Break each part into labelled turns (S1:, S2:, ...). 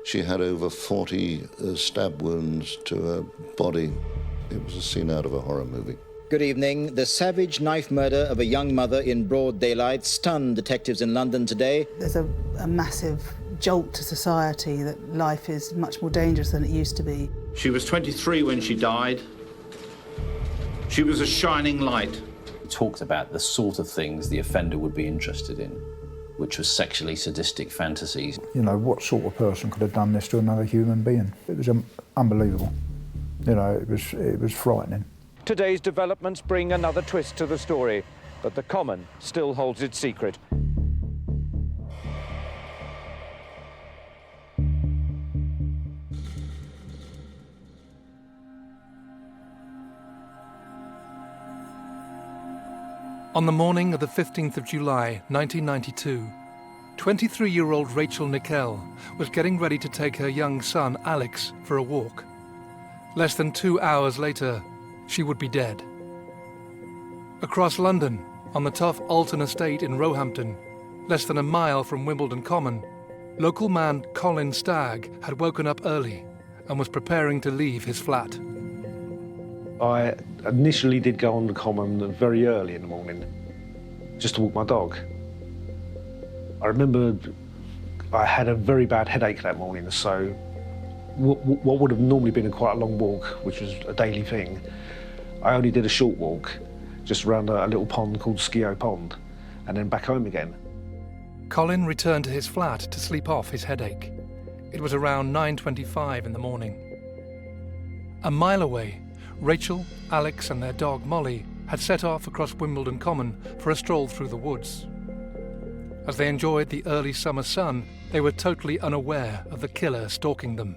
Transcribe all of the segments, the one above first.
S1: She had over 40 stab wounds to her body. It was a scene out of a horror movie.
S2: Good evening. The savage knife murder of a young mother in broad daylight stunned detectives in London today.
S3: There's a massive jolt to society that life is much more dangerous than it used to be.
S4: She was 23 when she died. She was a shining light.
S5: He talked about the sort of things the offender would be interested in, which was sexually sadistic fantasies.
S6: You know, what sort of person could have done this to another human being? It was unbelievable. You know, it was frightening.
S7: Today's developments bring another twist to the story, but the Common still holds its secret.
S8: On the morning of the 15th of July, 1992, 23-year-old Rachel Nickell was getting ready to take her young son, Alex, for a walk. Less than 2 hours later, she would be dead. Across London, on the tough Alton estate in Roehampton, less than a mile from Wimbledon Common, local man Colin Stagg had woken up early and was preparing to leave his flat.
S9: I initially did go on the Common very early in the morning, just to walk my dog. I remember I had a very bad headache that morning, so what would have normally been quite a long walk, which was a daily thing, I only did a short walk, just around a little pond called Skio Pond, and then back home again.
S8: Colin returned to his flat to sleep off his headache. It was around 9:25 in the morning. A mile away, Rachel, Alex and their dog Molly had set off across Wimbledon Common for a stroll through the woods. As they enjoyed the early summer sun, they were totally unaware of the killer stalking them.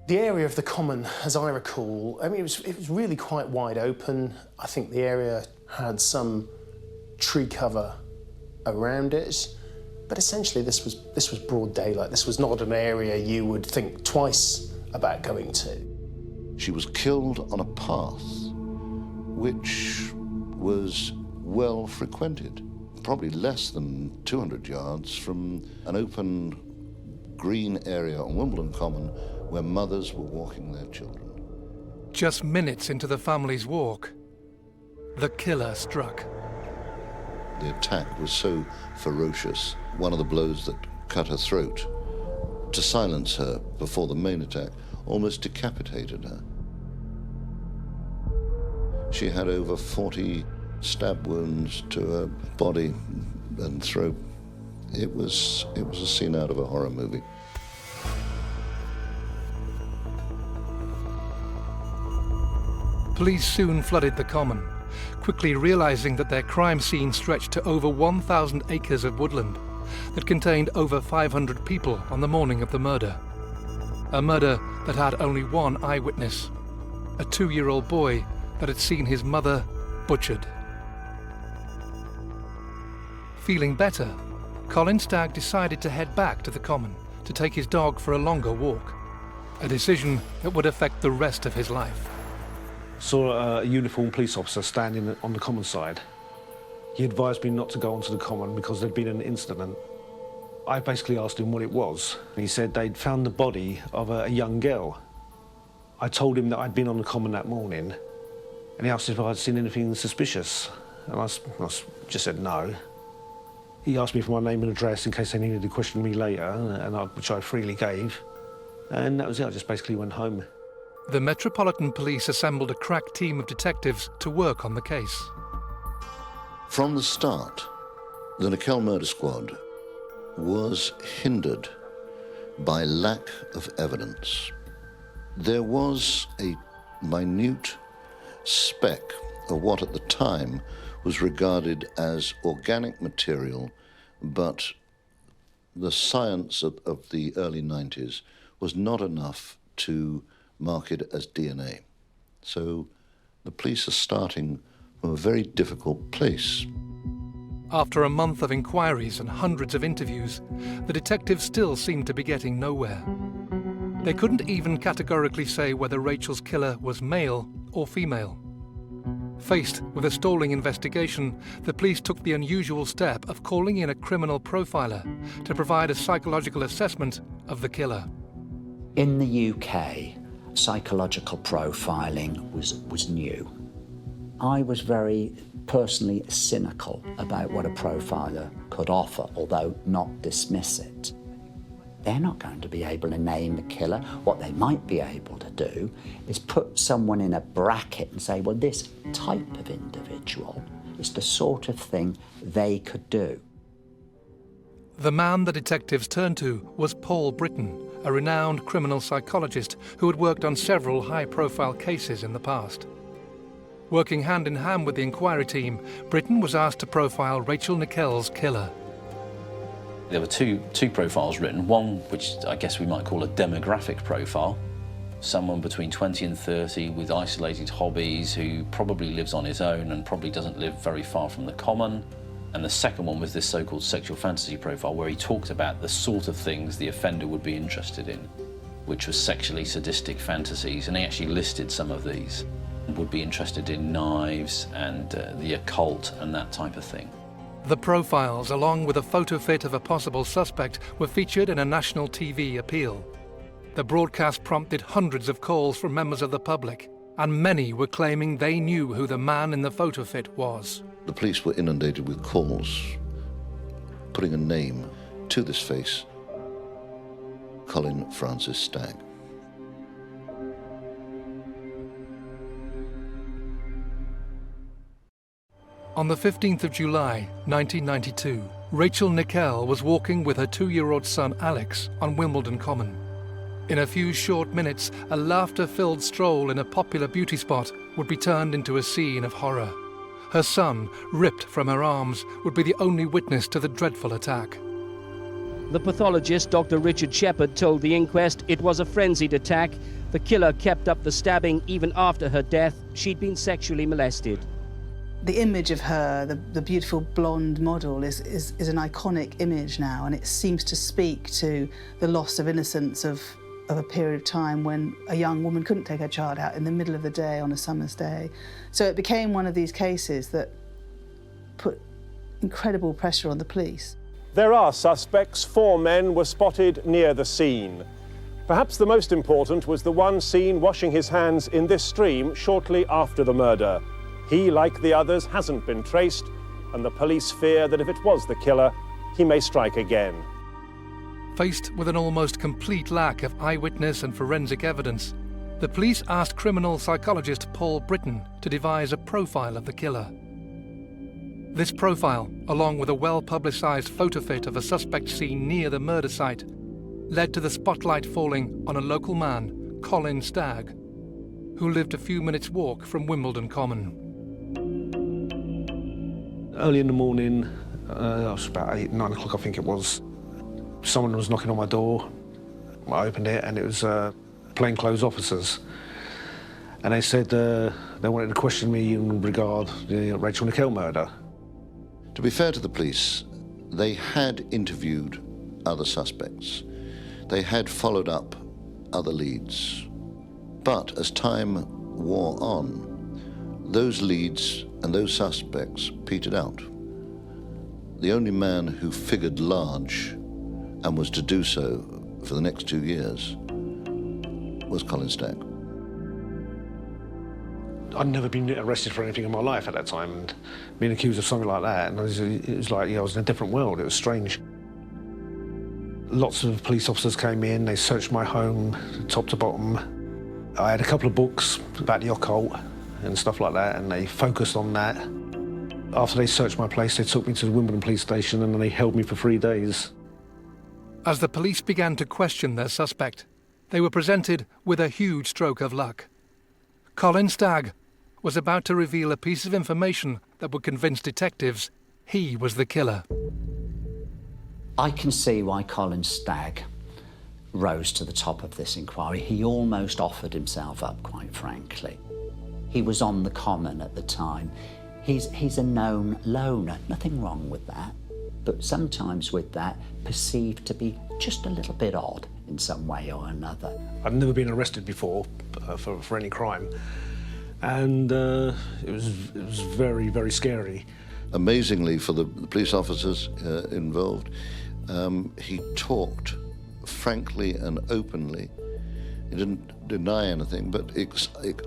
S10: The area of the Common, as I recall, I mean, it was really quite wide open. I think the area had some tree cover around it, but essentially this was broad daylight. This was not an area you would think twice about going to.
S1: She was killed on a path which was well frequented, probably less than 200 yards from an open green area on Wimbledon Common where mothers were walking their children.
S8: Just minutes into the family's walk, the killer struck.
S1: The attack was so ferocious, one of the blows that cut her throat to silence her before the main attack almost decapitated her. She had over 40 stab wounds to her body and throat. It was a scene out of a horror movie.
S8: Police soon flooded the Common, quickly realizing that their crime scene stretched to over 1,000 acres of woodland that contained over 500 people on the morning of the murder. A murder that had only one eyewitness, a 2-year-old boy that had seen his mother butchered. Feeling better, Colin Stagg decided to head back to the Common to take his dog for a longer walk, a decision that would affect the rest of his life.
S9: Saw a uniformed police officer standing on the Common side. He advised me not to go onto the Common because there'd been an incident. I basically asked him what it was. He said they'd found the body of a young girl. I told him that I'd been on the Common that morning, and he asked if I'd seen anything suspicious, and I just said no. He asked me for my name and address in case they needed to question me later, which I freely gave, and that was it. I just basically went home.
S8: The Metropolitan Police assembled a crack team of detectives to work on the case.
S1: From the start, the Nickell murder squad was hindered by lack of evidence. There was a minute speck of what at the time was regarded as organic material, but the science of the early 90s was not enough to mark it as DNA. So the police are starting from a very difficult place.
S8: After a month of inquiries and hundreds of interviews, the detectives still seemed to be getting nowhere. They couldn't even categorically say whether Rachel's killer was male or female. Faced with a stalling investigation, the police took the unusual step of calling in a criminal profiler to provide a psychological assessment of the killer.
S11: In the UK, psychological profiling was new. I was very personally cynical about what a profiler could offer, although not dismiss it. They're not going to be able to name the killer. What they might be able to do is put someone in a bracket and say, well, this type of individual is the sort of thing they could do.
S8: The man the detectives turned to was Paul Britton, a renowned criminal psychologist who had worked on several high-profile cases in the past. Working hand in hand with the inquiry team, Britton was asked to profile Rachel Nickell's killer.
S5: There were two profiles written, one which I guess we might call a demographic profile, someone between 20 and 30 with isolated hobbies who probably lives on his own and probably doesn't live very far from the common. And the second one was this so-called sexual fantasy profile where he talked about the sort of things the offender would be interested in, which was sexually sadistic fantasies, and he actually listed some of these. Would be interested in knives and the occult and that type of thing.
S8: The profiles, along with a photo fit of a possible suspect, were featured in a national TV appeal. The broadcast prompted hundreds of calls from members of the public, and many were claiming they knew who the man in the photo fit was.
S1: The police were inundated with calls, putting a name to this face, Colin Francis Stagg.
S8: On the 15th of July, 1992, Rachel Nickell was walking with her 2-year-old son Alex on Wimbledon Common. In a few short minutes, a laughter-filled stroll in a popular beauty spot would be turned into a scene of horror. Her son, ripped from her arms, would be the only witness to the dreadful attack.
S12: The pathologist, Dr. Richard Shepherd, told the inquest it was a frenzied attack. The killer kept up the stabbing even after her death. She'd been sexually molested.
S3: The image of her, the beautiful blonde model, is an iconic image now, and it seems to speak to the loss of innocence of a period of time when a young woman couldn't take her child out in the middle of the day on a summer's day. So it became one of these cases that put incredible pressure on the police.
S13: There are suspects. 4 men were spotted near the scene. Perhaps the most important was the one seen washing his hands in this stream shortly after the murder. He, like the others, hasn't been traced, and the police fear that if it was the killer, he may strike again.
S8: Faced with an almost complete lack of eyewitness and forensic evidence, the police asked criminal psychologist Paul Britton to devise a profile of the killer. This profile, along with a well-publicised photo fit of a suspect seen near the murder site, led to the spotlight falling on a local man, Colin Stagg, who lived a few minutes' walk from Wimbledon Common.
S9: Early in the morning, it was about 8, 9 o'clock I think it was, someone was knocking on my door. I opened it and it was plainclothes officers. And they said they wanted to question me in regard to the Rachel Nickell murder.
S1: To be fair to the police, they had interviewed other suspects. They had followed up other leads. But as time wore on, those leads and those suspects petered out. The only man who figured large and was to do so for the next 2 years was Colin Stagg.
S9: I'd never been arrested for anything in my life at that time, and being accused of something like that, and it was like, I was in a different world. It was strange. Lots of police officers came in, they searched my home, top to bottom. I had a couple of books about the occult and stuff like that, and they focused on that. After they searched my place, they took me to the Wimbledon police station and they held me for 3 days.
S8: As the police began to question their suspect, they were presented with a huge stroke of luck. Colin Stagg was about to reveal a piece of information that would convince detectives he was the killer.
S11: I can see why Colin Stagg rose to the top of this inquiry. He almost offered himself up, quite frankly. He was on the common at the time. He's a known loner, nothing wrong with that. But sometimes with that, perceived to be just a little bit odd in some way or another.
S9: I'd never been arrested before for any crime, and it was very, very scary.
S1: Amazingly, for the police officers involved, he talked frankly and openly. He didn't deny anything, but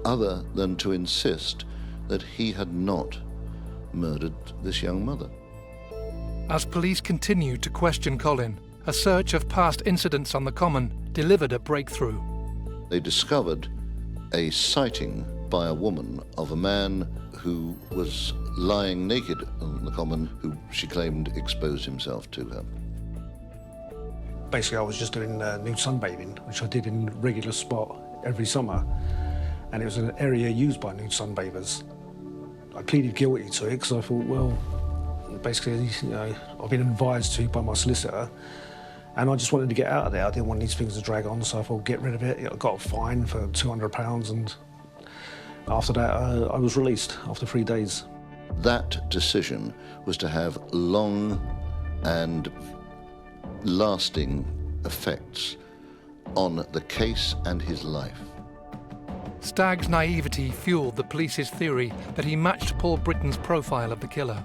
S1: other than to insist that he had not murdered this young mother.
S8: As police continued to question Colin, a search of past incidents on the common delivered a breakthrough.
S1: They discovered a sighting by a woman of a man who was lying naked on the common, who she claimed exposed himself to her.
S9: Basically, I was just doing nude sunbathing, which I did in a regular spot every summer, and it was an area used by nude sunbathers. I pleaded guilty to it because I thought, well, basically, you know, I've been advised to by my solicitor, and I just wanted to get out of there. I didn't want these things to drag on, so I thought, get rid of it. I got a fine for £200, and after that, I was released after 3 days.
S1: That decision was to have long and lasting effects on the case and his life.
S8: Stagg's naivety fueled the police's theory that he matched Paul Britton's profile of the killer.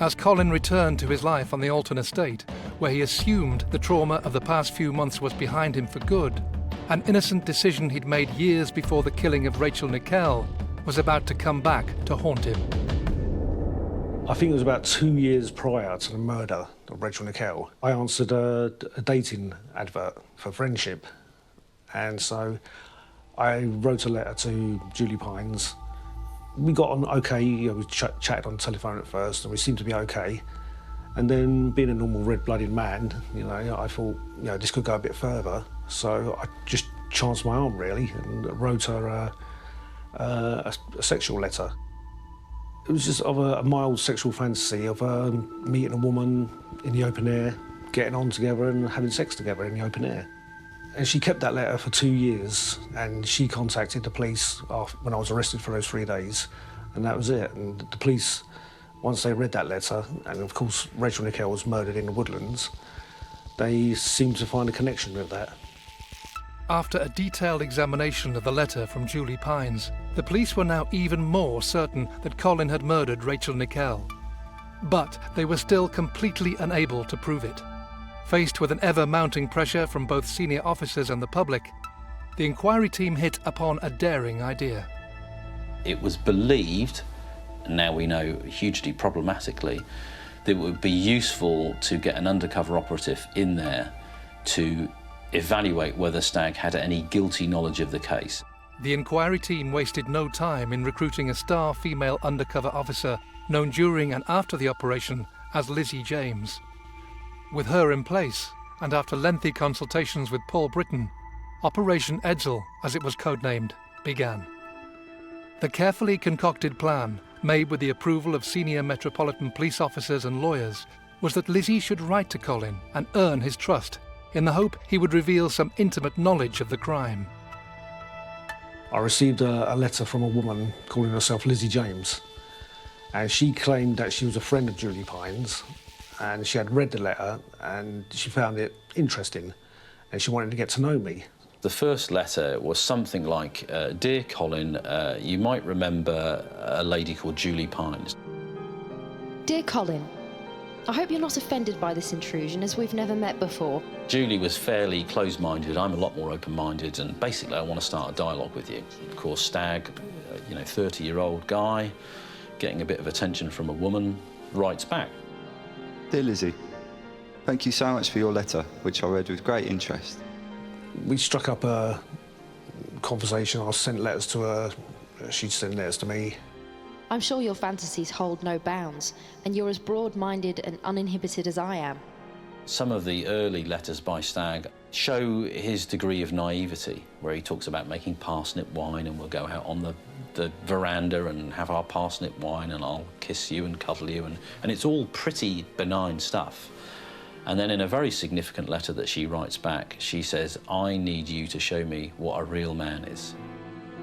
S8: As Colin returned to his life on the Alton estate, where he assumed the trauma of the past few months was behind him for good, an innocent decision he'd made years before the killing of Rachel Nickell was about to come back to haunt him.
S9: I think it was about 2 years prior to the murder of Rachel Nickell. I answered a dating advert for friendship, and so I wrote a letter to Julie Pines. We got on okay, you know, we chatted on the telephone at first, and we seemed to be okay. And then, being a normal red-blooded man, you know, I thought, you know, this could go a bit further. So I just chanced my arm, really, and wrote her a sexual letter. It was just of a mild sexual fantasy of meeting a woman in the open air, getting on together and having sex together in the open air. And she kept that letter for 2 years, and she contacted the police when I was arrested for those 3 days, and that was it. And the police, once they read that letter, and of course Rachel Nickell was murdered in the woodlands, they seemed to find a connection with that.
S8: After a detailed examination of the letter from Julie Pines, the police were now even more certain that Colin had murdered Rachel Nickell. But they were still completely unable to prove it. Faced with an ever-mounting pressure from both senior officers and the public, the inquiry team hit upon a daring idea.
S5: It was believed, and now we know hugely problematically, that it would be useful to get an undercover operative in there to evaluate whether Stagg had any guilty knowledge of the case.
S8: The inquiry team wasted no time in recruiting a star female undercover officer known during and after the operation as Lizzie James. With her in place, and after lengthy consultations with Paul Britton, Operation Edsel, as it was codenamed, began. The carefully concocted plan, made with the approval of senior Metropolitan Police officers and lawyers, was that Lizzie should write to Colin and earn his trust, in the hope he would reveal some intimate knowledge of the crime.
S9: I received a letter from a woman calling herself Lizzie James, and she claimed that she was a friend of Julie Pines, and she had read the letter and she found it interesting, and she wanted to get to know me.
S5: The first letter was something like, Dear Colin, you might remember a lady called Julie Pines.
S14: Dear Colin, I hope you're not offended by this intrusion, as we've never met before.
S5: Julie was fairly closed-minded. I'm a lot more open-minded, and basically I want to start a dialogue with you. Of course, Stagg, 30-year-old guy, getting a bit of attention from a woman, writes back.
S15: Dear Lizzie, thank you so much for your letter, which I read with great interest.
S9: We struck up a conversation. I sent letters to her, she'd send letters to me.
S14: I'm sure your fantasies hold no bounds, and you're as broad-minded and uninhibited as I am.
S5: Some of the early letters by Stagg show his degree of naivety, where he talks about making parsnip wine, and we'll go out on the veranda and have our parsnip wine, and I'll kiss you and cuddle you, and it's all pretty benign stuff. And then in a very significant letter that she writes back, she says, I need you to show me what a real man is.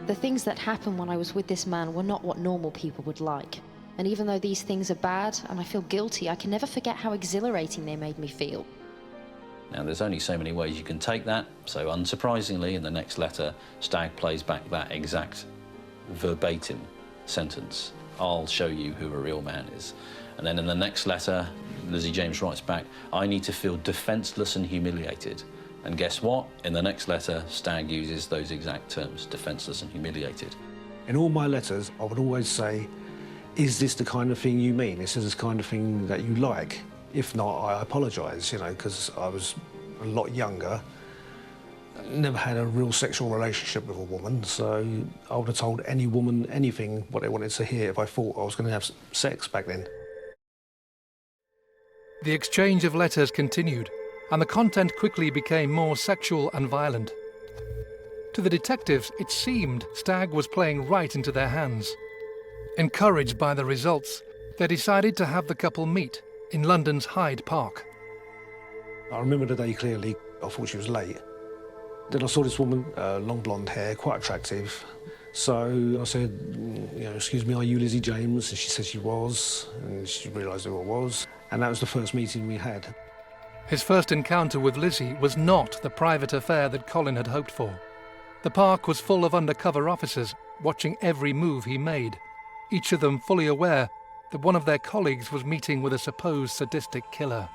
S14: The things that happened when I was with this man were not what normal people would like. And even though these things are bad and I feel guilty, I can never forget how exhilarating they made me feel.
S5: Now, there's only so many ways you can take that, so unsurprisingly, in the next letter, Stagg plays back that exact verbatim sentence. I'll show you who a real man is. And then in the next letter, Lizzie James writes back, I need to feel defenseless and humiliated. And guess what? In the next letter, Stagg uses those exact terms, defenceless and humiliated.
S9: In all my letters, I would always say, is this the kind of thing you mean? Is this the kind of thing that you like? If not, I apologise, you know, because I was a lot younger. Never had a real sexual relationship with a woman, so I would have told any woman anything what they wanted to hear if I thought I was going to have sex back then.
S8: The exchange of letters continued, and the content quickly became more sexual and violent. To the detectives, it seemed Stagg was playing right into their hands. Encouraged by the results, they decided to have the couple meet in London's Hyde Park.
S9: I remember the day clearly. I thought she was late. Then I saw this woman, long blonde hair, quite attractive. So I said, you know, excuse me, are you Lizzie James? And she said she was, and she realised who I was. And that was the first meeting we had.
S8: His first encounter with Lizzie was not the private affair that Colin had hoped for. The park was full of undercover officers watching every move he made, each of them fully aware that one of their colleagues was meeting with a supposed sadistic killer.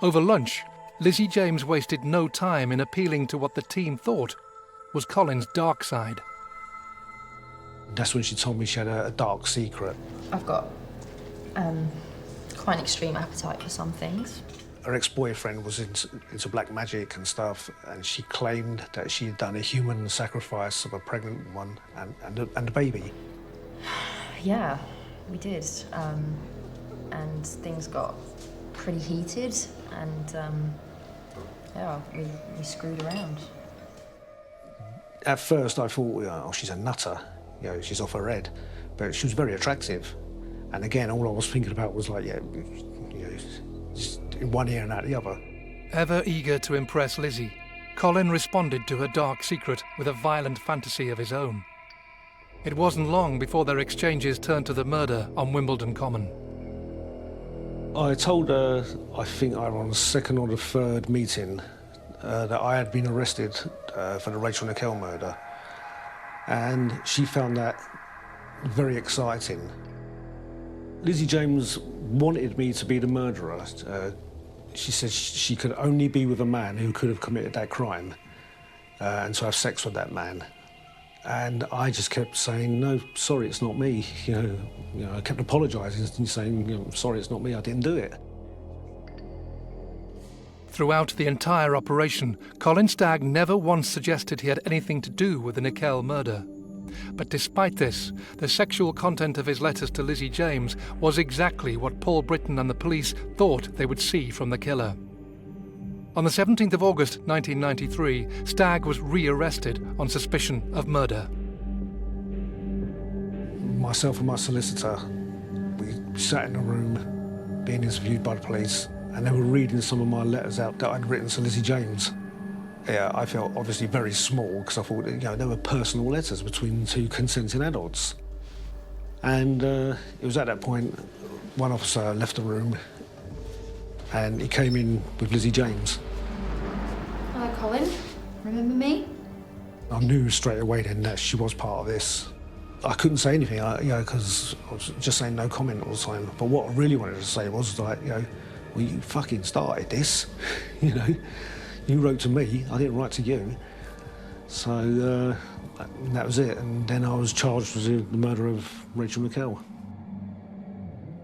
S8: Over lunch, Lizzie James wasted no time in appealing to what the team thought was Colin's dark side.
S9: That's when she told me she had a dark secret.
S16: I've got quite an extreme appetite for some things.
S9: Her ex-boyfriend was into black magic and stuff, and she claimed that she had done a human sacrifice of a pregnant one and a baby.
S16: Yeah, we did. And things got pretty heated, and yeah, we screwed around.
S9: At first I thought, oh, she's a nutter, you know, she's off her head. But she was very attractive. And again, all I was thinking about was like, yeah, you know, just in one ear and out the other.
S8: Ever eager to impress Lizzie, Colin responded to her dark secret with a violent fantasy of his own. It wasn't long before their exchanges turned to the murder on Wimbledon Common.
S9: I told her, I think I was on the second or the third meeting, that I had been arrested for the Rachel Nickell murder. And she found that very exciting. Lizzie James wanted me to be the murderer. She said she could only be with a man who could have committed that crime and to have sex with that man. And I just kept saying, no, sorry, it's not me. You know, I kept apologising and saying, you know, sorry, it's not me, I didn't do it.
S8: Throughout the entire operation, Colin Stagg never once suggested he had anything to do with the Nickell murder. But despite this, the sexual content of his letters to Lizzie James was exactly what Paul Britton and the police thought they would see from the killer. On the 17th of August 1993, Stagg was re-arrested on suspicion of murder.
S9: Myself and my solicitor, we sat in a room being interviewed by the police, and they were reading some of my letters out that I'd written to Lizzie James. Yeah, I felt obviously very small because I thought, you know, there were personal letters between two consenting adults. And it was at that point one officer left the room and he came in with Lizzie James.
S16: Hello, Colin. Remember me?
S9: I knew straight away then that she was part of this. I couldn't say anything, you know, because I was just saying no comment all the time. But what I really wanted to say was like, you know, well, you fucking started this, you know. You wrote to me, I didn't write to you. So that was it. And then I was charged with the murder of Rachel Nickell.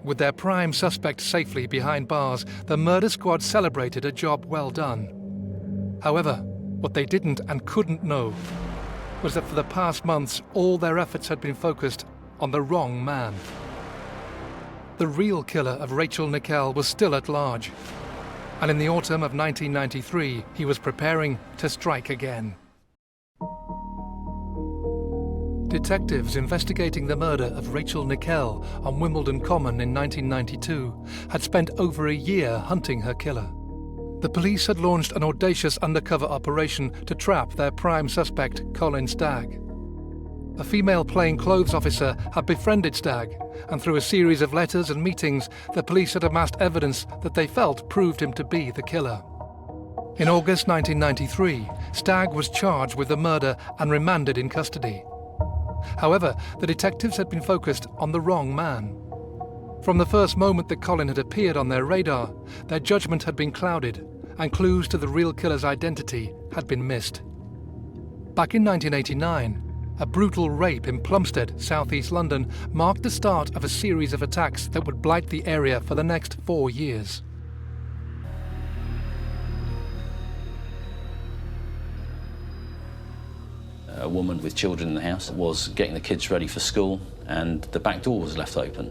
S8: With their prime suspect safely behind bars, the murder squad celebrated a job well done. However, what they didn't and couldn't know was that for the past months, all their efforts had been focused on the wrong man. The real killer of Rachel Nickell was still at large. And in the autumn of 1993, he was preparing to strike again. Detectives investigating the murder of Rachel Nickell on Wimbledon Common in 1992 had spent over a year hunting her killer. The police had launched an audacious undercover operation to trap their prime suspect, Colin Stagg. A female plainclothes officer had befriended Stagg, and through a series of letters and meetings, the police had amassed evidence that they felt proved him to be the killer. In August 1993, Stagg was charged with the murder and remanded in custody. However, the detectives had been focused on the wrong man. From the first moment that Colin had appeared on their radar, their judgment had been clouded, and clues to the real killer's identity had been missed. Back in 1989, a brutal rape in Plumstead, southeast London, marked the start of a series of attacks that would blight the area for the next 4 years.
S5: A woman with children in the house was getting the kids ready for school, and the back door was left open.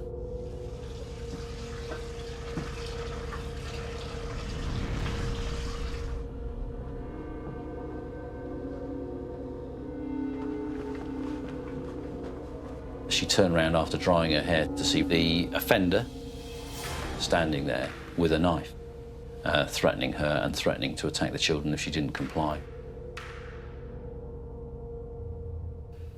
S5: She turned around after drying her hair to see the offender standing there with a knife, threatening her and threatening to attack the children if she didn't comply.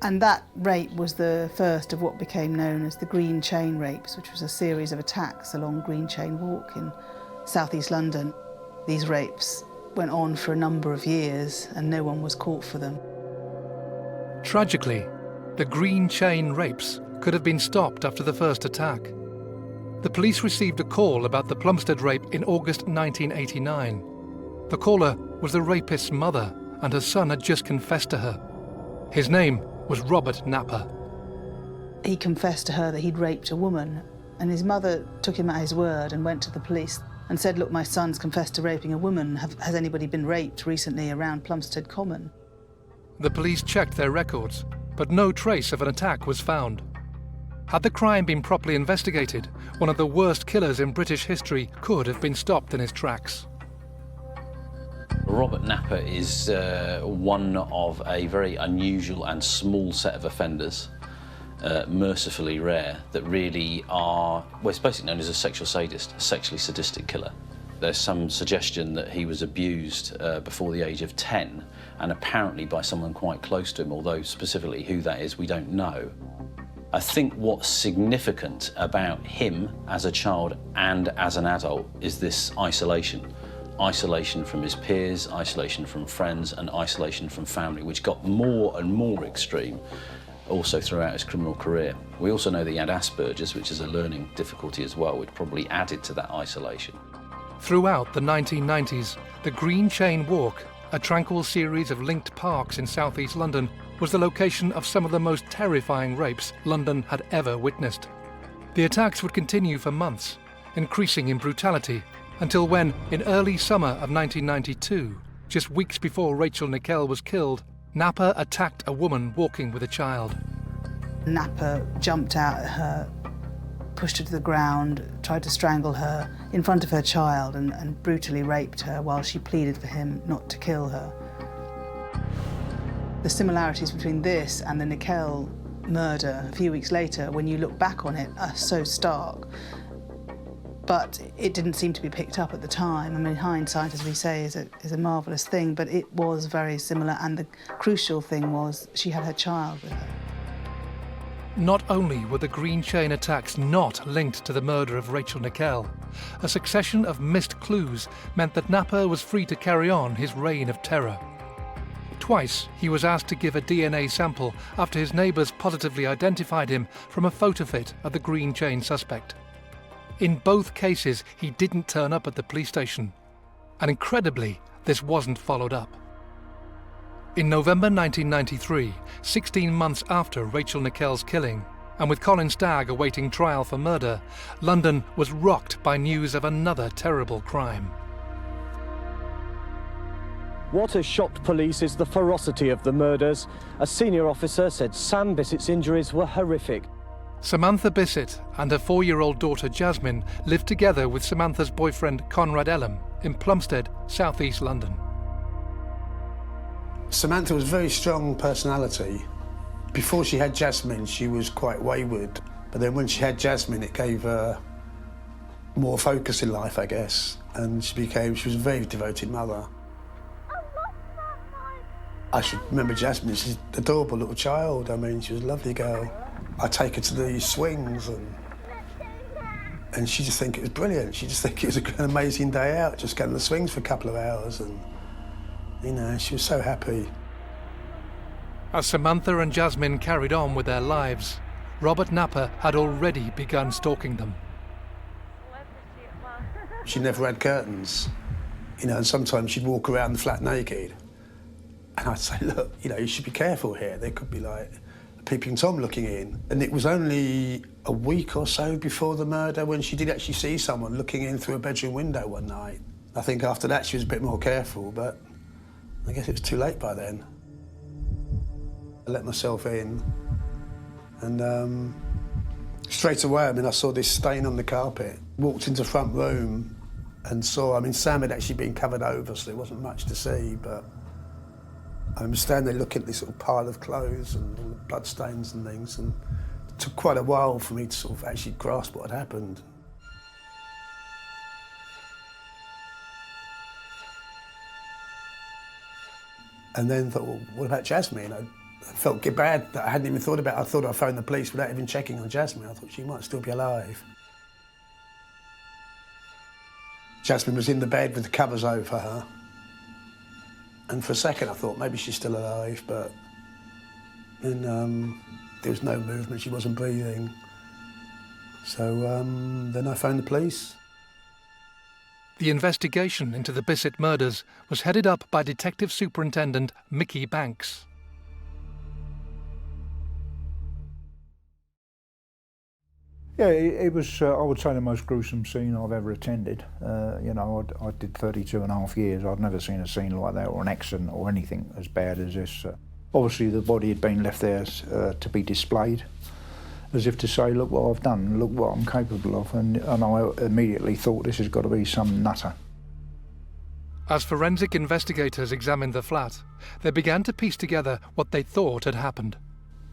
S3: And that rape was the first of what became known as the Green Chain Rapes, which was a series of attacks along Green Chain Walk in southeast London. These rapes went on for a number of years and no one was caught for them.
S8: Tragically, the Green Chain Rapes could have been stopped after the first attack. The police received a call about the Plumstead rape in August 1989. The caller was the rapist's mother, and her son had just confessed to her. His name was Robert Napper.
S3: He confessed to her that he'd raped a woman, and his mother took him at his word and went to the police and said, "Look, my son's confessed to raping a woman. Has anybody been raped recently around Plumstead Common?"
S8: The police checked their records, but no trace of an attack was found. Had the crime been properly investigated, one of the worst killers in British history could have been stopped in his tracks.
S5: Robert Napper is one of a very unusual and small set of offenders, mercifully rare, that really are, well, it's basically known as a sexual sadist, a sexually sadistic killer. There's some suggestion that he was abused before the age of 10, and apparently by someone quite close to him, although specifically who that is, we don't know. I think what's significant about him as a child and as an adult is this isolation. Isolation from his peers, isolation from friends, and isolation from family, which got more and more extreme also throughout his criminal career. We also know that he had Asperger's, which is a learning difficulty as well, which probably added to that isolation.
S8: Throughout the 1990s, the Green Chain Walk, a tranquil series of linked parks in southeast London, was the location of some of the most terrifying rapes London had ever witnessed. The attacks would continue for months, increasing in brutality, until when, in early summer of 1992, just weeks before Rachel Nickell was killed, Napper attacked a woman walking with a child.
S3: Napper jumped out at her, pushed her to the ground, tried to strangle her in front of her child and brutally raped her while she pleaded for him not to kill her. The similarities between this and the Nickell murder a few weeks later, when you look back on it, are so stark. But it didn't seem to be picked up at the time. I mean, hindsight, as we say, is a marvellous thing, but it was very similar, and the crucial thing was she had her child with her.
S8: Not only were the Green Chain attacks not linked to the murder of Rachel Nickell, a succession of missed clues meant that Napper was free to carry on his reign of terror. Twice he was asked to give a DNA sample after his neighbours positively identified him from a photo fit of the Green Chain suspect. In both cases, he didn't turn up at the police station, and incredibly, this wasn't followed up. In November 1993, 16 months after Rachel Nickell's killing, and with Colin Stagg awaiting trial for murder, London was rocked by news of another terrible crime.
S7: What has shocked police is the ferocity of the murders. A senior officer said Sam Bissett's injuries were horrific.
S8: Samantha Bissett and her 4-year-old daughter Jasmine lived together with Samantha's boyfriend Conrad Ellum in Plumstead, southeast London.
S17: Samantha was a very strong personality. Before she had Jasmine, she was quite wayward. But then when she had Jasmine, it gave her more focus in life, I guess. And she was a very devoted mother. I should remember Jasmine. She's an adorable little child. I mean, she was a lovely girl. I take her to the swings and she just think it was brilliant. She just think it was an amazing day out, just going to the swings for a couple of hours, and, you know, she was so happy.
S8: As Samantha and Jasmine carried on with their lives, Robert Napper had already begun stalking them.
S17: She never had curtains. You know, and sometimes she'd walk around the flat naked. And I'd say, look, you know, you should be careful here. There could be, like, a peeping Tom looking in. And it was only a week or so before the murder when she did actually see someone looking in through a bedroom window one night. I think after that she was a bit more careful, but I guess it was too late by then. I let myself in, and straight away, I mean, I saw this stain on the carpet. Walked into the front room and saw, I mean, Sam had actually been covered over, so there wasn't much to see, but I was standing there looking at this little pile of clothes and all the bloodstains and things, and it took quite a while for me to sort of actually grasp what had happened. And then thought, well, what about Jasmine? I felt bad that I hadn't even thought about it. I thought I'd phone the police without even checking on Jasmine. I thought she might still be alive. Jasmine was in the bed with the covers over her. And for a second I thought maybe she's still alive, but then there was no movement, she wasn't breathing. So then I phoned the police.
S8: The investigation into the Bissett murders was headed up by Detective Superintendent Mickey Banks.
S6: Yeah, it was, I would say, the most gruesome scene I've ever attended. You know, I did 32.5 years. I'd never seen a scene like that, or an accident, or anything as bad as this. Obviously, the body had been left there to be displayed, as if to say, look what I've done, look what I'm capable of, and I immediately thought this has got to be some nutter.
S8: As forensic investigators examined the flat, they began to piece together what they thought had happened.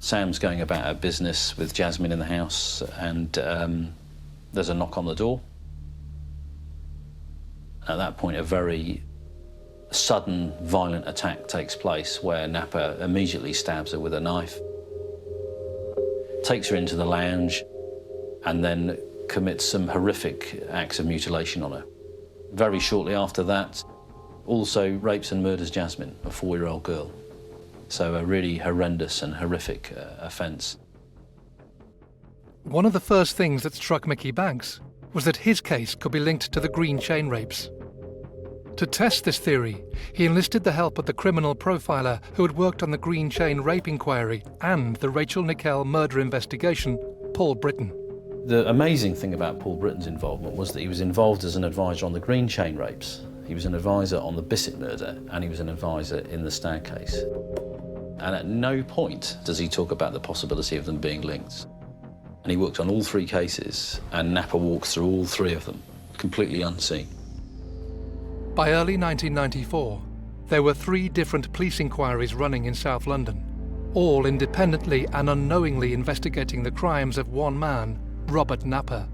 S5: Sam's going about her business with Jasmine in the house, and there's a knock on the door. At that point, a very sudden, violent attack takes place where Napa immediately stabs her with a knife, takes her into the lounge, and then commits some horrific acts of mutilation on her. Very shortly after that, also rapes and murders Jasmine, a 4-year-old girl. So a really horrendous and horrific offence.
S8: One of the first things that struck Mickey Banks was that his case could be linked to the Green Chain rapes. To test this theory, he enlisted the help of the criminal profiler who had worked on the Green Chain rape inquiry and the Rachel Nickell murder investigation, Paul Britton.
S5: The amazing thing about Paul Britton's involvement was that he was involved as an advisor on the Green Chain rapes. He was an advisor on the Bissett murder, and he was an advisor in the Stagg case. And at no point does he talk about the possibility of them being linked. And he worked on all 3 cases, and Napa walked through all 3 of them, completely unseen.
S8: By early 1994, there were 3 different police inquiries running in South London, all independently and unknowingly investigating the crimes of one man, Robert Napa.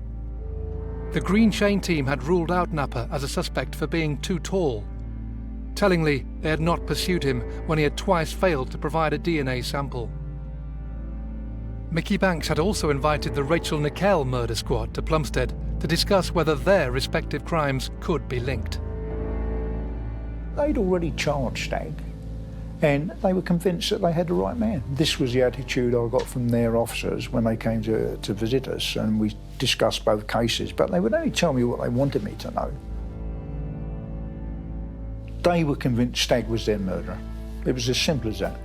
S8: The Green Chain team had ruled out Napa as a suspect for being too tall. Tellingly, they had not pursued him when he had twice failed to provide a DNA sample. Mickey Banks had also invited the Rachel Nickell murder squad to Plumstead to discuss whether their respective crimes could be linked.
S6: They'd already charged Stagg, and they were convinced that they had the right man. This was the attitude I got from their officers when they came to visit us, and we discussed both cases, but they would only tell me what they wanted me to know. They were convinced Stagg was their murderer. It was as simple as that.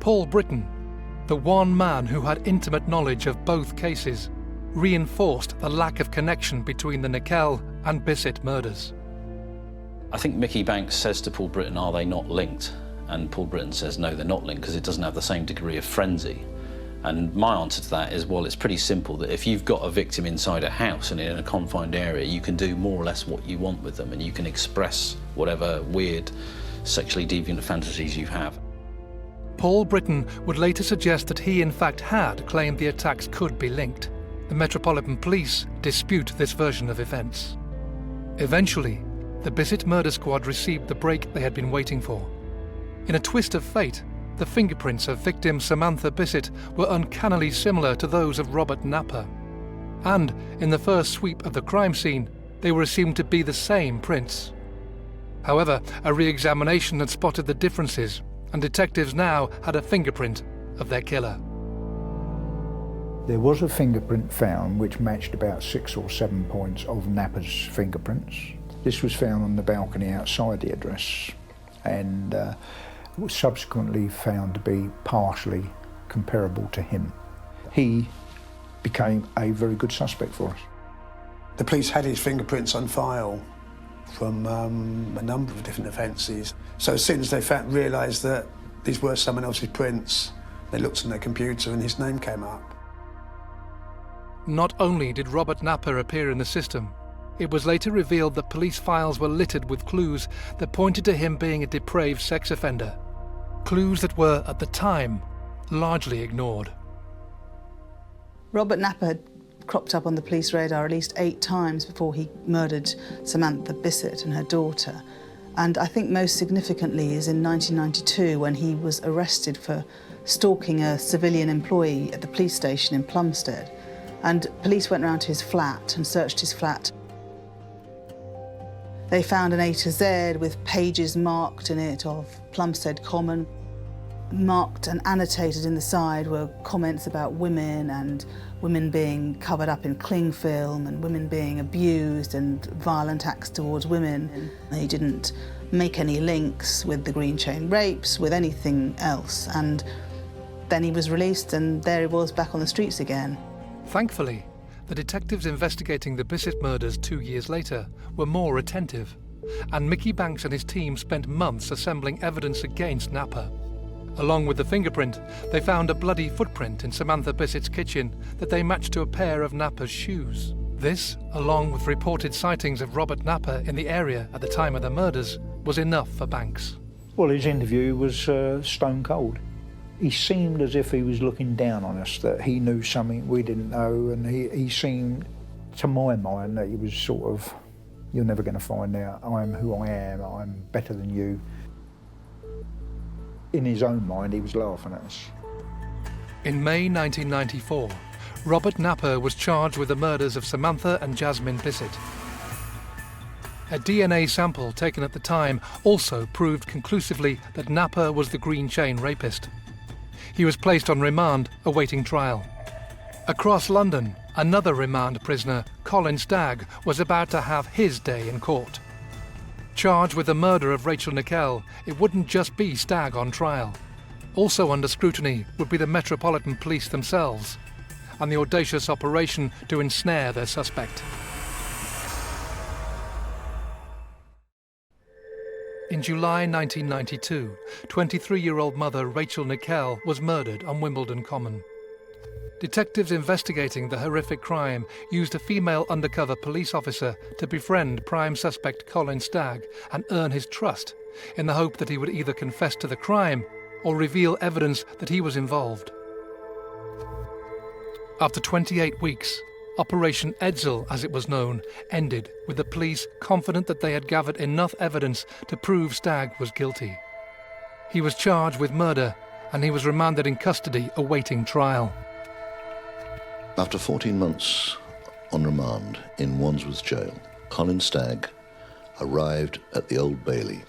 S8: Paul Britton, the one man who had intimate knowledge of both cases, reinforced the lack of connection between the Nickell and Bissett murders.
S5: I think Mickey Banks says to Paul Britton, are they not linked? And Paul Britton says, no, they're not linked because it doesn't have the same degree of frenzy. And my answer to that is, well, it's pretty simple, that if you've got a victim inside a house and in a confined area, you can do more or less what you want with them, and you can express whatever weird sexually deviant fantasies you have.
S8: Paul Britton would later suggest that he in fact had claimed the attacks could be linked. The Metropolitan Police dispute this version of events. Eventually, the Bissett murder squad received the break they had been waiting for. In a twist of fate, the fingerprints of victim Samantha Bissett were uncannily similar to those of Robert Napa. And in the first sweep of the crime scene, they were assumed to be the same prints. However, a re-examination had spotted the differences, and detectives now had a fingerprint of their killer.
S6: There was a fingerprint found which matched about 6 or 7 points of Napa's fingerprints. This was found on the balcony outside the address and was subsequently found to be partially comparable to him. He became a very good suspect for us.
S17: The police had his fingerprints on file from a number of different offences. So as soon as they realised that these were someone else's prints, they looked on their computer and his name came up.
S8: Not only did Robert Napper appear in the system, it was later revealed that police files were littered with clues that pointed to him being a depraved sex offender. Clues that were, at the time, largely ignored.
S3: Robert Napper had cropped up on the police radar at least 8 times before he murdered Samantha Bissett and her daughter. And I think most significantly is in 1992 when he was arrested for stalking a civilian employee at the police station in Plumstead. And police went round to his flat and searched his flat. They found an A to Z with pages marked in it of Plumstead Common. Marked and annotated in the side were comments about women and women being covered up in cling film and women being abused and violent acts towards women. And he didn't make any links with the Green Chain rapes, with anything else. And then he was released and there he was back on the streets again.
S8: Thankfully, the detectives investigating the Bissett murders 2 years later were more attentive, and Mickey Banks and his team spent months assembling evidence against Napper. Along with the fingerprint, they found a bloody footprint in Samantha Bissett's kitchen that they matched to a pair of Napper's shoes. This, along with reported sightings of Robert Napper in the area at the time of the murders, was enough for Banks.
S6: Well, his interview was stone cold. He seemed as if he was looking down on us, that he knew something we didn't know, and he seemed, to my mind, that he was sort of, you're never going to find out, I'm who I am, I'm better than you. In his own mind, he was laughing at us.
S8: In May 1994, Robert Napper was charged with the murders of Samantha and Jasmine Bissett. A DNA sample taken at the time also proved conclusively that Napper was the Green Chain rapist. He was placed on remand, awaiting trial. Across London, another remand prisoner, Colin Stagg, was about to have his day in court. Charged with the murder of Rachel Nickell, it wouldn't just be Stagg on trial. Also under scrutiny would be the Metropolitan Police themselves, and the audacious operation to ensnare their suspect. In July 1992, 23-year-old mother Rachel Nickell was murdered on Wimbledon Common. Detectives investigating the horrific crime used a female undercover police officer to befriend prime suspect Colin Stagg and earn his trust, in the hope that he would either confess to the crime or reveal evidence that he was involved. After 28 weeks, Operation Edsel, as it was known, ended with the police confident that they had gathered enough evidence to prove Stagg was guilty. He was charged with murder and he was remanded in custody awaiting trial.
S1: After 14 months on remand in Wandsworth Jail, Colin Stagg arrived at the Old Bailey.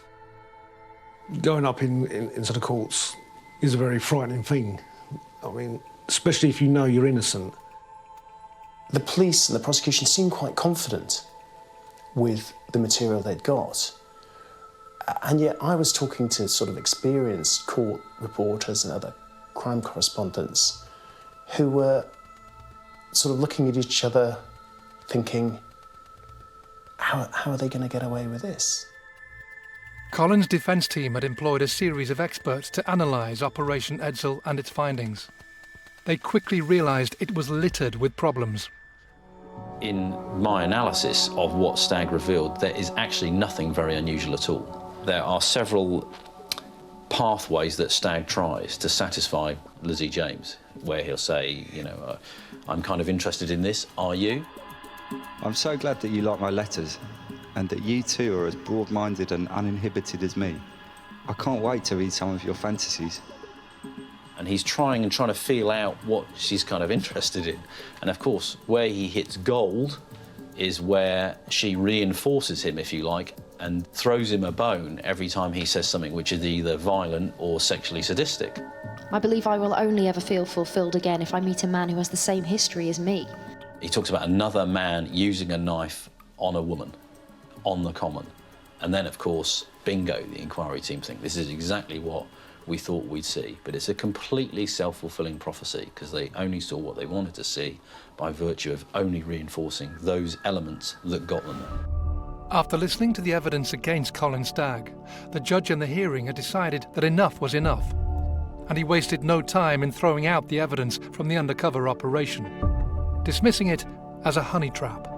S9: Going up into the courts is a very frightening thing. I mean, especially if you know you're innocent.
S10: The police and the prosecution seemed quite confident with the material they'd got. And yet I was talking to sort of experienced court reporters and other crime correspondents who were sort of looking at each other thinking, how are they going to get away with this?
S8: Colin's defence team had employed a series of experts to analyse Operation Edsel and its findings. They quickly realised it was littered with problems.
S5: In my analysis of what Stagg revealed, there is actually nothing very unusual at all. There are several pathways that Stagg tries to satisfy Lizzie James, where he'll say, you know, I'm kind of interested in this, are you?
S15: I'm so glad that you like my letters and that you too are as broad-minded and uninhibited as me. I can't wait to read some of your fantasies.
S5: And he's trying to feel out what she's kind of interested in. And of course, where he hits gold is where she reinforces him, if you like, and throws him a bone every time he says something which is either violent or sexually sadistic.
S14: I believe I will only ever feel fulfilled again if I meet a man who has the same history as me.
S5: He talks about another man using a knife on a woman, on the common. And then, of course, bingo, the inquiry team think this is exactly what we thought we'd see. But it's a completely self-fulfilling prophecy, because they only saw what they wanted to see by virtue of only reinforcing those elements that got them there.
S8: After listening to the evidence against Colin Stagg, the judge in the hearing had decided that enough was enough, and he wasted no time in throwing out the evidence from the undercover operation, dismissing it as a honey trap.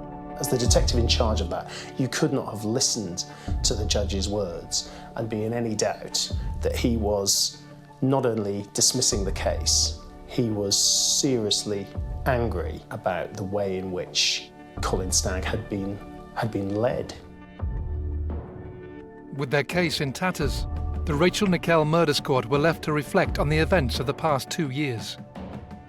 S10: As the detective in charge of that, you could not have listened to the judge's words and be in any doubt that he was not only dismissing the case, he was seriously angry about the way in which Colin Stagg had been led.
S8: With their case in tatters, the Rachel Nickell murder squad were left to reflect on the events of the past 2 years.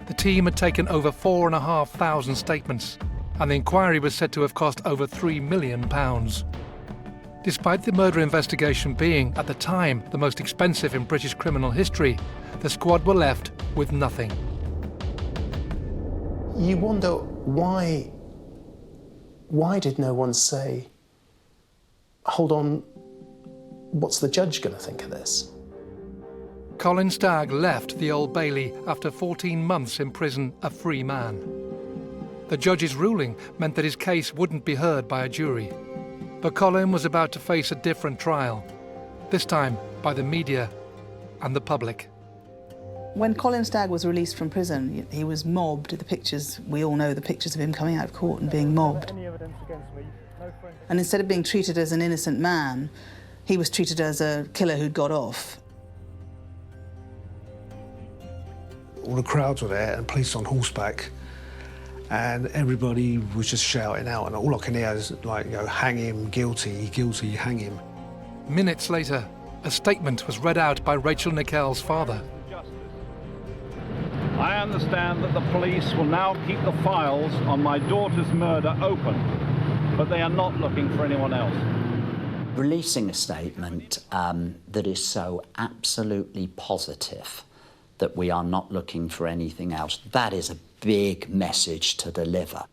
S8: The team had taken over 4,500 statements, and the inquiry was said to have cost over £3 million. Despite the murder investigation being, at the time, the most expensive in British criminal history, the squad were left with nothing.
S10: You wonder why did no one say, hold on, what's the judge going to think of this?
S8: Colin Stagg left the Old Bailey after 14 months in prison a free man. The judge's ruling meant that his case wouldn't be heard by a jury. But Colin was about to face a different trial, this time by the media and the public.
S3: When Colin Stagg was released from prison, he was mobbed. The pictures, we all know the pictures of him coming out of court and being mobbed. And instead of being treated as an innocent man, he was treated as a killer who'd got off.
S9: All the crowds were there and police on horseback, and everybody was just shouting out, and all I can hear is like, you know, hang him, guilty, guilty, hang him.
S8: Minutes later, a statement was read out by Rachel Nickell's father.
S4: I understand that the police will now keep the files on my daughter's murder open, but they are not looking for anyone else.
S11: Releasing a statement that is so absolutely positive that we are not looking for anything else, that is a big message to deliver.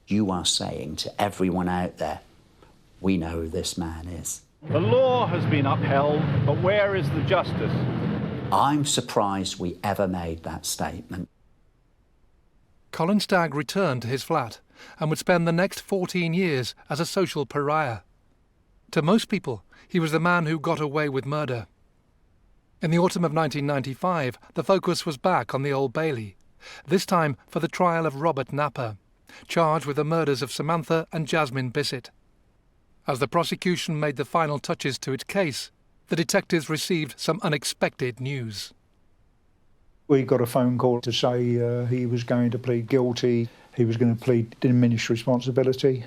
S11: You are saying to everyone out there, we know who this man is.
S4: The law has been upheld, but where is the justice?
S11: I'm surprised we ever made that statement.
S8: Colin Stagg returned to his flat and would spend the next 14 years as a social pariah. To most people, he was the man who got away with murder. In the autumn of 1995, the focus was back on the Old Bailey, this time for the trial of Robert Napper, charged with the murders of Samantha and Jasmine Bissett. As the prosecution made the final touches to its case, the detectives received some unexpected news.
S6: We got a phone call to say he was going to plead guilty, he was going to plead diminished responsibility.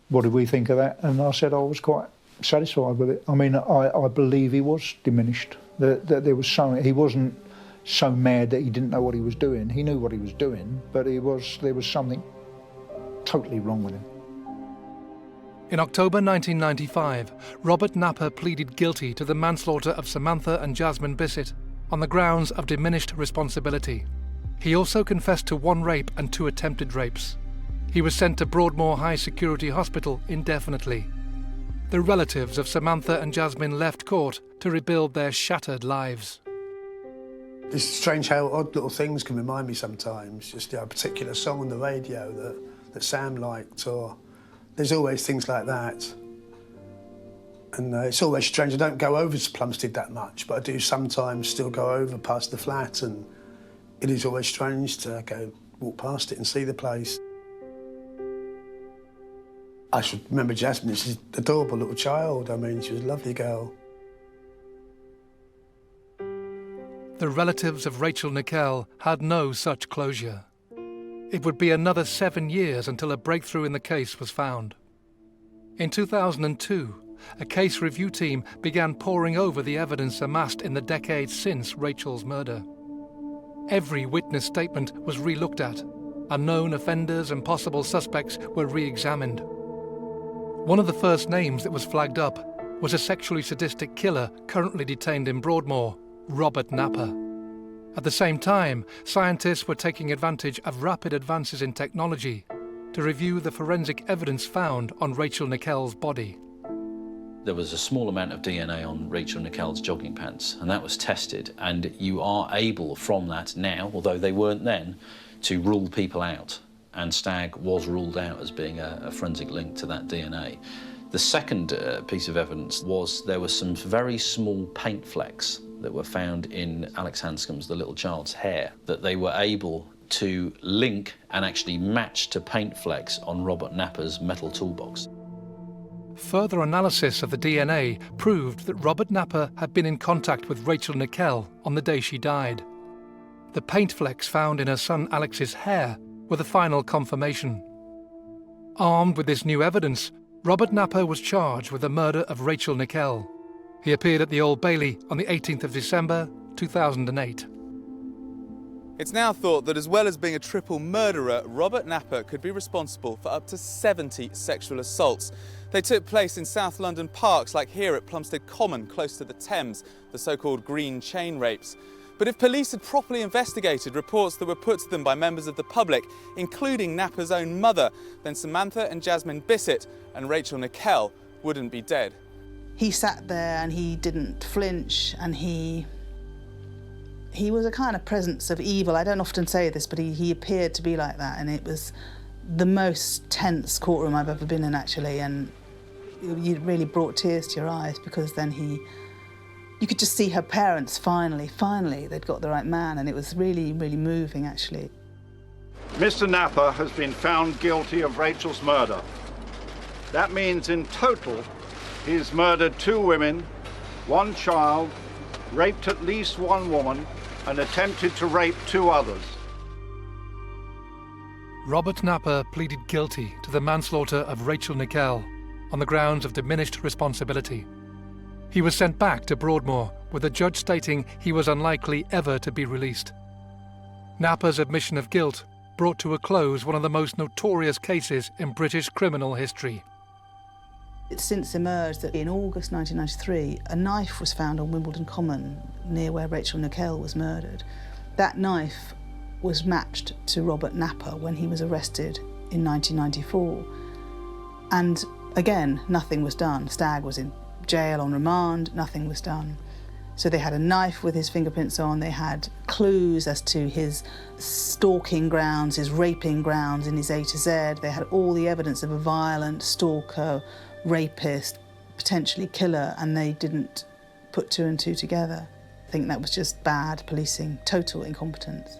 S6: What did we think of that? And I said I was quite satisfied with it. I mean, I believe he was diminished. That there was he wasn't so mad that he didn't know what he was doing. He knew what he was doing, but there was something totally wrong with him.
S8: In October 1995, Robert Napper pleaded guilty to the manslaughter of Samantha and Jasmine Bissett on the grounds of diminished responsibility. He also confessed to 1 rape and 2 attempted rapes. He was sent to Broadmoor High Security Hospital indefinitely. The relatives of Samantha and Jasmine left court to rebuild their shattered lives.
S17: It's strange how odd little things can remind me sometimes. Just a particular song on the radio that Sam liked, or there's always things like that. And it's always strange. I don't go over to Plumstead that much, but I do sometimes still go over past the flat, and it is always strange to walk past it and see the place. I should remember Jasmine. She's an adorable little child. I mean, she was a lovely girl.
S8: The relatives of Rachel Nickell had no such closure. It would be another 7 years until a breakthrough in the case was found. In 2002, a case review team began poring over the evidence amassed in the decades since Rachel's murder. Every witness statement was re-looked at. Unknown offenders and possible suspects were re-examined. One of the first names that was flagged up was a sexually sadistic killer currently detained in Broadmoor, Robert Napper. At the same time, scientists were taking advantage of rapid advances in technology to review the forensic evidence found on Rachel Nickell's body.
S5: There was a small amount of DNA on Rachel Nickell's jogging pants, and that was tested, and you are able from that now, although they weren't then, to rule people out, and Stagg was ruled out as being a forensic link to that DNA. The second piece of evidence was there were some very small paint flecks that were found in Alex Hanscom's, the little child's, hair, that they were able to link and actually match to paint flecks on Robert Napper's metal toolbox.
S8: Further analysis of the DNA proved that Robert Napper had been in contact with Rachel Nickell on the day she died. The paint flecks found in her son Alex's hair were the final confirmation. Armed with this new evidence, Robert Napper was charged with the murder of Rachel Nickell. He appeared at the Old Bailey on the 18th of December 2008.
S18: It's now thought that as well as being a triple murderer, Robert Napper could be responsible for up to 70 sexual assaults. They took place in South London parks, like here at Plumstead Common, close to the Thames, the so-called green chain rapes. But if police had properly investigated reports that were put to them by members of the public, including Napper's own mother, then Samantha and Jasmine Bissett and Rachel Nickell wouldn't be dead.
S3: He sat there and he didn't flinch, and he was a kind of presence of evil. I don't often say this, but he appeared to be like that, and it was the most tense courtroom I've ever been in, actually, and it really brought tears to your eyes, because then you could just see her parents finally, they'd got the right man, and it was really, really moving, actually.
S4: Mr. Napper has been found guilty of Rachel's murder. That means in total, he's murdered 2 women, 1 child, raped at least 1 woman, and attempted to rape 2 others.
S8: Robert Napper pleaded guilty to the manslaughter of Rachel Nickell on the grounds of diminished responsibility. He was sent back to Broadmoor, with the judge stating he was unlikely ever to be released. Napper's admission of guilt brought to a close one of the most notorious cases in British criminal history.
S3: It's since emerged that in August 1993, a knife was found on Wimbledon Common, near where Rachel Nickell was murdered. That knife was matched to Robert Napper when he was arrested in 1994. And again, nothing was done. Stagg was in jail on remand, nothing was done. So they had a knife with his fingerprints on, they had clues as to his stalking grounds, his raping grounds in his A to Z. They had all the evidence of a violent stalker, rapist, potentially killer, and they didn't put 2 and 2 together. I think that was just bad policing, total incompetence.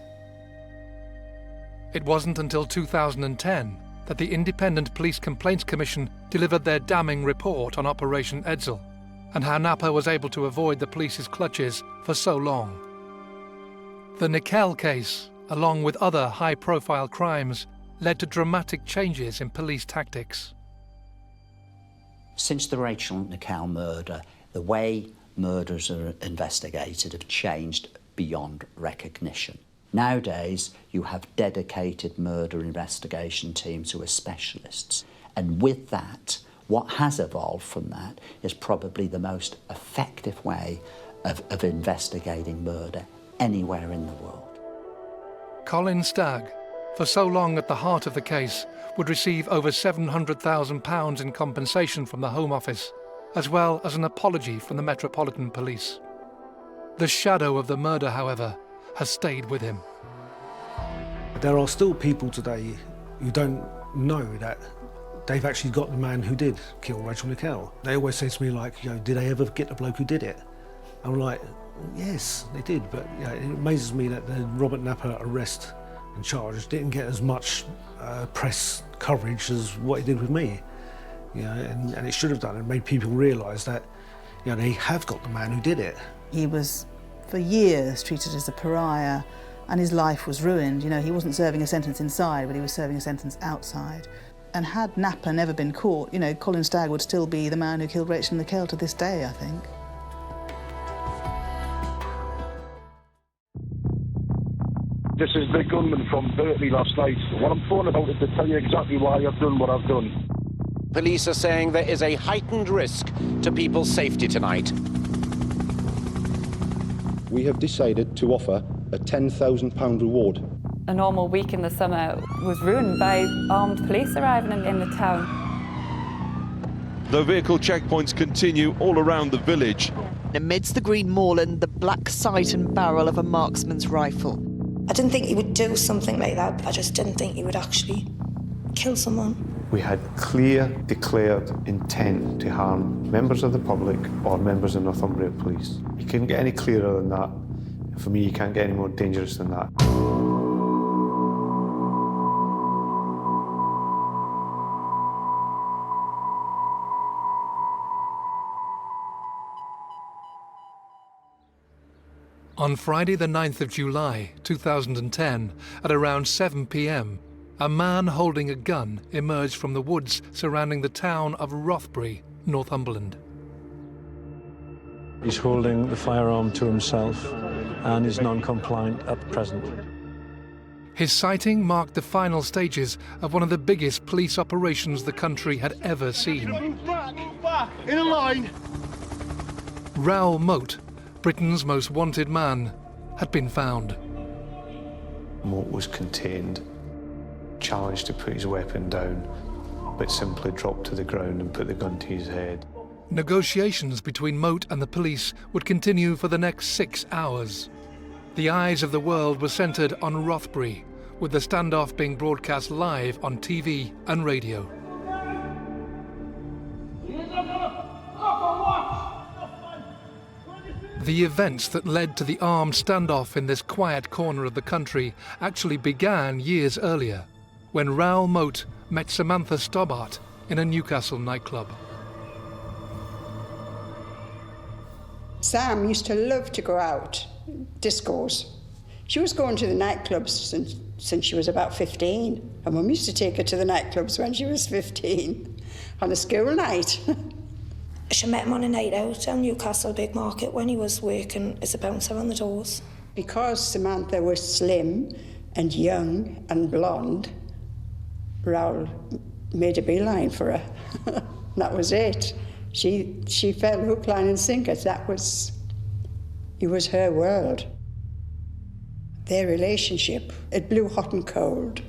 S8: It wasn't until 2010 that the Independent Police Complaints Commission delivered their damning report on Operation Edsel, and how Napper was able to avoid the police's clutches for so long. The Nickell case, along with other high-profile crimes, led to dramatic changes in police tactics.
S11: Since the Rachel Nickell murder, the way murders are investigated have changed beyond recognition. Nowadays, you have dedicated murder investigation teams who are specialists. And with that, what has evolved from that is probably the most effective way of investigating murder anywhere in the world.
S8: Colin Stagg, for so long at the heart of the case, would receive over £700,000 in compensation from the Home Office, as well as an apology from the Metropolitan Police. The shadow of the murder, however, has stayed with him.
S9: There are still people today who don't know that they've actually got the man who did kill Rachel Nickell. They always say to me, like, did they ever get the bloke who did it? I'm like, yes, they did, but it amazes me that the Robert Napper arrest and charge didn't get as much press coverage as what it did with me. And it should have done. It made people realise that they have got the man who did it.
S3: He was, for years, treated as a pariah, and his life was ruined. He wasn't serving a sentence inside, but he was serving a sentence outside. And had Napper never been caught, Colin Stagg would still be the man who killed Rachel Nickell to this day, I think.
S19: This is the gunman from Berkeley last night. What I'm phoning about is to tell you exactly why I've done what I've done.
S20: Police are saying there is a heightened risk to people's safety tonight.
S21: We have decided to offer a £10,000 reward A normal week in the summer was ruined by armed police arriving in the town.
S22: Though vehicle checkpoints continue all around the village.
S23: Amidst the green moorland, the black sight and barrel of a marksman's rifle.
S24: I didn't think he would do something like that. I just didn't think he would actually kill someone.
S9: We had clear, declared intent to harm members of the public or members of Northumbria Police. You couldn't get any clearer than that. For me, you can't get any more dangerous than that.
S8: On Friday the 9th of July 2010, at around 7 p.m, a man holding a gun emerged from the woods surrounding the town of Rothbury, Northumberland.
S13: He's holding the firearm to himself and is non-compliant at present.
S8: His sighting marked the final stages of one of the biggest police operations the country had ever seen.
S19: Move back, in a line.
S8: Raoul Moat, Britain's most wanted man, had been found.
S9: Moat was contained, challenged to put his weapon down, but simply dropped to the ground and put the gun to his head.
S8: Negotiations between Moat and the police would continue for the next 6 hours. The eyes of the world were centred on Rothbury, with the standoff being broadcast live on TV and radio. The events that led to the armed standoff in this quiet corner of the country actually began years earlier, when Raoul Moat met Samantha Stobbart in a Newcastle nightclub.
S25: Sam used to love to go out, discos. She was going to the nightclubs since she was about 15. Her mum used to take her to the nightclubs when she was 15, on a school night.
S24: She met him on a night out on Newcastle Big Market when he was working as a bouncer on the doors.
S25: Because Samantha was slim and young and blonde, Raoul made a beeline for her. That was it. She fell hook, line and sinker. It was her world. Their relationship, it blew hot and cold.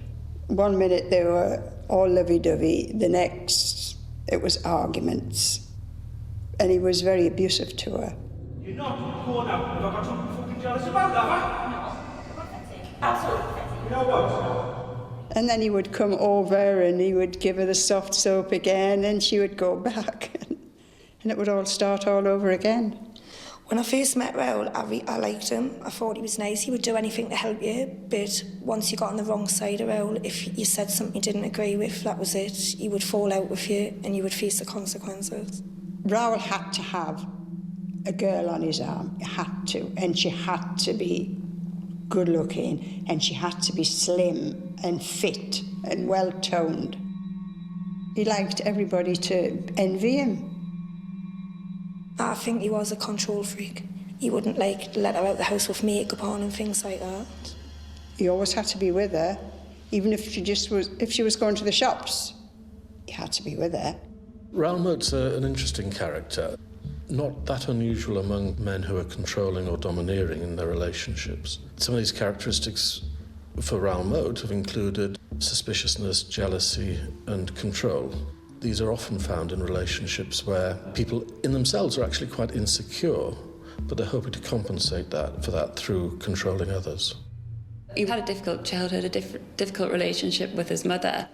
S25: One minute they were all lovey-dovey, the next it was arguments. And he was very abusive to her.
S26: You're not going out and got something fucking jealous about that, have you? No. Absolutely. You know what?
S25: And then he would come over and he would give her the soft soap again and she would go back. And it would all start all over again.
S24: When I first met Raoul, I liked him. I thought he was nice. He would do anything to help you. But once you got on the wrong side of Raoul, if you said something you didn't agree with, that was it. He would fall out with you and you would face the consequences.
S25: Raoul had to have a girl on his arm. He had to. And she had to be good looking and she had to be slim and fit and well toned. He liked everybody to envy him.
S24: I think he was a control freak. He wouldn't let her out the house with makeup on and things like that.
S25: He always had to be with her, even if she was going to the shops. He had to be with her.
S27: Raoul Moat's an interesting character, not that unusual among men who are controlling or domineering in their relationships. Some of these characteristics for Raoul Moat have included suspiciousness, jealousy, and control. These are often found in relationships where people in themselves are actually quite insecure, but they're hoping to compensate for that through controlling others.
S28: He had a difficult childhood, a difficult relationship with his mother.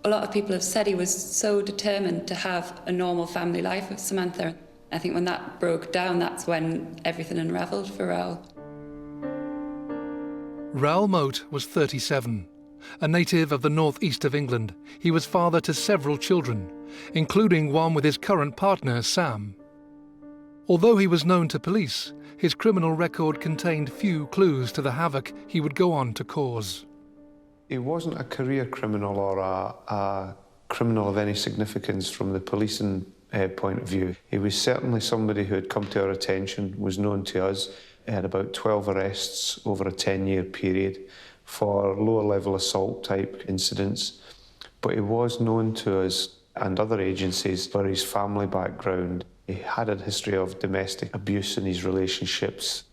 S28: A lot of people have said he was so determined to have a normal family life with Samantha. I think when that broke down, that's when everything unravelled for Raoul.
S8: Raoul Moat was 37. A native of the northeast of England, he was father to several children, including one with his current partner, Sam. Although he was known to police, his criminal record contained few clues to the havoc he would go on to cause.
S9: He wasn't a career criminal or a criminal of any significance from the policing point of view. He was certainly somebody who had come to our attention, was known to us. He had about 12 arrests over a 10-year period for lower-level assault-type incidents. But he was known to us and other agencies for his family background. He had a history of domestic abuse in his relationships.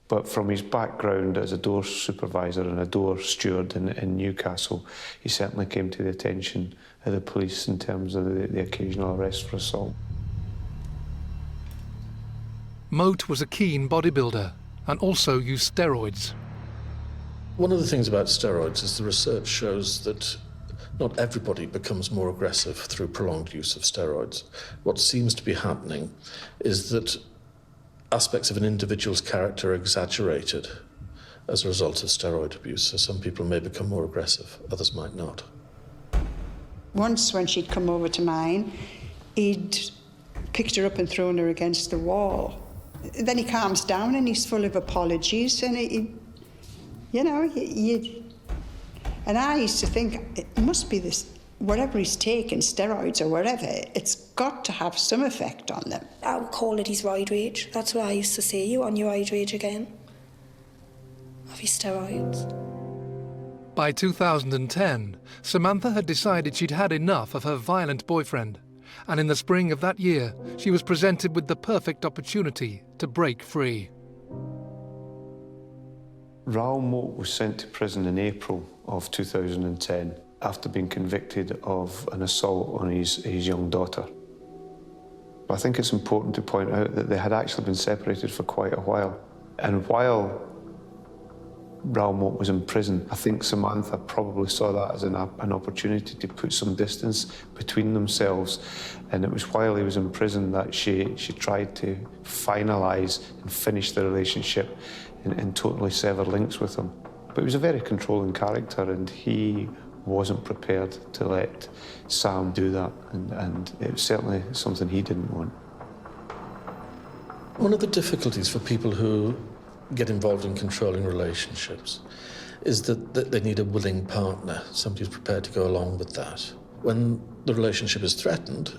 S1: But from his background as a door supervisor and a door steward in Newcastle, he certainly came to the attention of the police in terms of the occasional arrest for assault.
S8: Moat was a keen bodybuilder and also used steroids.
S27: One of the things about steroids is the research shows that not everybody becomes more aggressive through prolonged use of steroids. What seems to be happening is that aspects of an individual's character are exaggerated as a result of steroid abuse. So some people may become more aggressive, others might not.
S25: Once when she'd come over to mine, he'd picked her up and thrown her against the wall. Then he calms down and he's full of apologies and and I used to think it must be this, whatever he's taken, steroids or whatever, it's got to have some effect on them.
S24: I would call it his ride rage. That's what I used to say. You on your ride rage again? Of his steroids.
S8: By 2010, Samantha had decided she'd had enough of her violent boyfriend, and in the spring of that year, she was presented with the perfect opportunity to break free.
S1: Raoul Moat was sent to prison in April of 2010 after being convicted of an assault on his young daughter. I think it's important to point out that they had actually been separated for quite a while. And while Raoul Moat was in prison, I think Samantha probably saw that as an opportunity to put some distance between themselves. And it was while he was in prison that she tried to finalise and finish the relationship and totally sever links with him. But he was a very controlling character and he wasn't prepared to let Sam do that. And it was certainly something he didn't want.
S27: One of the difficulties for people who get involved in controlling relationships is that they need a willing partner, somebody who's prepared to go along with that. When the relationship is threatened,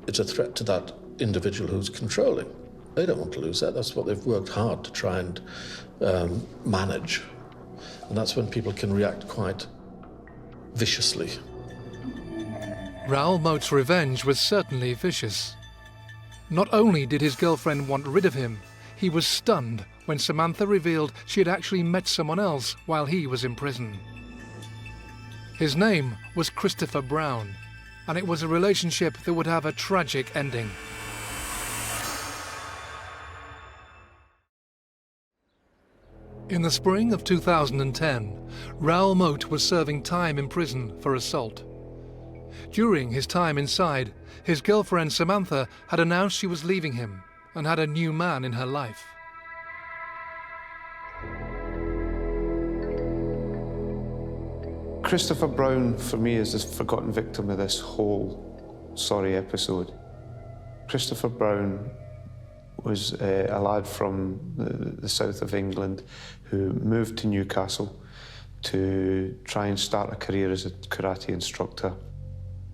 S27: it's a threat to that individual who's controlling. They don't want to lose that. That's what they've worked hard to try and manage. And that's when people can react quite viciously.
S8: Raoul Moat's revenge was certainly vicious. Not only did his girlfriend want rid of him, he was stunned when Samantha revealed she had actually met someone else while he was in prison. His name was Christopher Brown, and it was a relationship that would have a tragic ending. In the spring of 2010, Raoul Moat was serving time in prison for assault. During his time inside, his girlfriend Samantha had announced she was leaving him and had a new man in her life.
S1: Christopher Brown, for me, is the forgotten victim of this whole sorry episode. Christopher Brown was a lad from the south of England who moved to Newcastle to try and start a career as a karate instructor,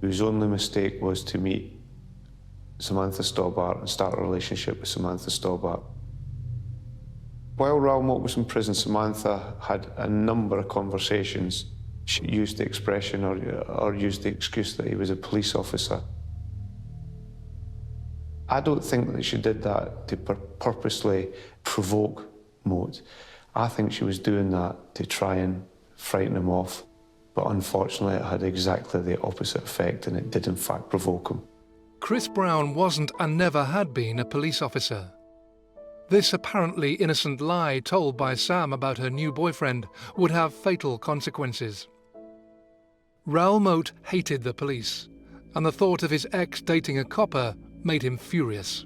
S1: whose only mistake was to meet Samantha Stobart and start a relationship with Samantha Stobart. While Raoul Moat was in prison, Samantha had a number of conversations. She used the expression or used the excuse that he was a police officer. I don't think that she did that to purposely provoke Moat. I think she was doing that to try and frighten him off. But unfortunately, it had exactly the opposite effect, and it did in fact provoke him.
S8: Chris Brown wasn't and never had been a police officer. This apparently innocent lie told by Sam about her new boyfriend would have fatal consequences. Raoul Moat hated the police, and the thought of his ex dating a copper made him furious.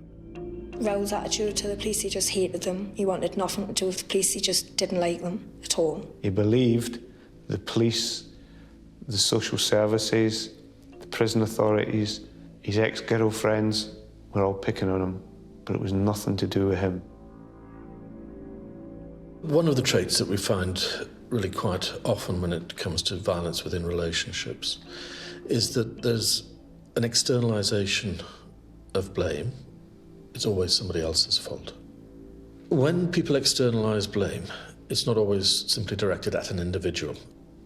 S24: Raoul's attitude to the police, he just hated them. He wanted nothing to do with the police, he just didn't like them at all.
S1: He believed the police, the social services, the prison authorities, his ex-girlfriends were all picking on him, but it was nothing to do with him.
S27: One of the traits that we find really quite often when it comes to violence within relationships is that there's an externalization of blame. It's always somebody else's fault. When people externalize blame, it's not always simply directed at an individual.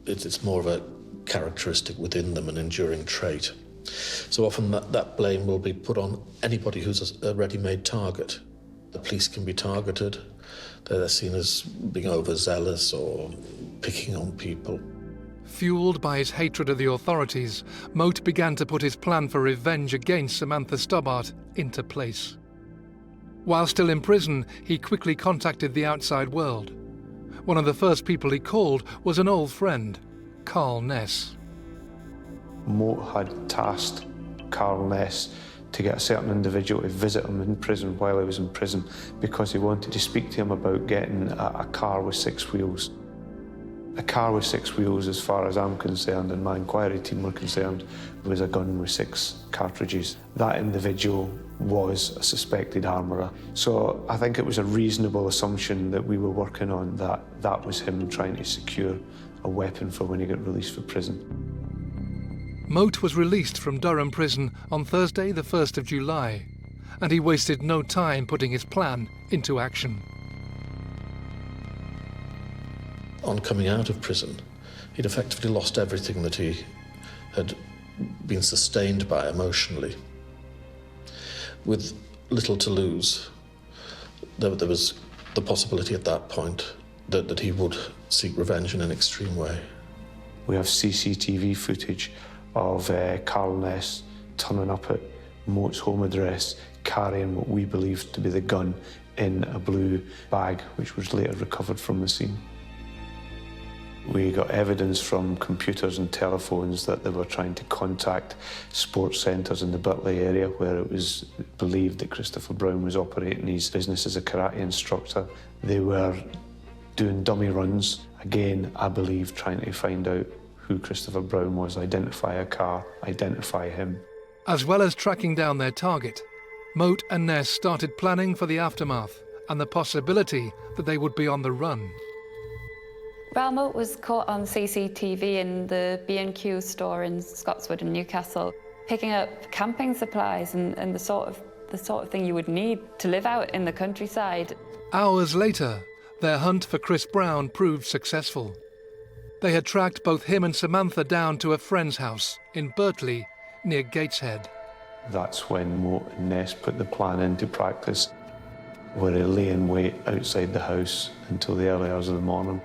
S27: It's more of a characteristic within them, an enduring trait. So often that blame will be put on anybody who's a ready-made target. The police can be targeted, They're seen as being overzealous or picking on people.
S8: Fueled by his hatred of the authorities, Moat began to put his plan for revenge against Samantha Stobbart into place. While still in prison, he quickly contacted the outside world. One of the first people he called was an old friend, Carl Ness.
S1: Moat had tasked Carl Ness to get a certain individual to visit him in prison while he was in prison because he wanted to speak to him about getting a car with 6 wheels. A car with 6 wheels, as far as I'm concerned and my inquiry team were concerned, was a gun with 6 cartridges. That individual was a suspected armourer. So I think it was a reasonable assumption that we were working on that was him trying to secure a weapon for when he got released from prison.
S8: Moat was released from Durham prison on Thursday, the 1st of July, and he wasted no time putting his plan into action.
S27: On coming out of prison, he'd effectively lost everything that he had been sustained by emotionally. With little to lose, there was the possibility at that point that he would seek revenge in an extreme way.
S1: We have CCTV footage of Carl Ness turning up at Moat's home address, carrying what we believed to be the gun in a blue bag, which was later recovered from the scene. We got evidence from computers and telephones that they were trying to contact sports centres in the Birtley area where it was believed that Christopher Brown was operating his business as a karate instructor. They were doing dummy runs, again, I believe, trying to find out who Christopher Brown was, identify a car, identify him.
S8: As well as tracking down their target, Moat and Ness started planning for the aftermath and the possibility that they would be on the run.
S21: Raoul Moat was caught on CCTV in the B&Q store in Scotswood in Newcastle, picking up camping supplies and the sort of thing you would need to live out in the countryside.
S8: Hours later, their hunt for Chris Brown proved successful. They had tracked both him and Samantha down to a friend's house in Birtley, near Gateshead.
S1: That's when Moat and Ness put the plan into practice, where they lay in wait outside the house until the early hours of the morning.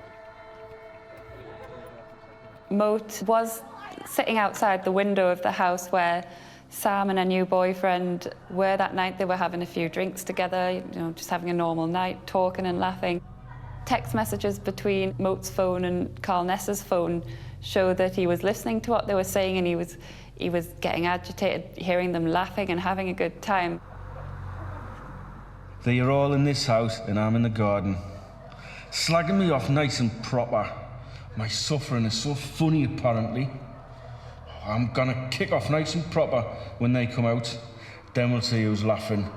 S21: Moat was sitting outside the window of the house where Sam and her new boyfriend were that night. They were having a few drinks together, just having a normal night, talking and laughing. Text messages between Moat's phone and Carl Ness's phone show that he was listening to what they were saying, and he was getting agitated, hearing them laughing and having a good time.
S2: They are all in this house and I'm in the garden, slagging me off nice and proper. My suffering is so funny, apparently. I'm gonna kick off nice and proper when they come out. Then we'll see who's laughing.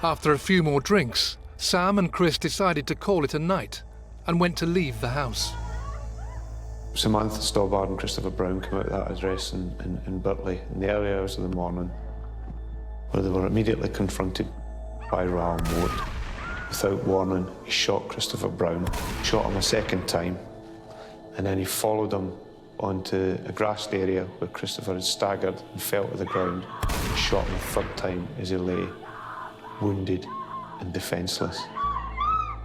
S8: After a few more drinks, Sam and Chris decided to call it a night and went to leave the house.
S1: Samantha Stobbart and Christopher Brown came out of that address in Birtley in the early hours of the morning, where they were immediately confronted by Raoul Moat. Without warning, he shot Christopher Brown, shot him a second time, and then he followed him onto a grassed area where Christopher had staggered and fell to the ground, and shot him a third time as he lay, wounded and defenceless.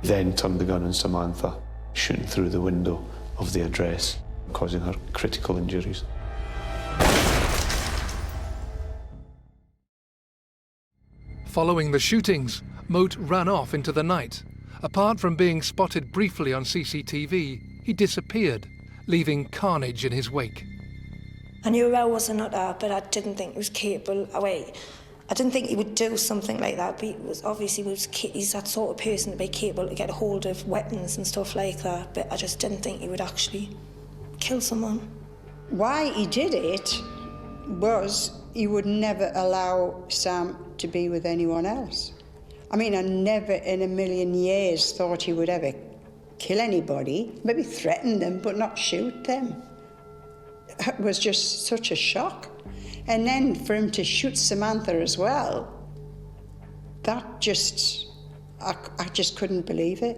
S1: Then turned the gun on Samantha, shooting through the window of the address, causing her critical injuries.
S8: Following the shootings, Moat ran off into the night. Apart from being spotted briefly on CCTV, he disappeared, leaving carnage in his wake.
S24: I knew Raoul was a nutter, but I didn't think he was capable. I didn't think he would do something like that, but he's that sort of person to be capable to get a hold of weapons and stuff like that, but I just didn't think he would actually kill someone.
S25: Why he did it was he would never allow Sam to be with anyone else. I mean, I never in a million years thought he would ever kill anybody, maybe threaten them, but not shoot them. It was just such a shock. And then for him to shoot Samantha as well, that just, I just couldn't believe it.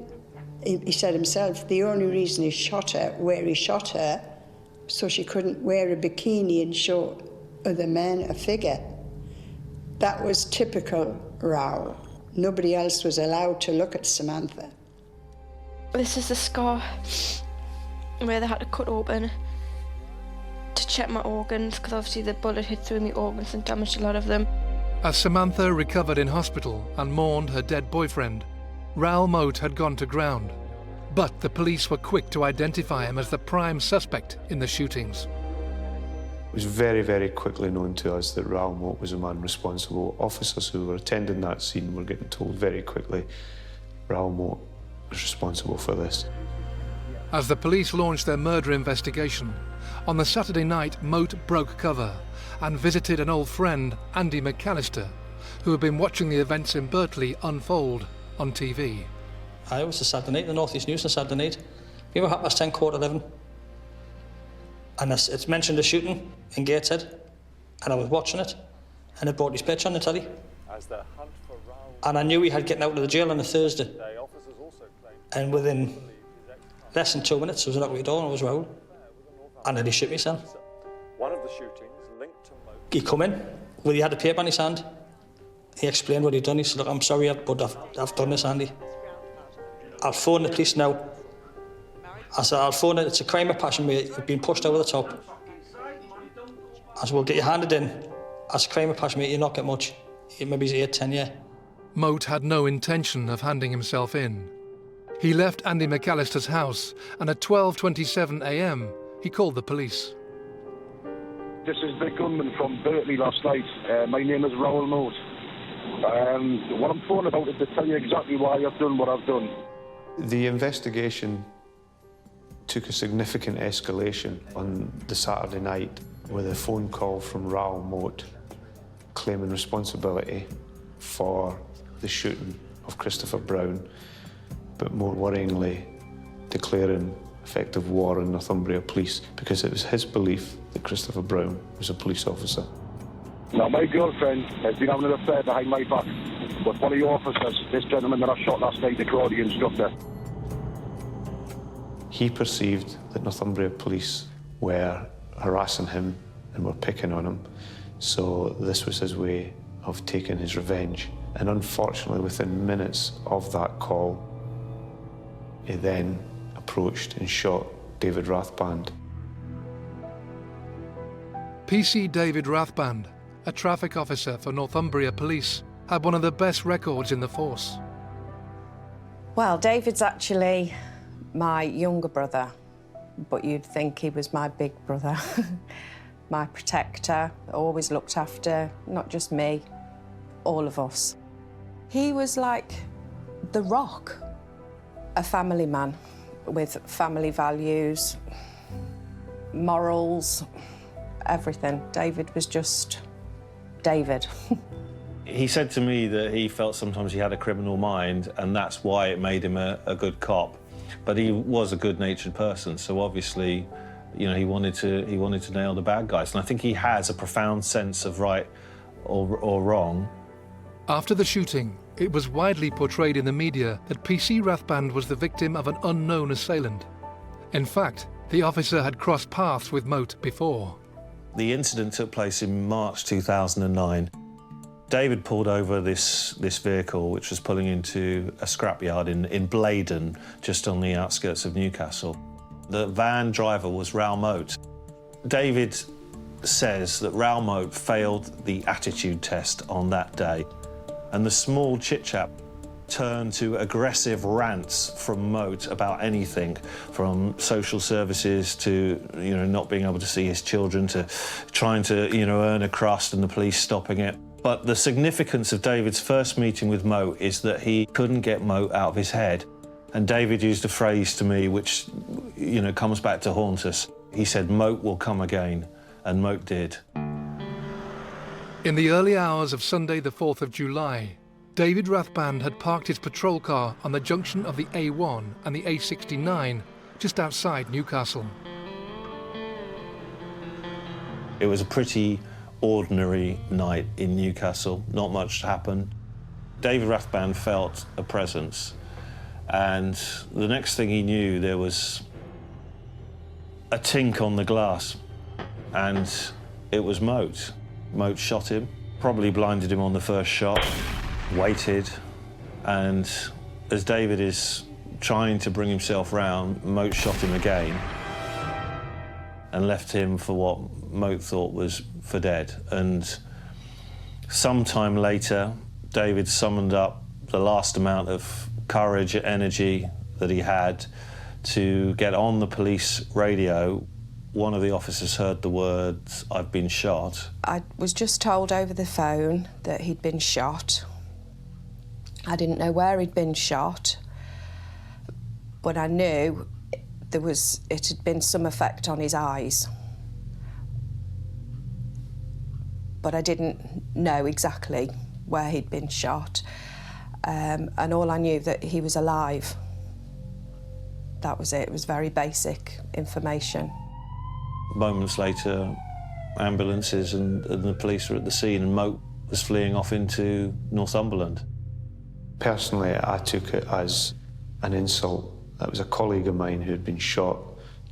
S25: He said himself, the only reason he shot her where he shot her, so she couldn't wear a bikini and show other men a figure. That was typical Raoul. Nobody else was allowed to look at Samantha.
S6: This is the scar where they had to cut open to check my organs, because obviously the bullet hit through my organs and damaged a lot of them.
S8: As Samantha recovered in hospital and mourned her dead boyfriend, Raoul Moat had gone to ground. But the police were quick to identify him as the prime suspect in the shootings.
S1: It was very, very quickly known to us that Raoul Moat was the man responsible. Officers who were attending that scene were getting told very quickly Raoul Moat was responsible for this.
S8: As the police launched their murder investigation, on the Saturday night, Moat broke cover and visited an old friend, Andy McAllister, who had been watching the events in Berkeley unfold on TV.
S7: It was a Saturday night, the North East News on Saturday night. We were 11:30, 11:15. And it's mentioned a shooting in Gateshead, and I was watching it, and it brought his picture on the telly. And I knew he had getting out of the jail on a Thursday. And within less than 2 minutes, there was a knock at the door, and it was Raoul. And then he shot me, son.
S13: One of the shootings linked to Moat.
S7: He come in, he had a paper in his hand. He explained what he'd done. He said, look, I'm sorry, but I've done this, Andy. I'll phone the police now. I said, I'll phone it. It's a crime of passion, mate. You've been pushed over the top. I said, we'll get you handed in. As a crime of passion, mate, you'll not get much. Maybe he's 8, 10 years.
S8: Moat had no intention of handing himself in. He left Andy McAllister's house, and at 12:27 a.m, he called the police.
S19: This is the gunman from Berkeley last night. My name is Raoul Moat. What I'm phoning about is to tell you exactly why I've done what I've done.
S1: The investigation took a significant escalation on the Saturday night with a phone call from Raoul Moat claiming responsibility for the shooting of Christopher Brown, but more worryingly declaring effective war on Northumbria Police because it was his belief that Christopher Brown was a police officer.
S19: Now, my girlfriend has been having an affair behind my back with one of your officers, this gentleman that I shot last night, the karate instructor.
S1: He perceived that Northumbria Police were harassing him and were picking on him, so this was his way of taking his revenge. And unfortunately, within minutes of that call, he then approached and shot David Rathband.
S8: PC David Rathband, a traffic officer for Northumbria Police, had one of the best records in the force.
S10: Well, David's actually my younger brother, but you'd think he was my big brother. My protector, always looked after, not just me, all of us. He was like the rock, a family man with family values, morals, everything. David was just David.
S9: He said to me that he felt sometimes he had a criminal mind, and that's why it made him a good cop. But he was a good-natured person, so obviously, you know, he wanted to nail the bad guys. And I think he has a profound sense of right or wrong.
S8: After the shooting, it was widely portrayed in the media that PC Rathband was the victim of an unknown assailant. In fact, the officer had crossed paths with Moat before.
S9: The incident took place in March 2009. David pulled over this vehicle, which was pulling into a scrapyard in Blaydon, just on the outskirts of Newcastle. The van driver was Raoul Moat. David says that Raoul Moat failed the attitude test on that day, and the small chit-chat turned to aggressive rants from Moat about anything, from social services to, you know, not being able to see his children, to trying to, you know, earn a crust and the police stopping it. But the significance of David's first meeting with Moat is that he couldn't get Moat out of his head. And David used a phrase to me which, you know, comes back to haunt us. He said, "Moat will come again," and Moat did.
S8: In the early hours of Sunday, the 4th of July, David Rathband had parked his patrol car on the junction of the A1 and the A69, just outside Newcastle.
S9: It was a pretty ordinary night in Newcastle. Not much happened. David Rathband felt a presence, and the next thing he knew, there was a tink on the glass, and it was Moat. Moat shot him, probably blinded him on the first shot, waited, And as David is trying to bring himself round, Moat shot him again and left him for what Moat thought was for dead. And sometime later, David summoned up the last amount of courage and energy that he had to get on the police radio. One of the officers heard the words, "I've been shot."
S10: I was just told over the phone that he'd been shot. I didn't know where he'd been shot, but I knew it had been some effect on his eyes. But I didn't know exactly where he'd been shot. And all I knew that he was alive. That was it. It was very basic information.
S9: Moments later, ambulances and the police were at the scene, and Moat was fleeing off into Northumberland.
S1: Personally, I took it as an insult. That was a colleague of mine who had been shot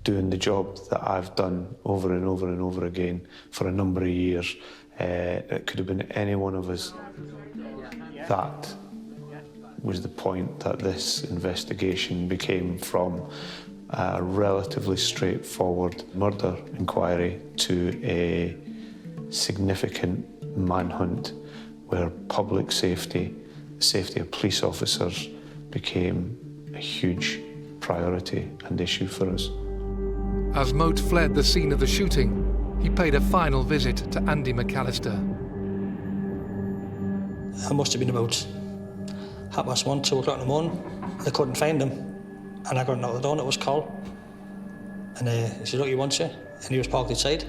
S1: doing the job that I've done over and over and over again for a number of years. It could have been any one of us. That was the point that this investigation became from a relatively straightforward murder inquiry to a significant manhunt where public safety, the safety of police officers, became a huge priority and issue for us.
S8: As Moat fled the scene of the shooting, he paid a final visit to Andy McAllister.
S7: I must have been about 1:30, 2 o'clock in the morning. I couldn't find him. And I got knocked at the door and it was Carl. And he said, "Look, he wants you." And he was parked outside.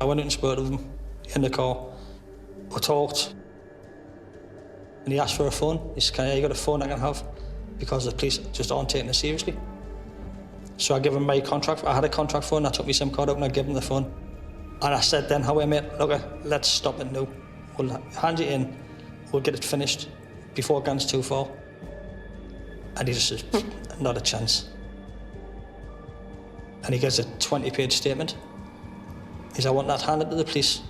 S7: I went out and spoke to him in the car. We talked. And he asked for a phone. He said, "You got a phone I can have?" Because the police just aren't taking it seriously. So I gave him my contract. I had a contract phone. I took my SIM card out and I gave him the phone. And I said then, "How mate, look, let's stop it now. We'll hand you in. We'll get it finished before it gets too far." And he just says, "Not a chance." And he gets a 20-page statement. He says, "I want that handed to the police.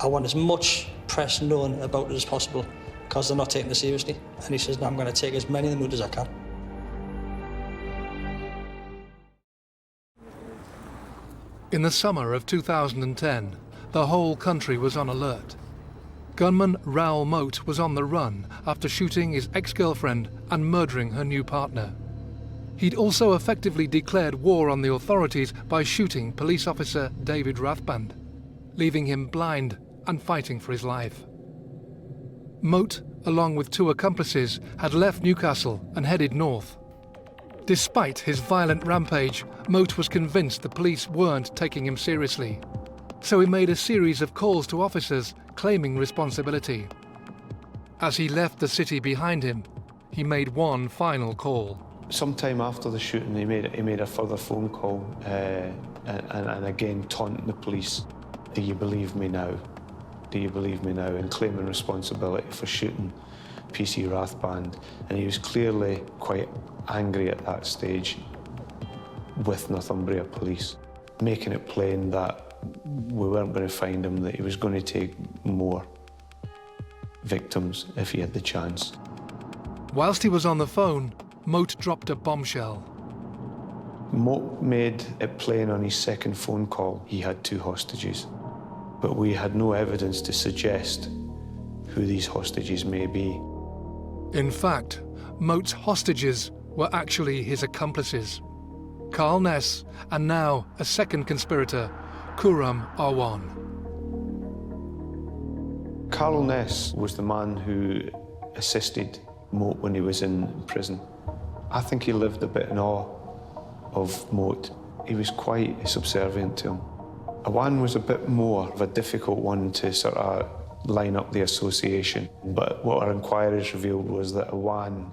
S7: I want as much press known about it as possible because they're not taking it seriously." And he says, "No, I'm going to take as many of them out as I can."
S8: In the summer of 2010, the whole country was on alert. Gunman Raoul Moat was on the run after shooting his ex-girlfriend and murdering her new partner. He'd also effectively declared war on the authorities by shooting police officer David Rathband, leaving him blind and fighting for his life. Moat, along with 2 accomplices, had left Newcastle and headed north. Despite his violent rampage, Moat was convinced the police weren't taking him seriously. So he made a series of calls to officers claiming responsibility. As he left the city behind him, he made one final call.
S1: Sometime after the shooting, he made a further phone call and again taunting the police. "Do you believe me now? Do you believe me now?" And claiming responsibility for shooting PC Rathband. And he was clearly quite angry at that stage with Northumbria Police, making it plain that we weren't going to find him, that he was going to take more victims if he had the chance.
S8: Whilst he was on the phone, Moat dropped a bombshell.
S1: Moat made it plain on his second phone call he had 2 hostages, but we had no evidence to suggest who these hostages may be.
S8: In fact, Moat's hostages were actually his accomplices, Carl Ness, and now a second conspirator, Khurram Arwan.
S1: Carl Ness was the man who assisted Moat when he was in prison. I think he lived a bit in awe of Moat. He was quite subservient to him. Arwan was a bit more of a difficult one to sort of line up the association, but what our inquiries revealed was that Arwan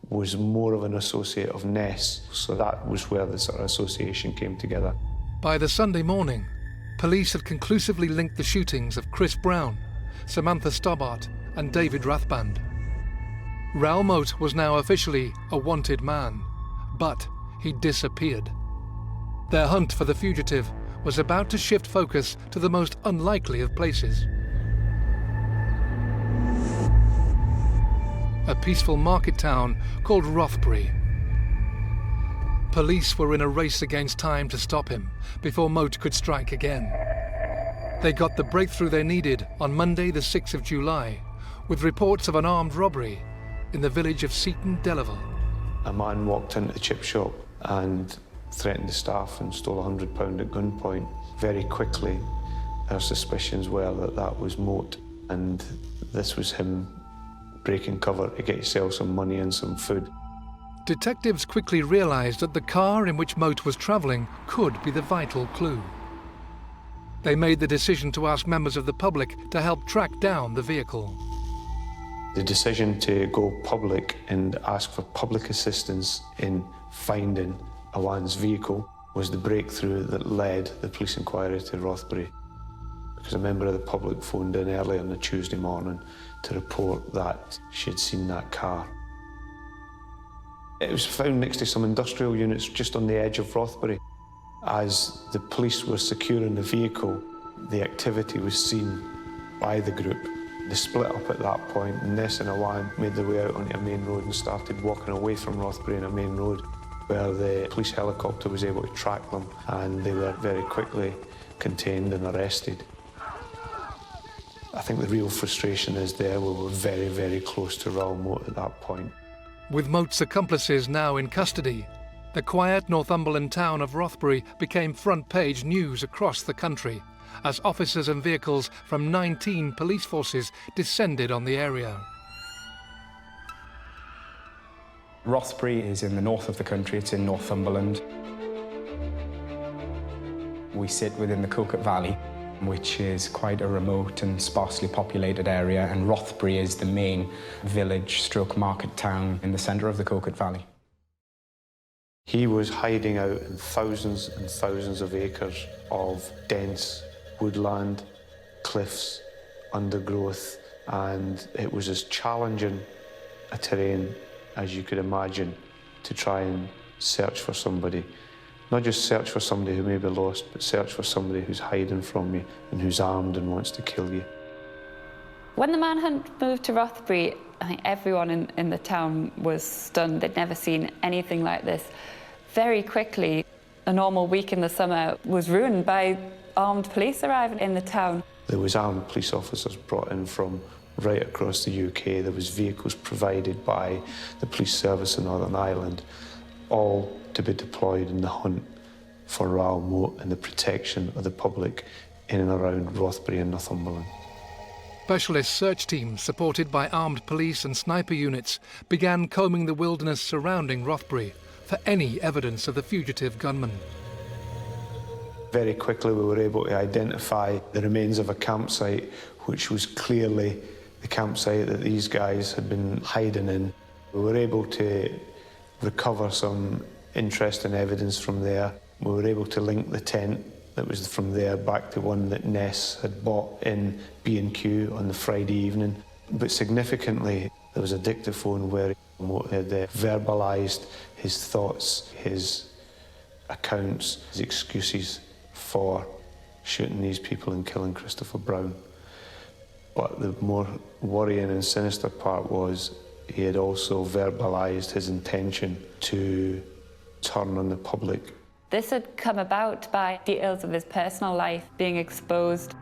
S1: was more of an associate of Ness, so that was where the sort of association came together.
S8: By the Sunday morning, police had conclusively linked the shootings of Chris Brown, Samantha Stobbart and David Rathband. Raoul Moat was now officially a wanted man, but he'd disappeared. Their hunt for the fugitive was about to shift focus to the most unlikely of places. a peaceful market town called Rothbury. Police were in a race against time to stop him before Moat could strike again. They got the breakthrough they needed on Monday, the 6th of July, with reports of an armed robbery in the village of Seaton, Delaval.
S1: A man walked into the chip shop and threatened the staff and stole £100 at gunpoint. Very quickly, our suspicions were that that was Moat, and this was him breaking cover to get himself some money and some food.
S8: Detectives quickly realised that the car in which Moat was travelling could be the vital clue. They made the decision to ask members of the public to help track down the vehicle.
S1: The decision to go public and ask for public assistance in finding Awan's vehicle was the breakthrough that led the police inquiry to Rothbury, because a member of the public phoned in early on a Tuesday morning to report that she had seen that car. It was found next to some industrial units just on the edge of Rothbury. As the police were securing the vehicle, the activity was seen by the group. They split up at that point, and Ness and Awan made their way out onto a main road and started walking away from Rothbury on a main road, where the police helicopter was able to track them, and they were very quickly contained and arrested. I think the real frustration is there. We were very, very close to Raoul Moat at that point.
S8: With Moat's accomplices now in custody, the quiet Northumberland town of Rothbury became front-page news across the country as officers and vehicles from 19 police forces descended on the area.
S4: Rothbury is in the north of the country, it's in Northumberland. We sit within the Coquet Valley, which is quite a remote and sparsely populated area, and Rothbury is the main village/market town in the centre of the Coquet Valley.
S1: He was hiding out in thousands and thousands of acres of dense woodland, cliffs, undergrowth, and it was as challenging a terrain as you could imagine to try and search for somebody. Not just search for somebody who may be lost, but search for somebody who's hiding from you and who's armed and wants to kill you.
S21: When the manhunt moved to Rothbury, I think everyone in the town was stunned. They'd never seen anything like this. Very quickly, a normal week in the summer was ruined by armed police arriving in the town.
S1: There was armed police officers brought in from right across the UK. There was vehicles provided by the police service in Northern Ireland, all to be deployed in the hunt for Raoul Moat and the protection of the public in and around Rothbury and Northumberland.
S8: Specialist search teams, supported by armed police and sniper units, began combing the wilderness surrounding Rothbury for any evidence of the fugitive gunman.
S1: Very quickly we were able to identify the remains of a campsite, which was clearly the campsite that these guys had been hiding in. We were able to recover some interesting evidence from there. We were able to link the tent that was from there back to one that Ness had bought in B&Q on the Friday evening. But significantly, there was a dictaphone where Moat had verbalised his thoughts, his accounts, his excuses for shooting these people and killing Christopher Brown. But the more worrying and sinister part was he had also verbalised his intention to turn on the public.
S21: This had come about by details of his personal life being exposed.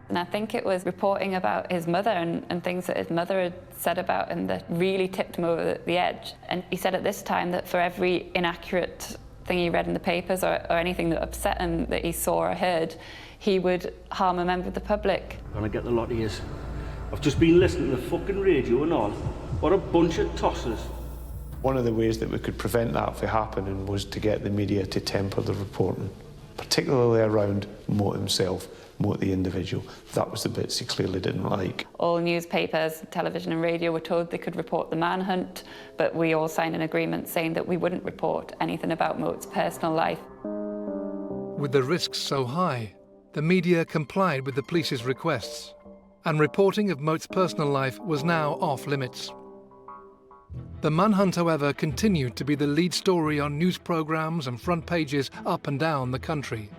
S21: And I think it was reporting about his mother and things that his mother had said about him that really tipped him over the edge. And he said at this time that for every inaccurate thing he read in the papers or anything that upset him that he saw or heard, he would harm a member of the public.
S5: I'm gonna get the lot of yous. I've just been listening to the fucking radio and all. What a bunch of tossers.
S1: One of the ways that we could prevent that from happening was to get the media to temper the reporting, particularly around Moat himself, Moat the individual. That was the bits he clearly didn't like.
S21: All newspapers, television and radio were told they could report the manhunt, but we all signed an agreement saying that we wouldn't report anything about Moat's personal life.
S8: With the risks so high, the media complied with the police's requests, and reporting of Moat's personal life was now off limits. The manhunt, however, continued to be the lead story on news programmes and front pages up and down the country,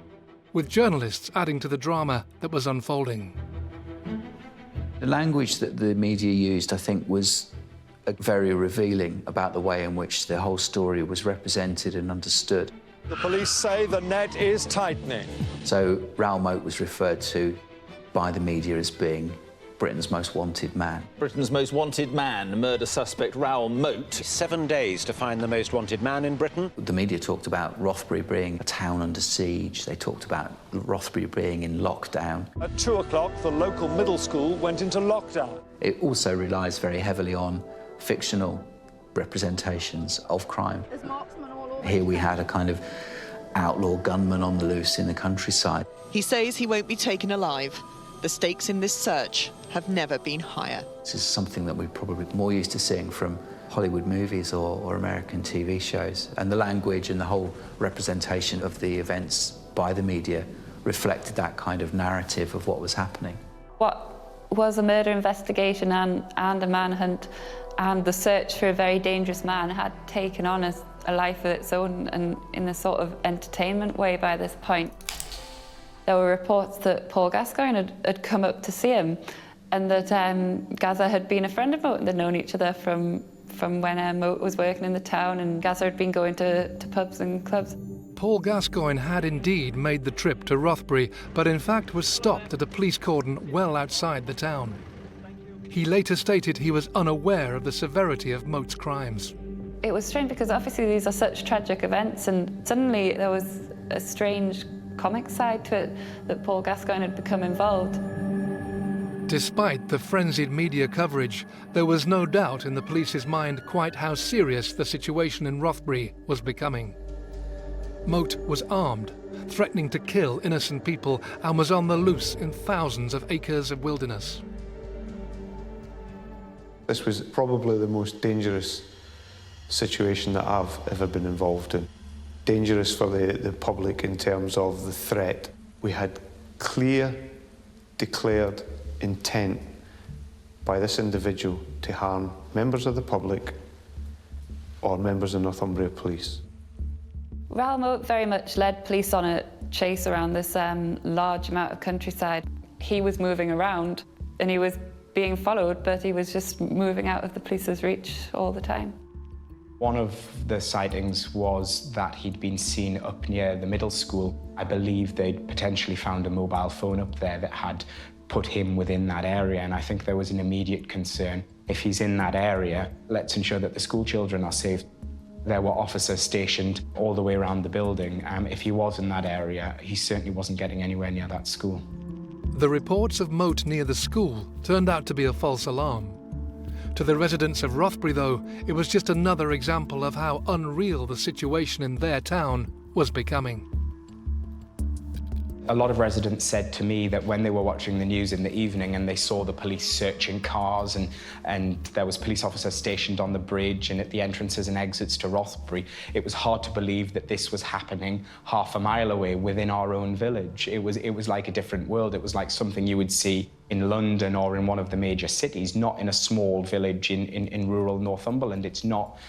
S8: with journalists adding to the drama that was unfolding.
S12: The language that the media used, I think, was
S3: are very revealing about the way in which the whole story was represented and understood.
S11: The police say the net is tightening.
S3: So Raoul Moat was referred to by the media as being Britain's most wanted man.
S12: Britain's most wanted man, murder suspect Raoul Moat.
S20: 7 days to find the most wanted man in Britain.
S3: The media talked about Rothbury being a town under siege. They talked about Rothbury being in lockdown.
S11: At 2 o'clock, the local middle school went into lockdown.
S3: It also relies very heavily on fictional representations of crime. Here we had a kind of outlaw gunman on the loose in the countryside.
S23: He says he won't be taken alive. The stakes in this search have never been higher.
S3: This is something that we're probably more used to seeing from Hollywood movies or American TV shows. And the language and the whole representation of the events by the media reflected that kind of narrative of what was happening.
S21: What was a murder investigation and a manhunt, and the search for a very dangerous man had taken on a life of its own, and in a sort of entertainment way by this point. There were reports that Paul Gascoigne had come up to see him, and that Gazza had been a friend of Moat and they'd known each other from when Moat was working in the town, and Gazza had been going to pubs and clubs.
S8: Paul Gascoigne had indeed made the trip to Rothbury, but in fact was stopped at a police cordon well outside the town. He later stated he was unaware of the severity of Moat's crimes.
S21: It was strange because obviously these are such tragic events, and suddenly there was a strange comic side to it that Paul Gascoigne had become involved.
S8: Despite the frenzied media coverage, there was no doubt in the police's mind quite how serious the situation in Rothbury was becoming. Moat was armed, threatening to kill innocent people, and was on the loose in thousands of acres of wilderness.
S1: This was probably the most dangerous situation that I've ever been involved in. Dangerous for the public in terms of the threat. We had clear, declared intent by this individual to harm members of the public or members of Northumbria Police.
S21: Raoul Moat very much led police on a chase around this large amount of countryside. He was moving around and he was being followed, but he was just moving out of the police's reach all the time.
S4: One of the sightings was that he'd been seen up near the middle school. I believe they'd potentially found a mobile phone up there that had put him within that area, and I think there was an immediate concern. If he's in that area, let's ensure that the school children are safe. There were officers stationed all the way around the building. If he was in that area, he certainly wasn't getting anywhere near that school.
S8: The reports of Moat near the school turned out to be a false alarm. To the residents of Rothbury, though, it was just another example of how unreal the situation in their town was becoming.
S4: A lot of residents said to me that when they were watching the news in the evening and they saw the police searching cars and there was police officers stationed on the bridge and at the entrances and exits to Rothbury, it was hard to believe that this was happening half a mile away within our own village. It was like a different world. It was like something you would see in London or in one of the major cities, not in a small village in rural Northumberland. It's not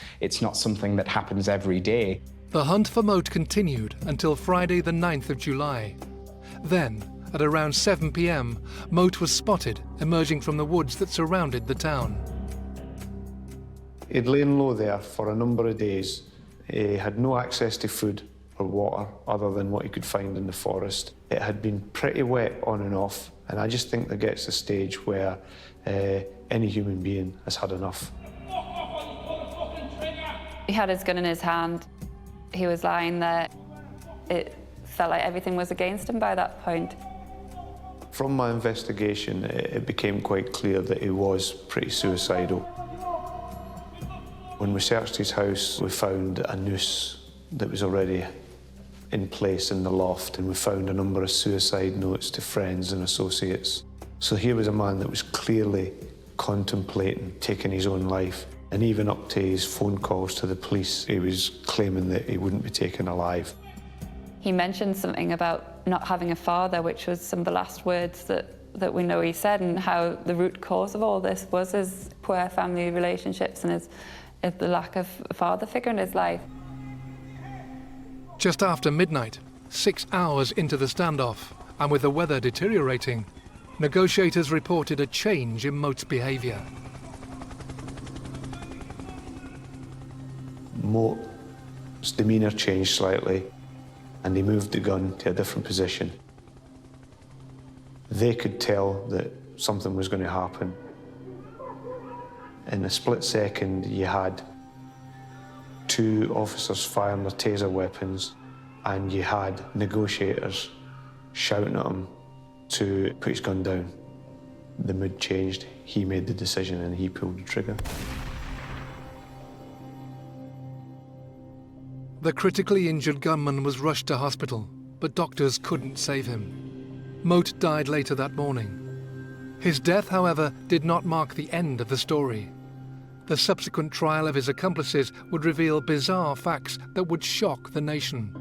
S4: something that happens every day.
S8: The hunt for Moat continued until Friday the 9th of July. Then, at around 7 p.m, Moat was spotted emerging from the woods that surrounded the town.
S1: He'd lain low there for a number of days. He had no access to food or water other than what he could find in the forest. It had been pretty wet on and off, and I just think there gets a stage where any human being has had enough.
S21: He had his gun in his hand. He was lying there. It felt like everything was against him by that point.
S1: From my investigation, it became quite clear that he was pretty suicidal. When we searched his house, we found a noose that was already in place in the loft, and we found a number of suicide notes to friends and associates. So here was a man that was clearly contemplating taking his own life, and even up to his phone calls to the police, he was claiming that he wouldn't be taken alive.
S21: He mentioned something about not having a father, which was some of the last words that we know he said, and how the root cause of all this was his poor family relationships and the lack of a father figure in his life.
S8: Just after midnight, 6 hours into the standoff, and with the weather deteriorating, negotiators reported a change in Moat's behaviour.
S1: Moat's demeanour changed slightly and he moved the gun to a different position. They could tell that something was going to happen. In a split second, you had 2 officers firing their taser weapons and you had negotiators shouting at him to put his gun down. The mood changed, he made the decision and he pulled the trigger.
S8: The critically injured gunman was rushed to hospital, but doctors couldn't save him. Moat died later that morning. His death, however, did not mark the end of the story. The subsequent trial of his accomplices would reveal bizarre facts that would shock the nation.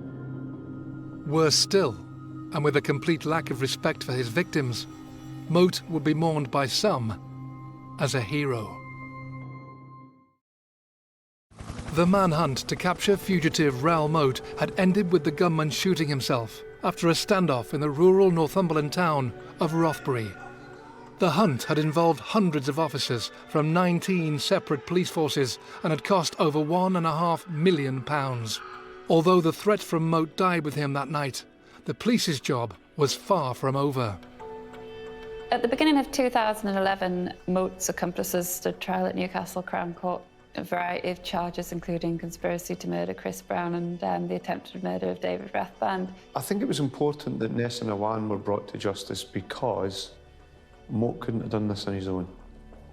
S8: Worse still, and with a complete lack of respect for his victims, Moat would be mourned by some as a hero. The manhunt to capture fugitive Raoul Moat had ended with the gunman shooting himself after a standoff in the rural Northumberland town of Rothbury. The hunt had involved hundreds of officers from 19 separate police forces and had cost over £1.5 million. Although the threat from Moat died with him that night, the police's job was far from over.
S21: At the beginning of 2011, Moat's accomplices stood trial at Newcastle Crown Court. A variety of charges, including conspiracy to murder Chris Brown and the attempted murder of David Rathband.
S1: I think it was important that Ness and Awan were brought to justice because Moat couldn't have done this on his own.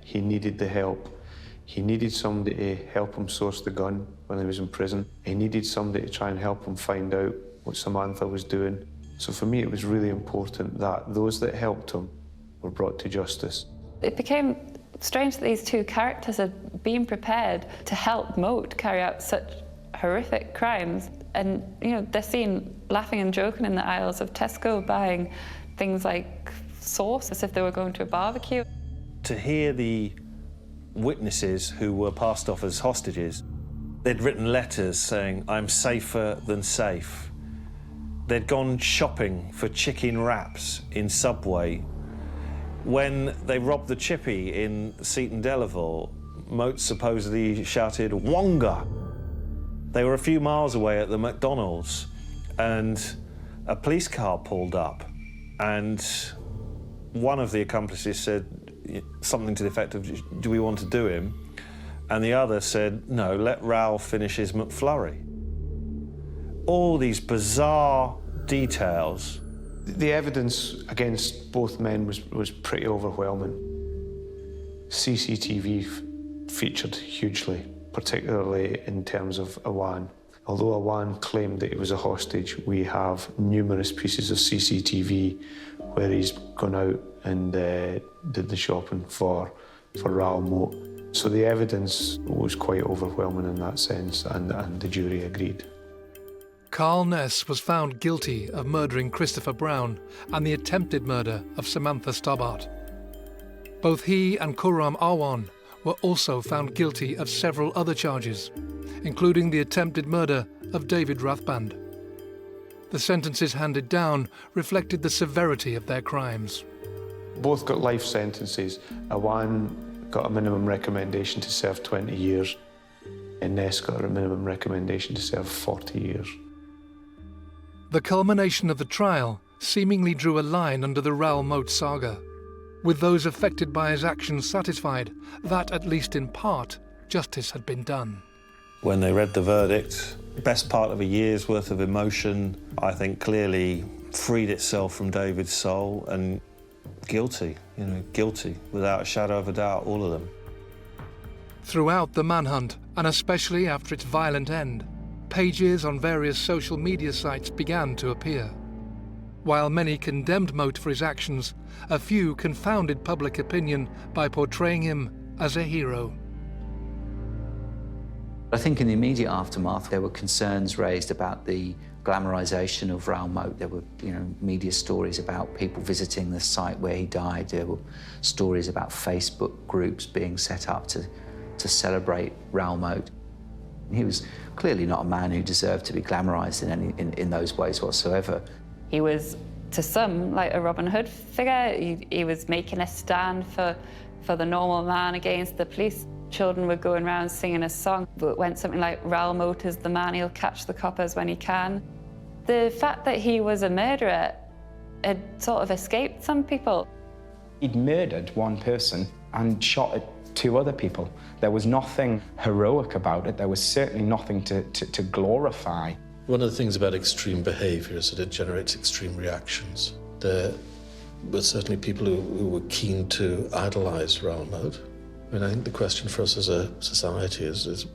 S1: He needed the help. He needed somebody to help him source the gun when he was in prison. He needed somebody to try and help him find out what Samantha was doing. So for me, it was really important that those that helped him were brought to justice.
S21: It became strange that these 2 characters had been prepared to help Moat carry out such horrific crimes. And, you know, they're seen laughing and joking in the aisles of Tesco, buying things like sauce as if they were going to a barbecue.
S9: To hear the witnesses who were passed off as hostages, they'd written letters saying, "I'm safer than safe." They'd gone shopping for chicken wraps in Subway. When they robbed the chippy in Seaton Delaval, Moat supposedly shouted, "Wonga!" They were a few miles away at the McDonald's, and a police car pulled up, and one of the accomplices said something to the effect of, "Do we want to do him?" And the other said, "No, let Raoul finish his McFlurry." All these bizarre details.
S1: The evidence against both men was pretty overwhelming. CCTV featured hugely, particularly in terms of Awan. Although Awan claimed that he was a hostage, we have numerous pieces of CCTV where he's gone out and did the shopping for Raoul Moat. So the evidence was quite overwhelming in that sense, and the jury agreed.
S8: Carl Ness was found guilty of murdering Christopher Brown and the attempted murder of Samantha Stobbart. Both he and Khurram Awan were also found guilty of several other charges, including the attempted murder of David Rathband. The sentences handed down reflected the severity of their crimes.
S1: Both got life sentences. Awan got a minimum recommendation to serve 20 years, and Ness got a minimum recommendation to serve 40 years.
S8: The culmination of the trial seemingly drew a line under the Raoul Moat saga, with those affected by his actions satisfied that, at least in part, justice had been done.
S9: When they read the verdict, the best part of a year's worth of emotion, I think, clearly freed itself from David's soul, and guilty, guilty, without a shadow of a doubt, all of them.
S8: Throughout the manhunt, and especially after its violent end, pages on various social media sites began to appear. While many condemned Moat for his actions, a few confounded public opinion by portraying him as a hero.
S3: I think in the immediate aftermath, there were concerns raised about the glamorization of Raoul Moat. There were, media stories about people visiting the site where he died. There were stories about Facebook groups being set up to celebrate Raoul Moat. He was clearly not a man who deserved to be glamorized in those ways whatsoever.
S21: He was, to some, like a Robin Hood figure. He was making a stand for the normal man against the police. Children were going around singing a song that went something like, Raoul Moat is the man, he'll catch the coppers when he can. The fact that he was a murderer had sort of escaped some people.
S4: He'd murdered one person and shot at 2 other people. There was nothing heroic about it. There was certainly nothing to glorify.
S27: One of the things about extreme behaviour is that it generates extreme reactions. There were certainly people who were keen to idolise Raoul Moat. I mean, I think the question for us as a society is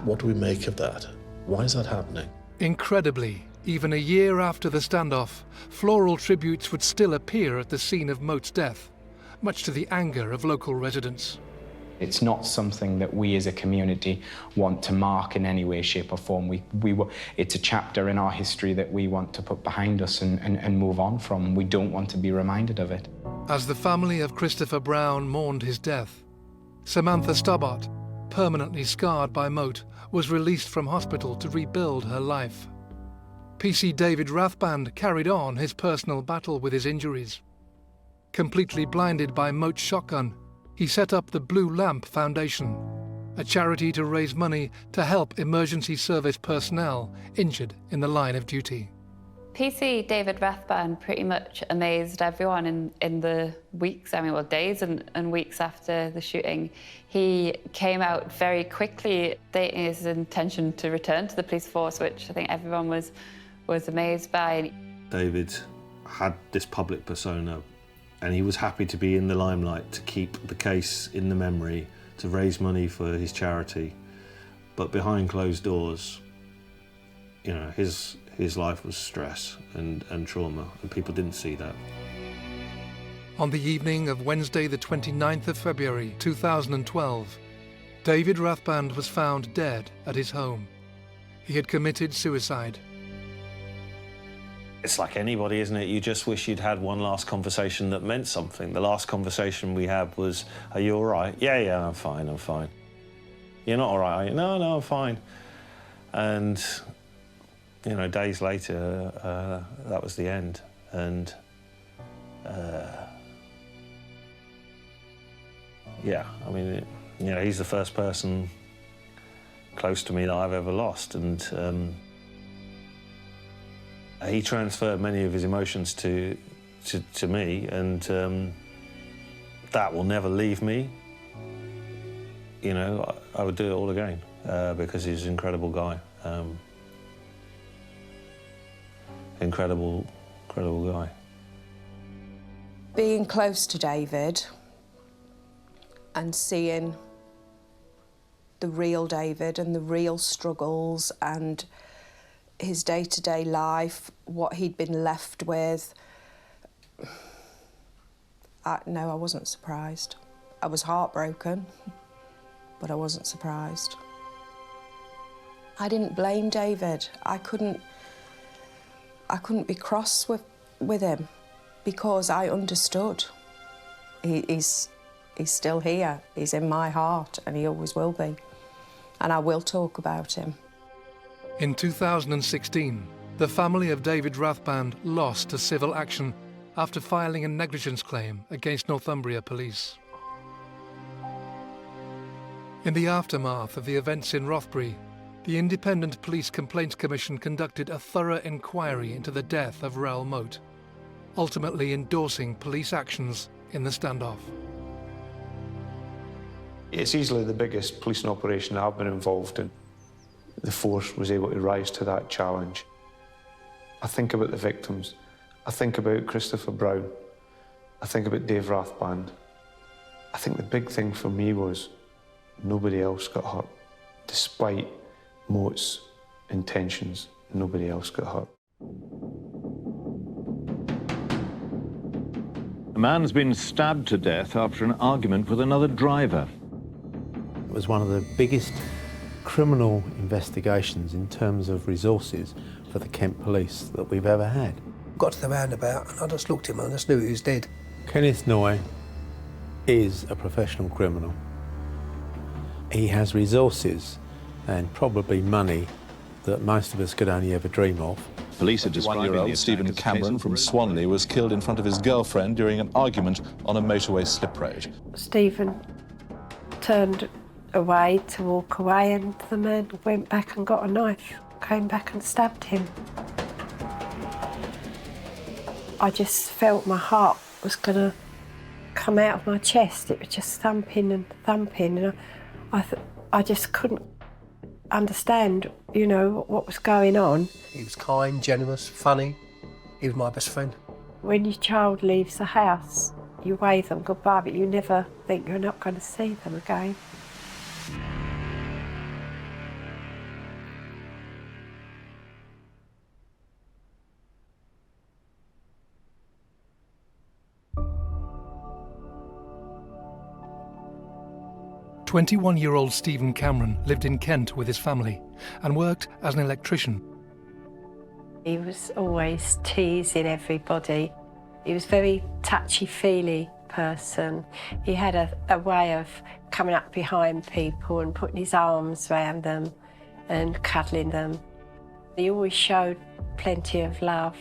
S27: what do we make of that? Why is that happening?
S8: Incredibly, even a year after the standoff, floral tributes would still appear at the scene of Moat's death, much to the anger of local residents.
S4: It's not something that we as a community want to mark in any way, shape or form. It's a chapter in our history that we want to put behind us and move on from. We don't want to be reminded of it.
S8: As the family of Christopher Brown mourned his death, Samantha Stobbart, permanently scarred by Moat, was released from hospital to rebuild her life. PC David Rathband carried on his personal battle with his injuries. Completely blinded by Moat's shotgun, he set up the Blue Lamp Foundation, a charity to raise money to help emergency service personnel injured in the line of duty.
S21: PC David Rathband pretty much amazed everyone in the weeks, days and weeks after the shooting. He came out very quickly stating his intention to return to the police force, which I think everyone was amazed by.
S9: David had this public persona, and he was happy to be in the limelight, to keep the case in the memory, to raise money for his charity. But behind closed doors, his life was stress and trauma, and people didn't see that.
S8: On the evening of Wednesday, the 29th of February 2012, David Rathband was found dead at his home. He had committed suicide.
S9: It's like anybody, isn't it? You just wish you'd had one last conversation that meant something. The last conversation we had was, "Are you all right?" Yeah, I'm fine. "You're not all right, are you?" No, I'm fine. And days later, that was the end. And he's the first person close to me that I've ever lost. And he transferred many of his emotions to me, and that will never leave me. I would do it all again because he's an incredible guy. Incredible guy.
S10: Being close to David and seeing the real David and the real struggles and his day-to-day life, what he'd been left with, I wasn't surprised. I was heartbroken, but I wasn't surprised. I didn't blame David. I couldn't be cross with him because I understood. He's still here. He's in my heart, and he always will be. And I will talk about him.
S8: In 2016, the family of David Rathband lost to civil action after filing a negligence claim against Northumbria Police. In the aftermath of the events in Rothbury, the Independent Police Complaints Commission conducted a thorough inquiry into the death of Raoul Moat, ultimately endorsing police actions in the standoff.
S1: It's easily the biggest policing operation I've been involved in. The force was able to rise to that challenge. I think about the victims. I think about Christopher Brown. I think about Dave Rathband. I think the big thing for me was nobody else got hurt. Despite Moat's intentions, nobody else got hurt.
S14: A man's been stabbed to death after an argument with another driver.
S15: It was one of the biggest criminal investigations in terms of resources for the Kent Police that we've ever had.
S16: Got to the roundabout and I just looked at him and I just knew he was dead.
S15: Kenneth Noye is a professional criminal. He has resources and probably money that most of us could only ever dream of.
S17: Police are describing the attack Stephen Cameron from Swanley was killed in front of his girlfriend during an argument on a motorway slip road.
S18: Stephen turned
S2: away to walk away, and the man went back and got a knife, came back and stabbed him. I just felt my heart was going to come out of my chest. It was just thumping and thumping, and I just couldn't understand, you know, what was going on.
S16: He was kind, generous, funny. He was my best friend.
S2: When your child leaves the house, you wave them goodbye, but you never think you're not going to see them again.
S8: "21-year-old Stephen Cameron lived in Kent with his family and worked as an electrician.
S2: He was always teasing everybody. He was a very touchy-feely person. He had a way of coming up behind people and putting his arms around them and cuddling them. He always showed plenty of love.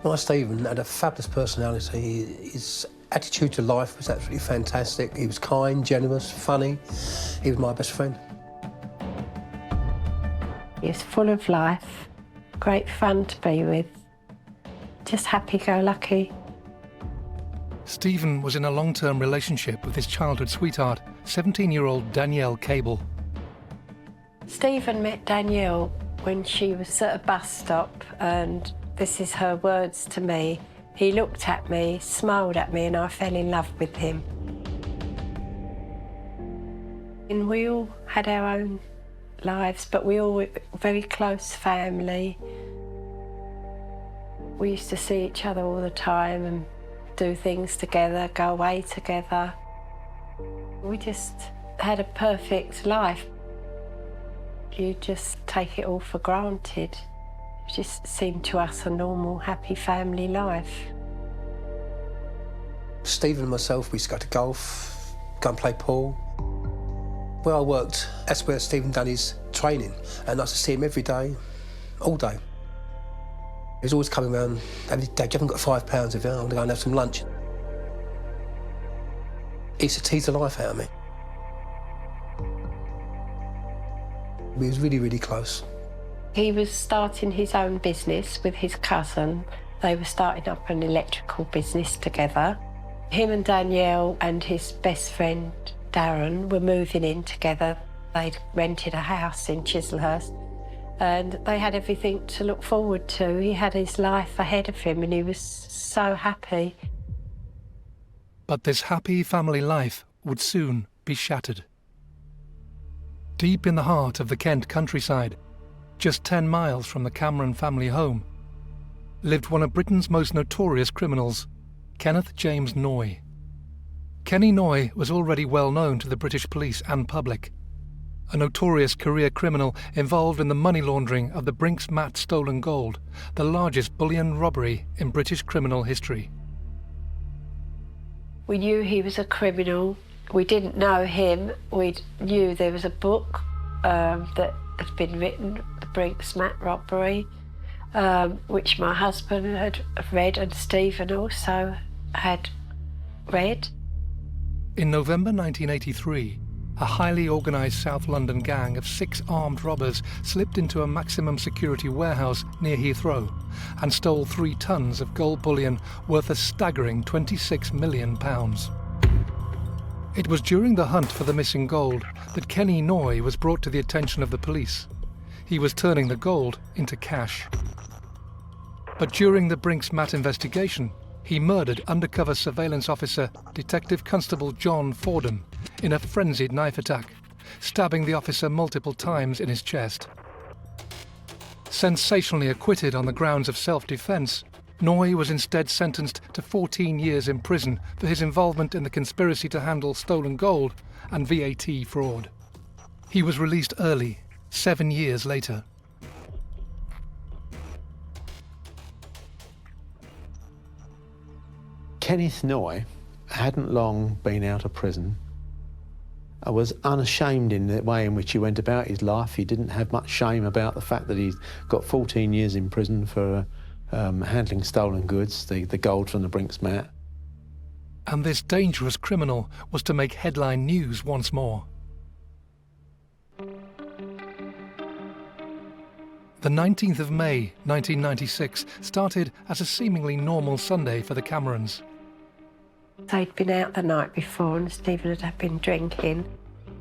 S16: My Stephen had a fabulous personality. His attitude to life was absolutely fantastic. He was kind, generous, funny. He was my best friend.
S2: He was full of life, great fun to be with, just happy-go-lucky.
S8: Stephen was in a long-term relationship with his childhood sweetheart, 17-year-old Danielle Cable.
S2: Stephen met Danielle when she was at a bus stop, and this is her words to me. He looked at me, smiled at me, and I fell in love with him. And we all had our own lives, but we all were a very close family. We used to see each other all the time and do things together, go away together. We just had a perfect life. You just take it all for granted. It just seemed to us a normal, happy family life.
S16: Stephen and myself, we used to go to golf, go and play pool. Where I worked, that's where Stephen done his training, and I used to see him every day, all day. He was always coming around, Dad, you haven't got £5 of it, I'm going to go and have some lunch. He used to tease the life out of me. We was really, really close.
S2: He was starting his own business with his cousin. They were starting up an electrical business together. Him and Danielle and his best friend, Darren, were moving in together. They'd rented a house in Chislehurst, and they had everything to look forward to. He had his life ahead of him, and he was so happy.
S8: But this happy family life would soon be shattered. Deep in the heart of the Kent countryside, just 10 miles from the Cameron family home, lived one of Britain's most notorious criminals, Kenneth James Noye. Kenny Noye was already well known to the British police and public, a notorious career criminal involved in the money laundering of the Brinks Mat stolen gold, the largest bullion robbery in British criminal history.
S2: We knew he was a criminal. We didn't know him. We knew there was a book that had been written, the Brinks Mat robbery, which my husband had read and Stephen also had read.
S8: In November 1983, a highly organised South London gang of 6 armed robbers slipped into a maximum security warehouse near Heathrow and stole 3 tons of gold bullion worth a staggering £26 million. It was during the hunt for the missing gold that Kenny Noye was brought to the attention of the police. He was turning the gold into cash. But during the Brinks Mat investigation, he murdered undercover surveillance officer Detective Constable John Fordham in a frenzied knife attack, stabbing the officer multiple times in his chest. Sensationally acquitted on the grounds of self-defence, Noye was instead sentenced to 14 years in prison for his involvement in the conspiracy to handle stolen gold and VAT fraud. He was released early, 7 years later.
S15: Kenneth Noye hadn't long been out of prison. I was unashamed in the way in which he went about his life. He didn't have much shame about the fact that he's got 14 years in prison for handling stolen goods, the gold from the Brinks Mat.
S8: And this dangerous criminal was to make headline news once more. The 19th of May, 1996, started as a seemingly normal Sunday for the Camerons.
S2: They'd been out the night before and Stephen had been drinking.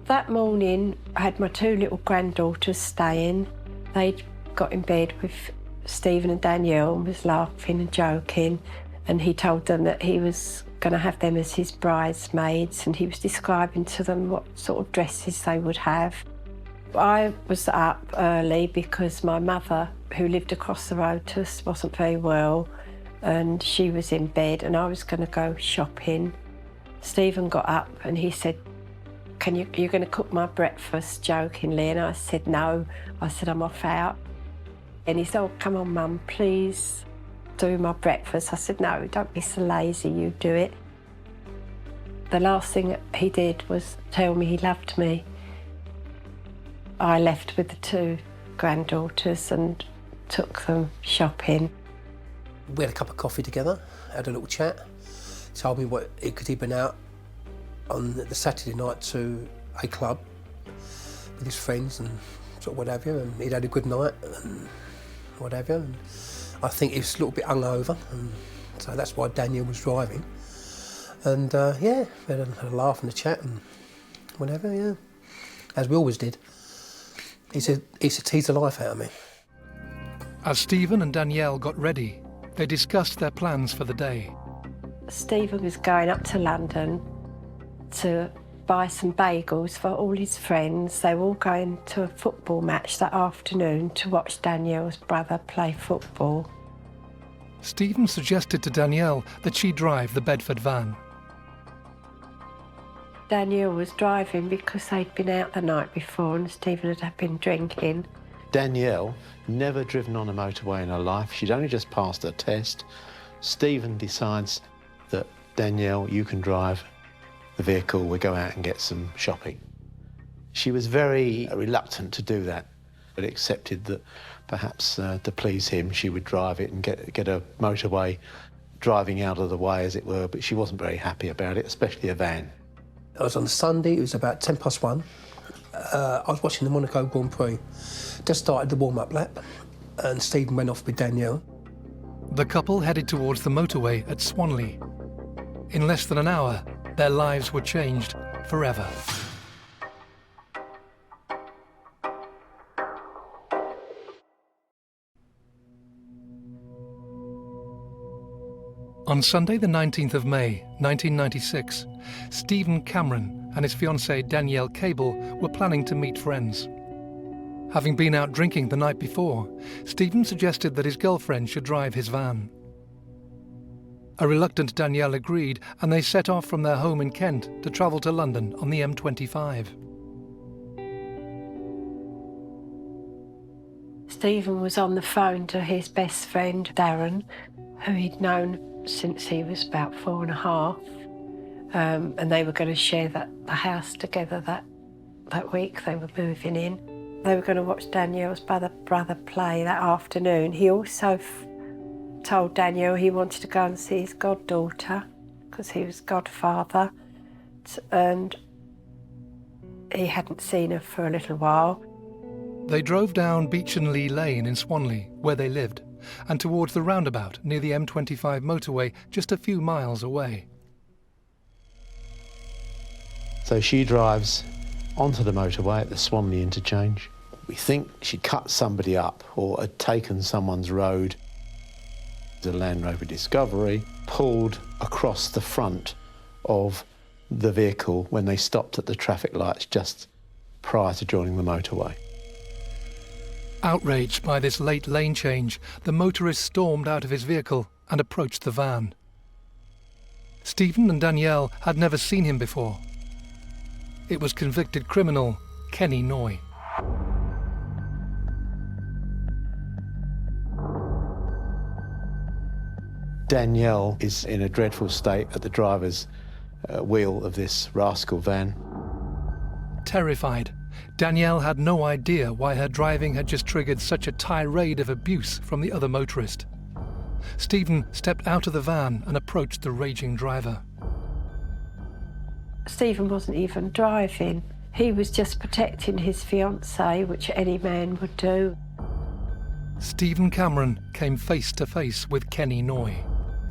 S2: That morning, I had my 2 little granddaughters staying. They'd got in bed with Stephen and Danielle and was laughing and joking, and he told them that he was going to have them as his bridesmaids, and he was describing to them what sort of dresses they would have. I was up early because my mother, who lived across the road to us, wasn't very well, and she was in bed and I was going to go shopping. Stephen got up and he said, you're going to cook my breakfast, jokingly, and I said no. I said, I'm off out. And he said, oh, come on, Mum, please do my breakfast. I said, no, don't be so lazy, you do it. The last thing he did was tell me he loved me. I left with the 2 granddaughters and took them shopping.
S16: We had a cup of coffee together, had a little chat, told me what because he'd been out on the Saturday night to a club with his friends and sort of what have you, and he'd had a good night and what have you. And I think he was a little bit hungover, and so that's why Danielle was driving. And yeah, we had a laugh and a chat and whatever, yeah, as we always did. He said tease the life out of me.
S8: As Stephen and Danielle got ready, they discussed their plans for the day.
S2: Stephen was going up to London to buy some bagels for all his friends. They were all going to a football match that afternoon to watch Danielle's brother play football.
S8: Stephen suggested to Danielle that she drive the Bedford van.
S2: Danielle was driving because they'd been out the night before and Stephen had been drinking.
S15: Danielle, never driven on a motorway in her life. She'd only just passed her test. Stephen decides that, Danielle, you can drive the vehicle, we'll go out and get some shopping. She was very reluctant to do that, but accepted that perhaps to please him she would drive it and get a motorway driving out of the way, as it were, but she wasn't very happy about it, especially a van.
S16: It was on a Sunday, it was about 1:10. I was watching the Monaco Grand Prix. Just started the warm-up lap, and Stephen went off with Danielle.
S8: The couple headed towards the motorway at Swanley. In less than an hour, their lives were changed forever. On Sunday the 19th of May, 1996, Stephen Cameron and his fiancée Danielle Cable were planning to meet friends. Having been out drinking the night before, Stephen suggested that his girlfriend should drive his van. A reluctant Danielle agreed, and they set off from their home in Kent to travel to London on the M25.
S2: Stephen was on the phone to his best friend, Darren, who he'd known since he was about 4 1/2. And they were going to share the house together that week they were moving in. They were going to watch Danielle's brother play that afternoon. He also told Danielle he wanted to go and see his goddaughter because he was godfather, and he hadn't seen her for a little while.
S8: They drove down Beech and Lee Lane in Swanley, where they lived, and towards the roundabout near the M25 motorway just a few miles away.
S15: So she drives onto the motorway at the Swanley interchange. We think she cut somebody up or had taken someone's road. The Land Rover Discovery pulled across the front of the vehicle when they stopped at the traffic lights just prior to joining the motorway.
S8: Outraged by this late lane change, the motorist stormed out of his vehicle and approached the van. Stephen and Danielle had never seen him before. It was convicted criminal Kenneth Noye.
S15: Danielle is in a dreadful state at the driver's wheel of this rascal van.
S8: Terrified, Danielle had no idea why her driving had just triggered such a tirade of abuse from the other motorist. Stephen stepped out of the van and approached the raging driver.
S2: Stephen wasn't even driving. He was just protecting his fiancée, which any man would do.
S8: Stephen Cameron came face to face with Kenneth Noye.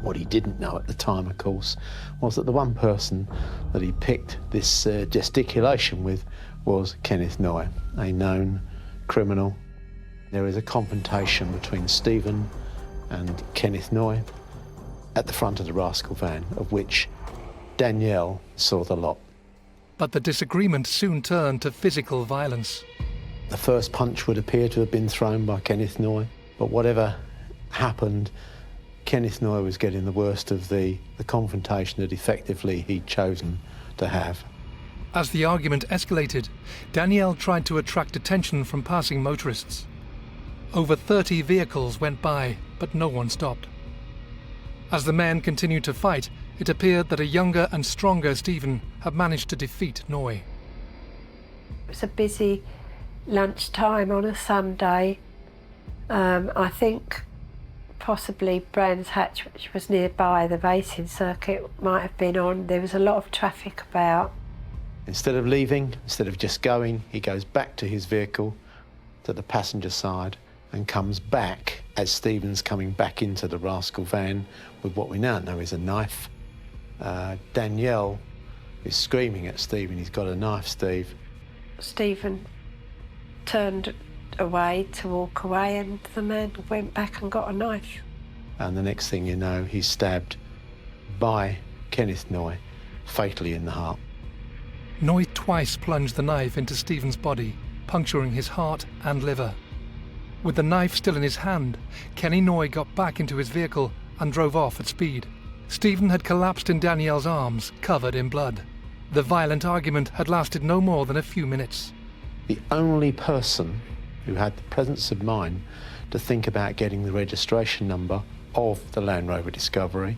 S15: What he didn't know at the time, of course, was that the one person that he picked this gesticulation with was Kenneth Noye, a known criminal. There is a confrontation between Stephen and Kenneth Noye at the front of the rascal van, of which Danielle saw the lot.
S8: But the disagreement soon turned to physical violence.
S15: The first punch would appear to have been thrown by Kenneth Noye, but whatever happened, Kenneth Noye was getting the worst of the confrontation that effectively he'd chosen to have.
S8: As the argument escalated, Danielle tried to attract attention from passing motorists. Over 30 vehicles went by, but no one stopped. As the men continued to fight, it appeared that a younger and stronger Stephen had managed to defeat Noye.
S2: It was a busy lunchtime on a Sunday. I think possibly Brands Hatch, which was nearby, the racing circuit might have been on. There was a lot of traffic about.
S15: Instead of leaving, instead of just going, he goes back to his vehicle, to the passenger side, and comes back as Stephen's coming back into the rascal van with what we now know is a knife. Danielle is screaming at Stephen, he's got a knife, Steve.
S2: Stephen turned away to walk away, and the man went back and got a knife.
S15: And the next thing you know, he's stabbed by Kenneth Noye, fatally in the heart.
S8: Noye twice plunged the knife into Stephen's body, puncturing his heart and liver. With the knife still in his hand, Kenneth Noye got back into his vehicle and drove off at speed. Stephen had collapsed in Danielle's arms, covered in blood. The violent argument had lasted no more than a few minutes.
S15: The only person who had the presence of mind to think about getting the registration number of the Land Rover Discovery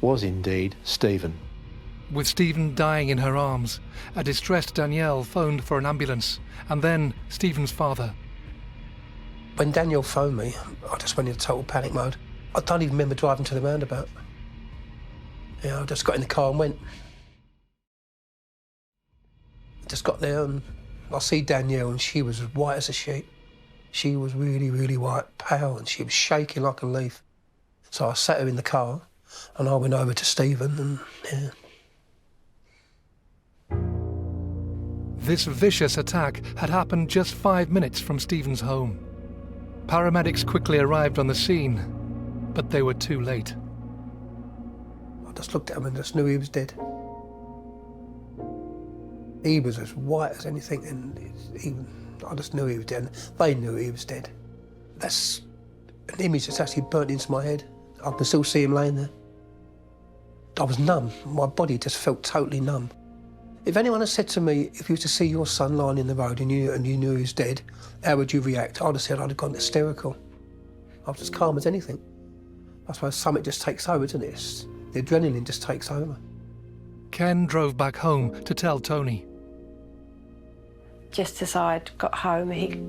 S15: was indeed Stephen.
S8: With Stephen dying in her arms, a distressed Danielle phoned for an ambulance, and then Stephen's father.
S16: When Danielle phoned me, I just went into total panic mode. I don't even remember driving to the roundabout. I just got in the car and went. Just got there and I see Danielle, and she was as white as a sheet. She was really, really white, pale, and she was shaking like a leaf. So I sat her in the car and I went over to Stephen and,
S8: This vicious attack had happened just 5 minutes from Stephen's home. Paramedics quickly arrived on the scene, but they were too late.
S16: I just looked at him and just knew he was dead. He was as white as anything, and I just knew he was dead. They knew he was dead. That's an image that's actually burnt into my head. I can still see him laying there. I was numb. My body just felt totally numb. If anyone had said to me, if you were to see your son lying in the road and you knew he was dead, how would you react? I'd have said I'd have gone hysterical. I was as calm as anything. I suppose something just takes over, doesn't it? The adrenaline just takes over.
S8: Ken drove back home to tell Tony.
S2: Just as I'd got home, he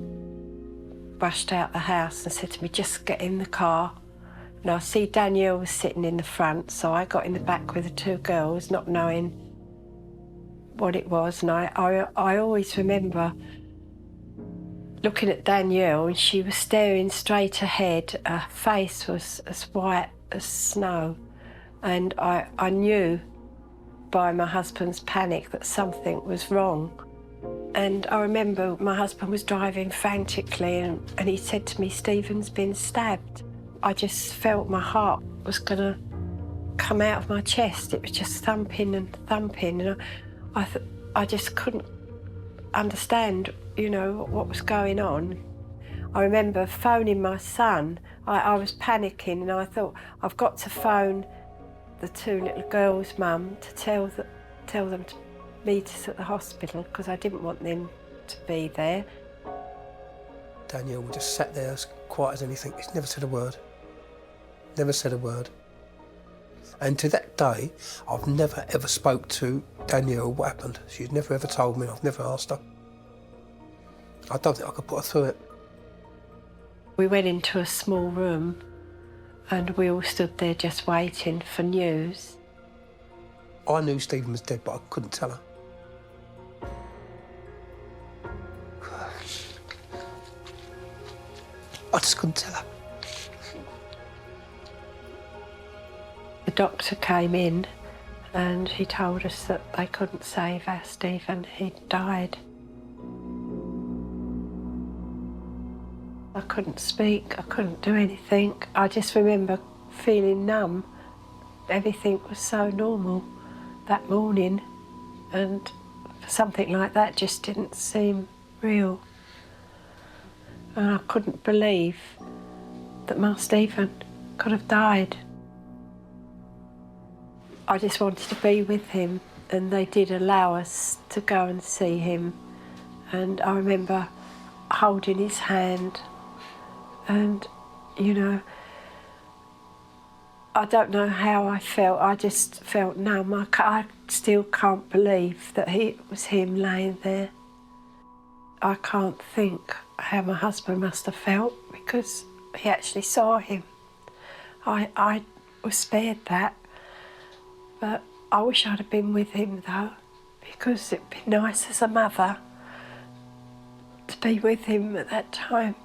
S2: rushed out the house and said to me, just get in the car. And I see Danielle was sitting in the front, so I got in the back with the two girls, not knowing what it was. And I always remember looking at Danielle, and she was staring straight ahead. Her face was as white as snow. And I knew by my husband's panic that something was wrong. And I remember my husband was driving frantically, and he said to me, Stephen's been stabbed. I just felt my heart was going to come out of my chest. It was just thumping and thumping. And I just couldn't understand, what was going on. I remember phoning my son. I was panicking, and I thought, I've got to phone the two little girls' mum to tell them to meet us at the hospital, because I didn't want them to be there.
S16: Danielle just sat there as quiet as anything. He's never said a word. Never said a word. And to that day, I've never ever spoke to Danielle what happened. She's never ever told me. I've never asked her. I don't think I could put her through it.
S2: We went into a small room and we all stood there just waiting for news.
S16: I knew Stephen was dead, but I couldn't tell her. I just couldn't tell her.
S2: The doctor came in and he told us that they couldn't save our Stephen. He'd died. I couldn't speak, I couldn't do anything. I just remember feeling numb. Everything was so normal that morning, and something like that just didn't seem real. And I couldn't believe that my Stephen could have died. I just wanted to be with him, and they did allow us to go and see him. And I remember holding his hand, and, you know, I don't know how I felt. I just felt numb. I still can't believe that it was him laying there. I can't think how my husband must have felt, because he actually saw him. I was spared that, but I wish I'd have been with him though, because it'd be nice as a mother to be with him at that time.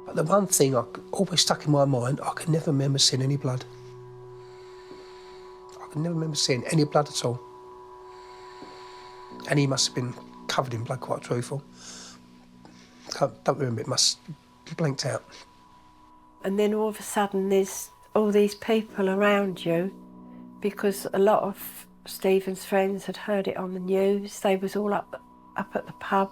S16: But the one thing I always stuck in my mind, I can never remember seeing any blood. I can never remember seeing any blood at all. And he must have been covered in blood, quite truthful. Don't remember, it must be blanked out.
S2: And then all of a sudden there's all these people around you, because a lot of Stephen's friends had heard it on the news. They was all up at the pub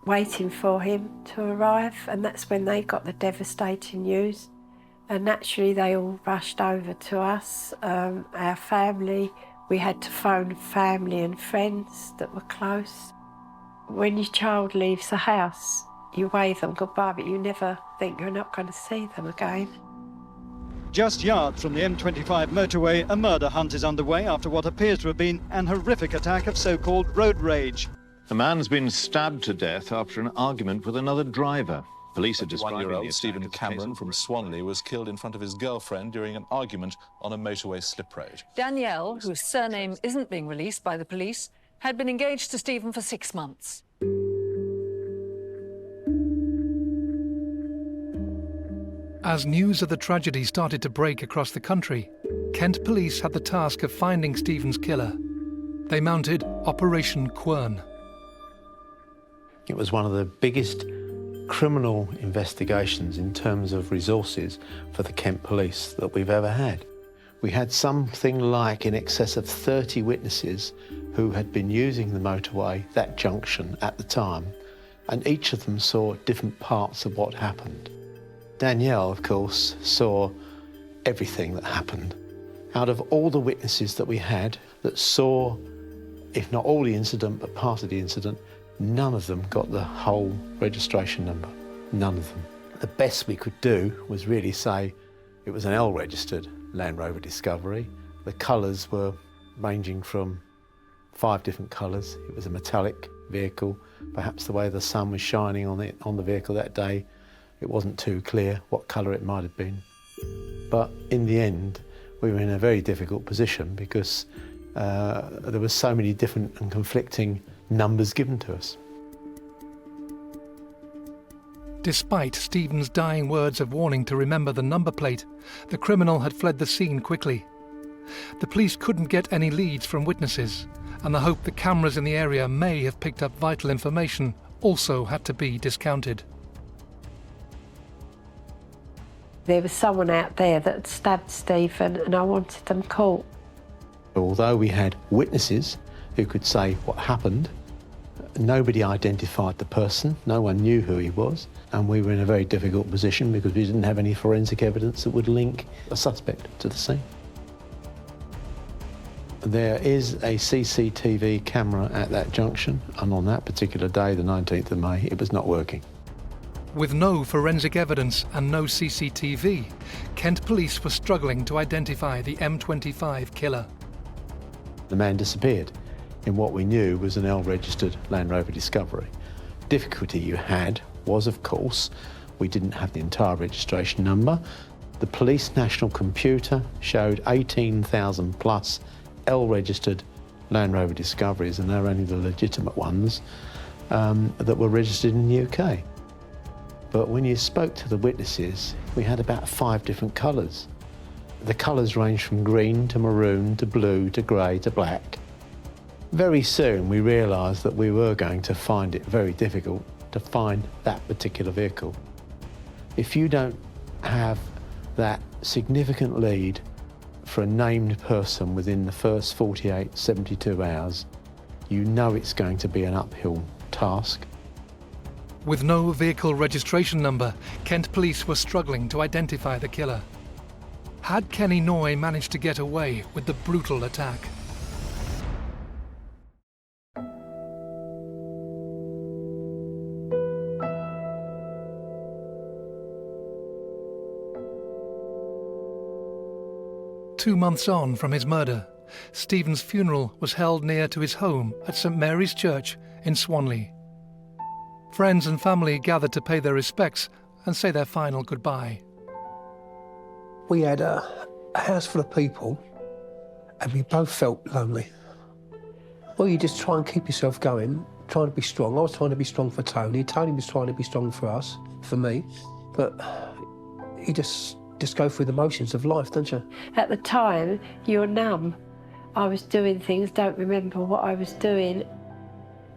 S2: waiting for him to arrive, and that's when they got the devastating news. And naturally they all rushed over to us, our family. We had to phone family and friends that were close. When your child leaves the house, you wave them goodbye, but you never think you're not going to see them again.
S11: Just yards from the M25 motorway, a murder hunt is underway after what appears to have been an horrific attack of so-called road rage.
S14: A man's been stabbed to death after an argument with another driver. Police are describing the attack
S17: Stephen
S14: as a
S17: Cameron
S14: case
S17: from
S14: of-
S17: Swanley was killed in front of his girlfriend during an argument on a motorway slip road.
S6: Danielle, whose surname isn't being released by the police, had been engaged to Stephen for 6 months.
S8: As news of the tragedy started to break across the country, Kent police had the task of finding Stephen's killer. They mounted Operation Quern.
S15: It was one of the biggest criminal investigations in terms of resources for the Kent police that we've ever had. We had something like in excess of 30 witnesses who had been using the motorway, that junction, at the time, and each of them saw different parts of what happened. Danielle, of course, saw everything that happened. Out of all the witnesses that we had that saw, if not all the incident, but part of the incident, none of them got the whole registration number. None of them. The best we could do was really say it was an L-registered Land Rover Discovery. The colours were ranging from 5 different colours. It was a metallic vehicle. Perhaps the way the sun was shining on the vehicle that day, it wasn't too clear what colour it might have been. But in the end, we were in a very difficult position because there were so many different and conflicting numbers given to us.
S8: Despite Stephen's dying words of warning to remember the number plate, the criminal had fled the scene quickly. The police couldn't get any leads from witnesses, and the hope that cameras in the area may have picked up vital information also had to be discounted.
S2: There was someone out there that had stabbed Stephen, and I wanted them caught.
S15: Although we had witnesses who could say what happened, nobody identified the person, no one knew who he was, and we were in a very difficult position because we didn't have any forensic evidence that would link a suspect to the scene. There is a CCTV camera at that junction, and on that particular day, the 19th of May, it was not working.
S8: With no forensic evidence and no CCTV, Kent police were struggling to identify the M25 killer.
S15: The man disappeared in what we knew was an L-registered Land Rover Discovery. Difficulty you had was, of course, we didn't have the entire registration number. The police national computer showed 18,000 plus L-registered Land Rover Discoveries, and they're only the legitimate ones that were registered in the UK. But when you spoke to the witnesses, we had about 5 different colours. The colours ranged from green to maroon to blue to grey to black. Very soon we realised that we were going to find it very difficult to find that particular vehicle. If you don't have that significant lead for a named person within the first 48, 72 hours, you know it's going to be an uphill task.
S8: With no vehicle registration number, Kent police were struggling to identify the killer. Had Kenneth Noye managed to get away with the brutal attack? Two months on from his murder, Stephen's funeral was held near to his home at St Mary's Church in Swanley. Friends and family gathered to pay their respects and say their final goodbye.
S16: We had a house full of people and we both felt lonely. Well, you just try and keep yourself going, trying to be strong. I was trying to be strong for Tony. Tony was trying to be strong for us, for me. But you just go through the motions of life, don't you?
S2: At the time, you're numb. I was doing things, don't remember what I was doing.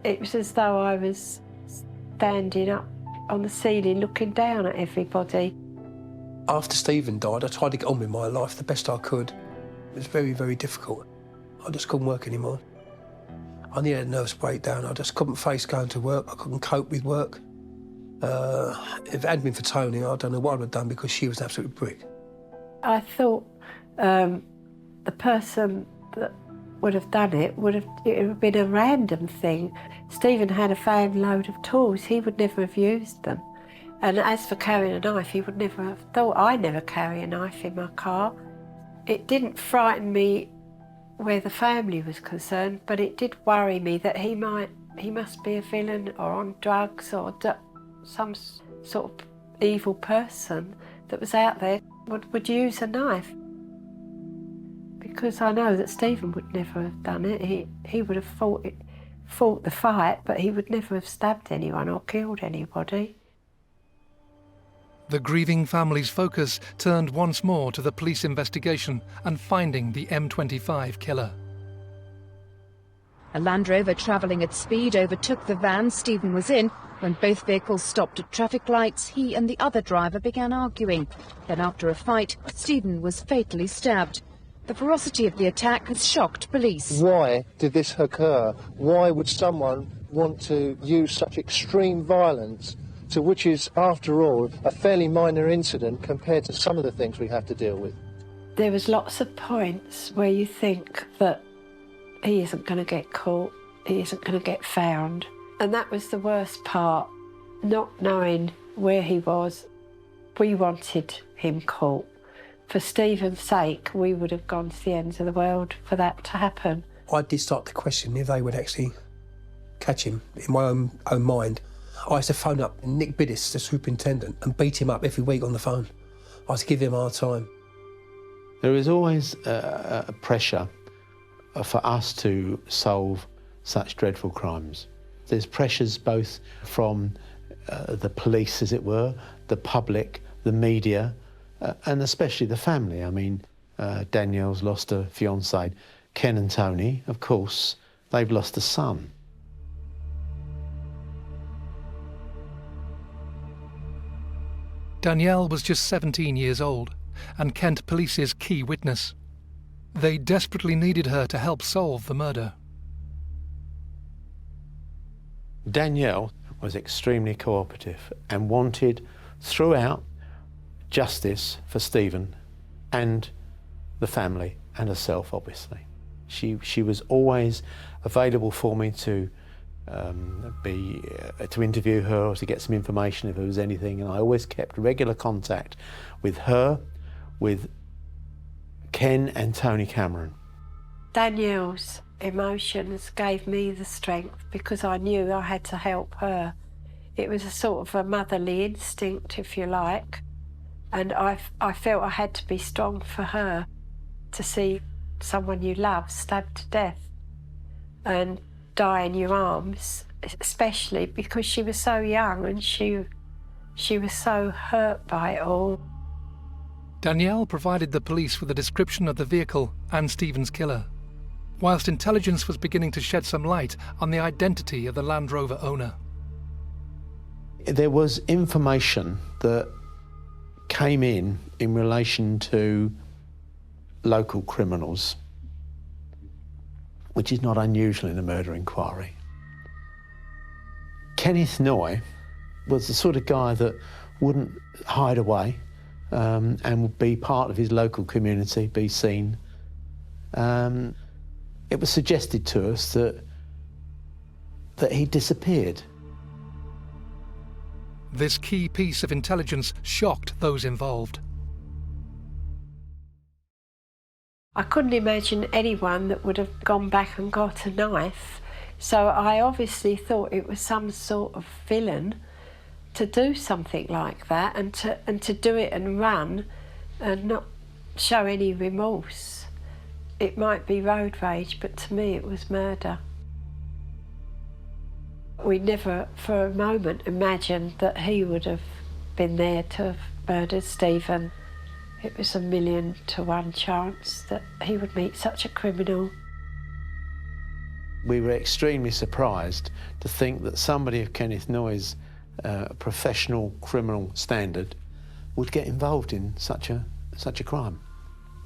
S2: It was as though I was standing up on the ceiling looking down at everybody.
S16: After Stephen died, I tried to get on with my life the best I could. It was very, very difficult. I just couldn't work anymore. I needed a nervous breakdown. I just couldn't face going to work. I couldn't cope with work. If it hadn't been for Tony, I don't know what I would have done, because she was an absolute brick.
S2: I thought the person that would have done it would have been a random thing. Stephen had a van load of tools. He would never have used them. And as for carrying a knife, he would never have thought. I never carry a knife in my car. It didn't frighten me where the family was concerned, but it did worry me that he must be a villain or on drugs or some sort of evil person that was out there would use a knife. Because I know that Stephen would never have done it. He would have fought the fight, but he would never have stabbed anyone or killed anybody.
S8: The grieving family's focus turned once more to the police investigation and finding the M25 killer.
S13: A Land Rover travelling at speed overtook the van Stephen was in. When both vehicles stopped at traffic lights, he and the other driver began arguing. Then after a fight, Stephen was fatally stabbed. The ferocity of the attack has shocked police.
S18: Why did this occur? Why would someone want to use such extreme violence to which is, after all, a fairly minor incident compared to some of the things we have to deal with?
S2: There was lots of points where you think that he isn't going to get caught, he isn't going to get found. And that was the worst part, not knowing where he was. We wanted him caught. For Stephen's sake, we would have gone to the ends of the world for that to happen.
S16: I did start to question if they would actually catch him in my own mind. I used to phone up Nick Biddis, the superintendent, and beat him up every week on the phone. I used to give him a hard time.
S15: There is always a pressure for us to solve such dreadful crimes. There's pressures both from the police, as it were, the public, the media, and especially the family. I mean, Danielle's lost a fiancé. Ken and Tony, of course, they've lost a son.
S8: Danielle was just 17 years old and Kent Police's key witness. They desperately needed her to help solve the murder.
S15: Danielle was extremely cooperative and wanted, throughout, justice for Stephen and the family and herself, obviously. She was always available for me to interview her or to get some information if there was anything, and I always kept regular contact with her, with Ken and Tony Cameron.
S2: Danielle's emotions gave me the strength because I knew I had to help her. It was a sort of a motherly instinct, if you like, And I felt I had to be strong for her, to see someone you love stabbed to death and die in your arms, especially because she was so young and she was so hurt by it all.
S8: Danielle provided the police with a description of the vehicle and Stephen's killer, whilst intelligence was beginning to shed some light on the identity of the Land Rover owner.
S15: There was information that came in relation to local criminals, which is not unusual in a murder inquiry. Kenneth Noye was the sort of guy that wouldn't hide away and would be part of his local community, be seen. It was suggested to us that he disappeared.
S8: This key piece of intelligence shocked those involved.
S2: I couldn't imagine anyone that would have gone back and got a knife, so I obviously thought it was some sort of villain to do something like that and to do it and run and not show any remorse. It might be road rage, but to me it was murder. We never for a moment imagined that he would have been there to have murdered Stephen. It was 1,000,000 to 1 chance that he would meet such a criminal.
S15: We were extremely surprised to think that somebody of Kenneth Noye's professional criminal standard would get involved in such a crime.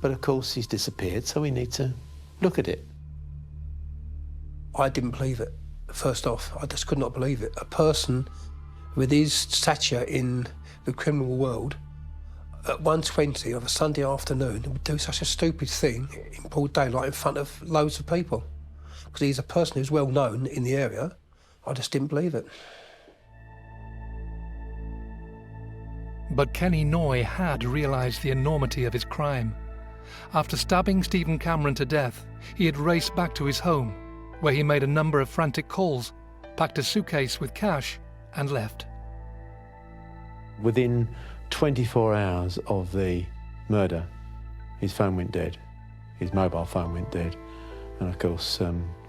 S15: But of course he's disappeared, so we need to look at it.
S16: I didn't believe it. First off, I just could not believe it. A person with his stature in the criminal world at 1:20 of a Sunday afternoon would do such a stupid thing in broad daylight in front of loads of people. Because he's a person who's well known in the area. I just didn't believe it.
S8: But Kenny Noye had realised the enormity of his crime. After stabbing Stephen Cameron to death, he had raced back to his home, where he made a number of frantic calls, packed a suitcase with cash, and left.
S15: Within 24 hours of the murder, his phone went dead. His mobile phone went dead. And of course,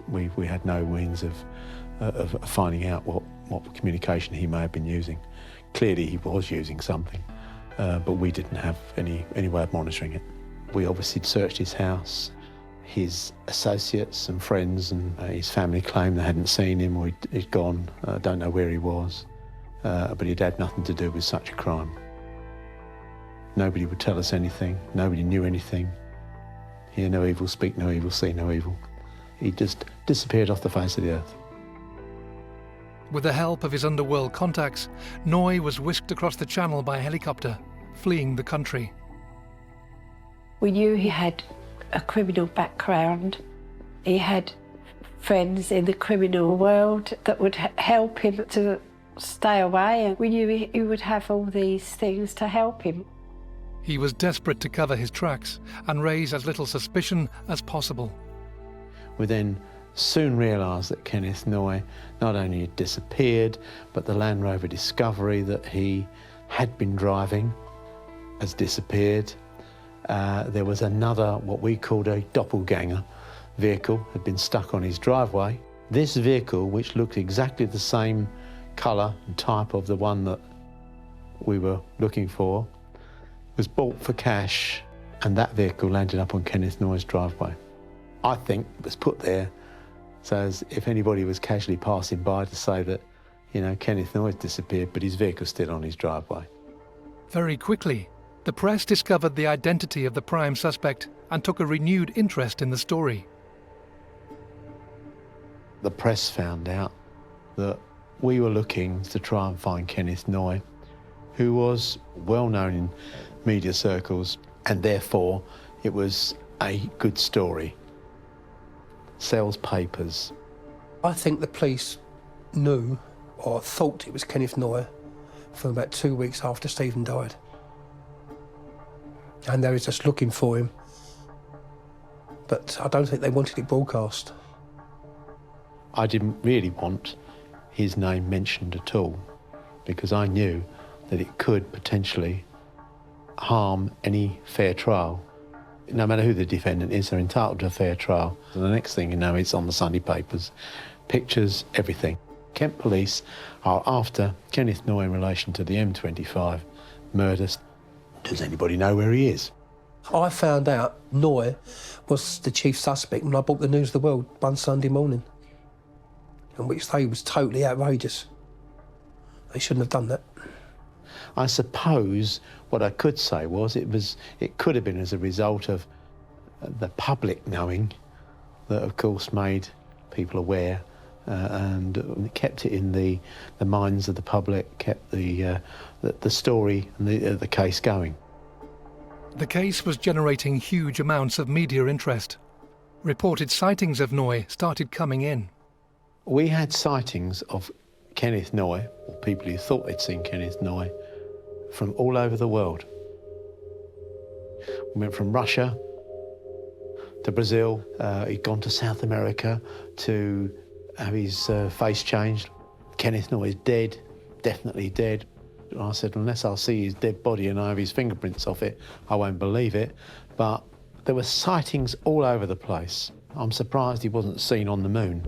S15: we had no means of finding out what communication he may have been using. Clearly he was using something, but we didn't have any way of monitoring it. We obviously searched his house. His associates and friends and his family claimed they hadn't seen him or he'd gone. Don't know where he was, but he'd had nothing to do with such a crime. Nobody would tell us anything. Nobody knew anything. Hear no evil, speak no evil, see no evil. He just disappeared off the face of the earth.
S8: With the help of his underworld contacts, Noye was whisked across the channel by helicopter, fleeing the country.
S2: We knew he had a criminal background. He had friends in the criminal world that would help him to stay away, and we knew he would have all these things to help him.
S8: He was desperate to cover his tracks and raise as little suspicion as possible.
S15: We then soon realised that Kenneth Noye not only had disappeared, but the Land Rover Discovery that he had been driving has disappeared. There was another, what we called a doppelganger vehicle, had been stuck on his driveway. This vehicle, which looked exactly the same colour and type of the one that we were looking for, was bought for cash, and that vehicle landed up on Kenneth Noye's driveway. I think it was put there so as if anybody was casually passing by to say that, you know, Kenneth Noye disappeared, but his vehicle's still on his driveway.
S8: Very quickly, the press discovered the identity of the prime suspect and took a renewed interest in the story.
S15: The press found out that we were looking to try and find Kenneth Noye, who was well known in media circles, and therefore it was a good story. Sells papers.
S16: I think the police knew or thought it was Kenneth Noye for about 2 weeks after Stephen died. And they were just looking for him. But I don't think they wanted it broadcast.
S15: I didn't really want his name mentioned at all, because I knew that it could potentially harm any fair trial. No matter who the defendant is, they're entitled to a fair trial. And the next thing you know, it's on the Sunday papers, pictures, everything. Kent Police are after Kenneth Noye in relation to the M25 murders. Does anybody know where he is?
S16: I found out Noye was the chief suspect when I brought the News of the World one Sunday morning, in which they was totally outrageous. They shouldn't have done that.
S15: I suppose what I could say was it could have been as a result of the public knowing that, of course, made people aware and kept it in the minds of the public, kept the story and the case going.
S8: The case was generating huge amounts of media interest. Reported sightings of Noye started coming in.
S15: We had sightings of Kenneth Noye, or people who thought they'd seen Kenneth Noye, from all over the world. We went from Russia to Brazil. He'd gone to South America to have his face changed. Kenneth Noye's dead, definitely dead. And I said, unless I'll see his dead body and I have his fingerprints off it, I won't believe it. But there were sightings all over the place. I'm surprised he wasn't seen on the moon.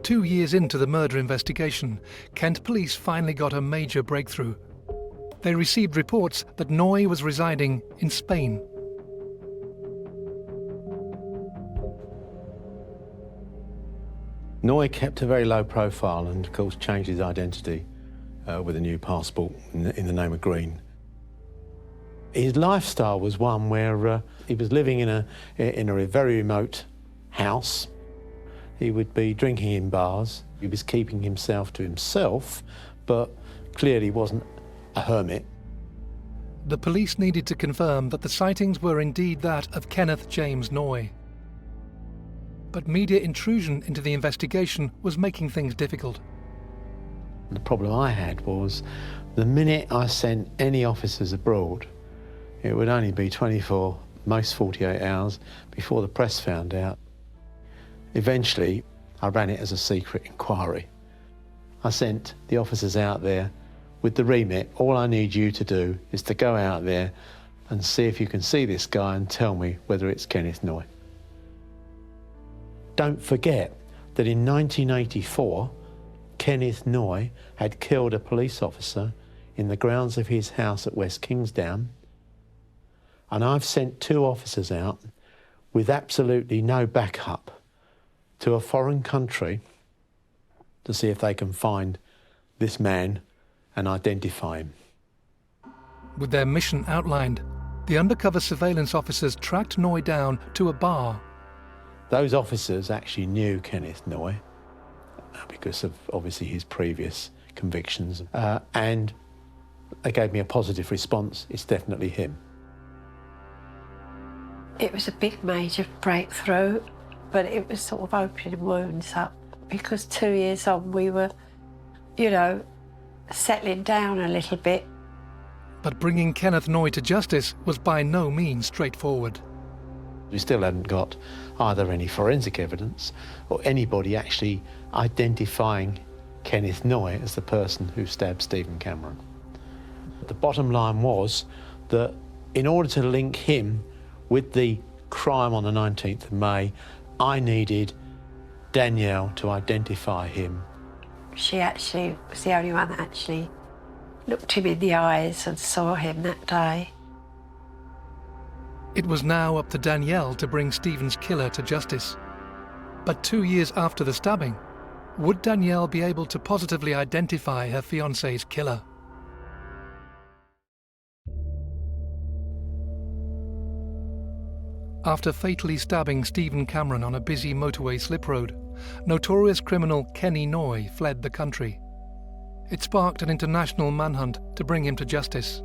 S8: 2 years into the murder investigation, Kent Police finally got a major breakthrough. They received reports that Noye was residing in Spain.
S15: Noye kept a very low profile and, of course, changed his identity with a new passport in the name of Green. His lifestyle was one where he was living in a very remote house. He would be drinking in bars. He was keeping himself to himself, but clearly wasn't a hermit.
S8: The police needed to confirm that the sightings were indeed that of Kenneth James Noye. But media intrusion into the investigation was making things difficult.
S15: The problem I had was the minute I sent any officers abroad, it would only be 24, most 48 hours before the press found out. Eventually, I ran it as a secret inquiry. I sent the officers out there with the remit, all I need you to do is to go out there and see if you can see this guy and tell me whether it's Kenneth Noye. Don't forget that in 1984, Kenneth Noye had killed a police officer in the grounds of his house at West Kingsdown, and I've sent 2 officers out with absolutely no backup to a foreign country to see if they can find this man and identify him.
S8: With their mission outlined, the undercover surveillance officers tracked Noye down to a bar.
S15: Those officers actually knew Kenneth Noye because of obviously his previous convictions, and they gave me a positive response. It's definitely him.
S2: It was a big major breakthrough, but it was sort of opening wounds up because 2 years on we were, settling down a little bit.
S8: But bringing Kenneth Noye to justice was by no means straightforward.
S15: We still hadn't got either any forensic evidence or anybody actually identifying Kenneth Noye as the person who stabbed Stephen Cameron. The bottom line was that in order to link him with the crime on the 19th of May, I needed Danielle to identify him.
S2: She actually was the only one that actually looked him in the eyes and saw him that day.
S8: It was now up to Danielle to bring Stephen's killer to justice. But 2 years after the stabbing, would Danielle be able to positively identify her fiancé's killer? After fatally stabbing Stephen Cameron on a busy motorway slip road, notorious criminal Kenneth Noye fled the country. It sparked an international manhunt to bring him to justice,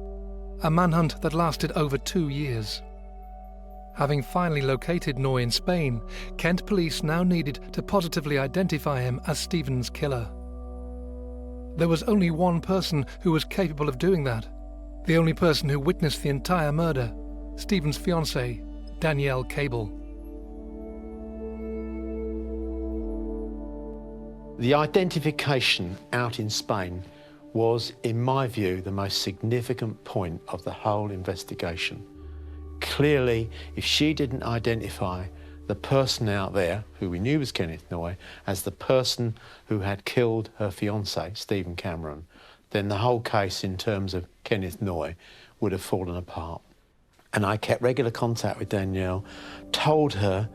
S8: a manhunt that lasted over 2 years. Having finally located Noye in Spain, Kent Police now needed to positively identify him as Stephen's killer. There was only one person who was capable of doing that, the only person who witnessed the entire murder, Stephen's fiancée, Danielle Cable.
S15: The identification out in Spain was, in my view, the most significant point of the whole investigation. Clearly, if she didn't identify the person out there, who we knew was Kenneth Noye, as the person who had killed her fiancé, Stephen Cameron, then the whole case in terms of Kenneth Noye would have fallen apart. And I kept regular contact with Danielle, told her,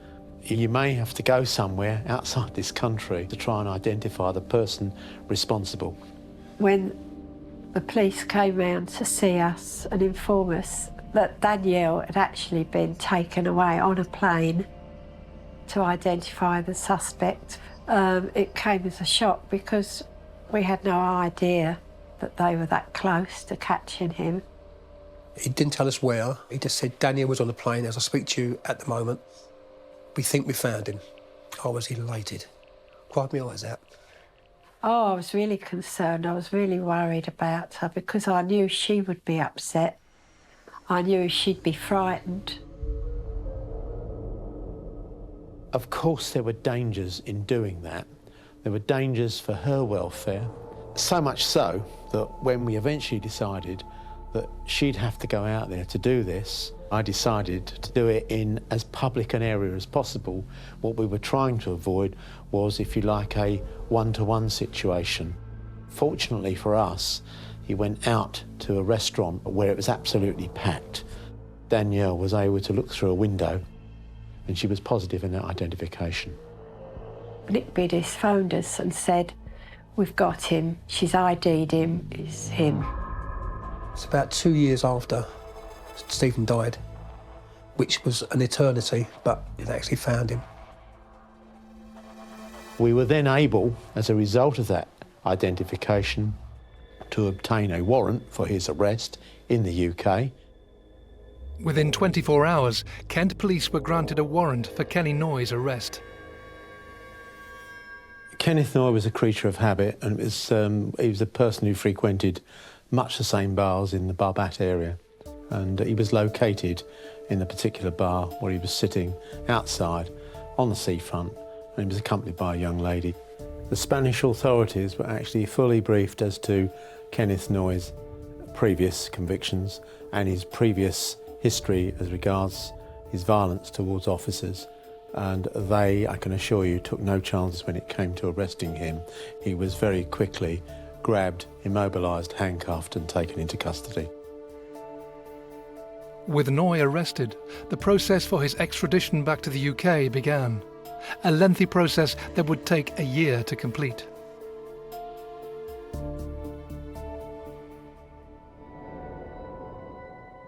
S15: you may have to go somewhere outside this country to try and identify the person responsible.
S2: When the police came round to see us and inform us that Danielle had actually been taken away on a plane to identify the suspect, it came as a shock because we had no idea that they were that close to catching him.
S16: He didn't tell us where. He just said Daniel was on the plane as I speak to you at the moment. We think we found him. I was elated. Cried my eyes out.
S2: Oh, I was really concerned. I was really worried about her because I knew she would be upset. I knew she'd be frightened.
S15: Of course, there were dangers in doing that. There were dangers for her welfare, so much so that when we eventually decided that she'd have to go out there to do this, I decided to do it in as public an area as possible. What we were trying to avoid was, if you like, a one-to-one situation. Fortunately for us, he went out to a restaurant where it was absolutely packed. Danielle was able to look through a window and she was positive in that identification.
S2: Nick Biddis phoned us and said, we've got him, she's ID'd him, it's him.
S16: It's about 2 years after Stephen died, which was an eternity, but it actually found him.
S15: We were then able, as a result of that identification, to obtain a warrant for his arrest in the UK.
S8: Within 24 hours, Kent police were granted a warrant for Kenny Noye's arrest.
S15: Kenneth Noye was a creature of habit, and he was a person who frequented much the same bars in the Barbat area. And he was located in a particular bar where he was sitting outside on the seafront, and he was accompanied by a young lady. The Spanish authorities were actually fully briefed as to Kenneth Noye's previous convictions and his previous history as regards his violence towards officers. And they, I can assure you, took no chances when it came to arresting him. He was very quickly grabbed, immobilised, handcuffed and taken into custody.
S8: With Noye arrested, the process for his extradition back to the UK began, a lengthy process that would take a year to complete.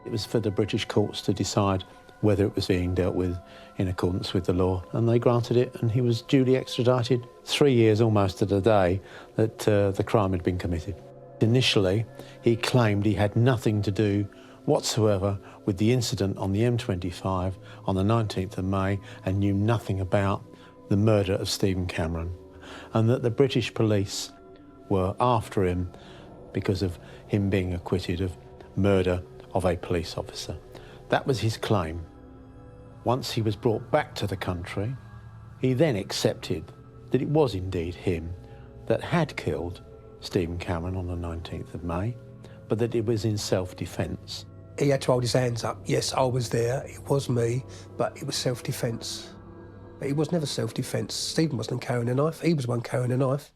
S15: It was for the British courts to decide whether it was being dealt with in accordance with the law, and they granted it, and he was duly extradited 3 years almost to the day that the crime had been committed. Initially, he claimed he had nothing to do whatsoever with the incident on the M25 on the 19th of May and knew nothing about the murder of Stephen Cameron, and that the British police were after him because of him being acquitted of murder of a police officer. That was his claim. Once he was brought back to the country, he then accepted that it was indeed him that had killed Stephen Cameron on the 19th of May, but that it was in self-defence.
S16: He had to hold his hands up. Yes, I was there, it was me, but it was self-defence. But it was never self-defence. Stephen wasn't carrying a knife, he was the one carrying a knife.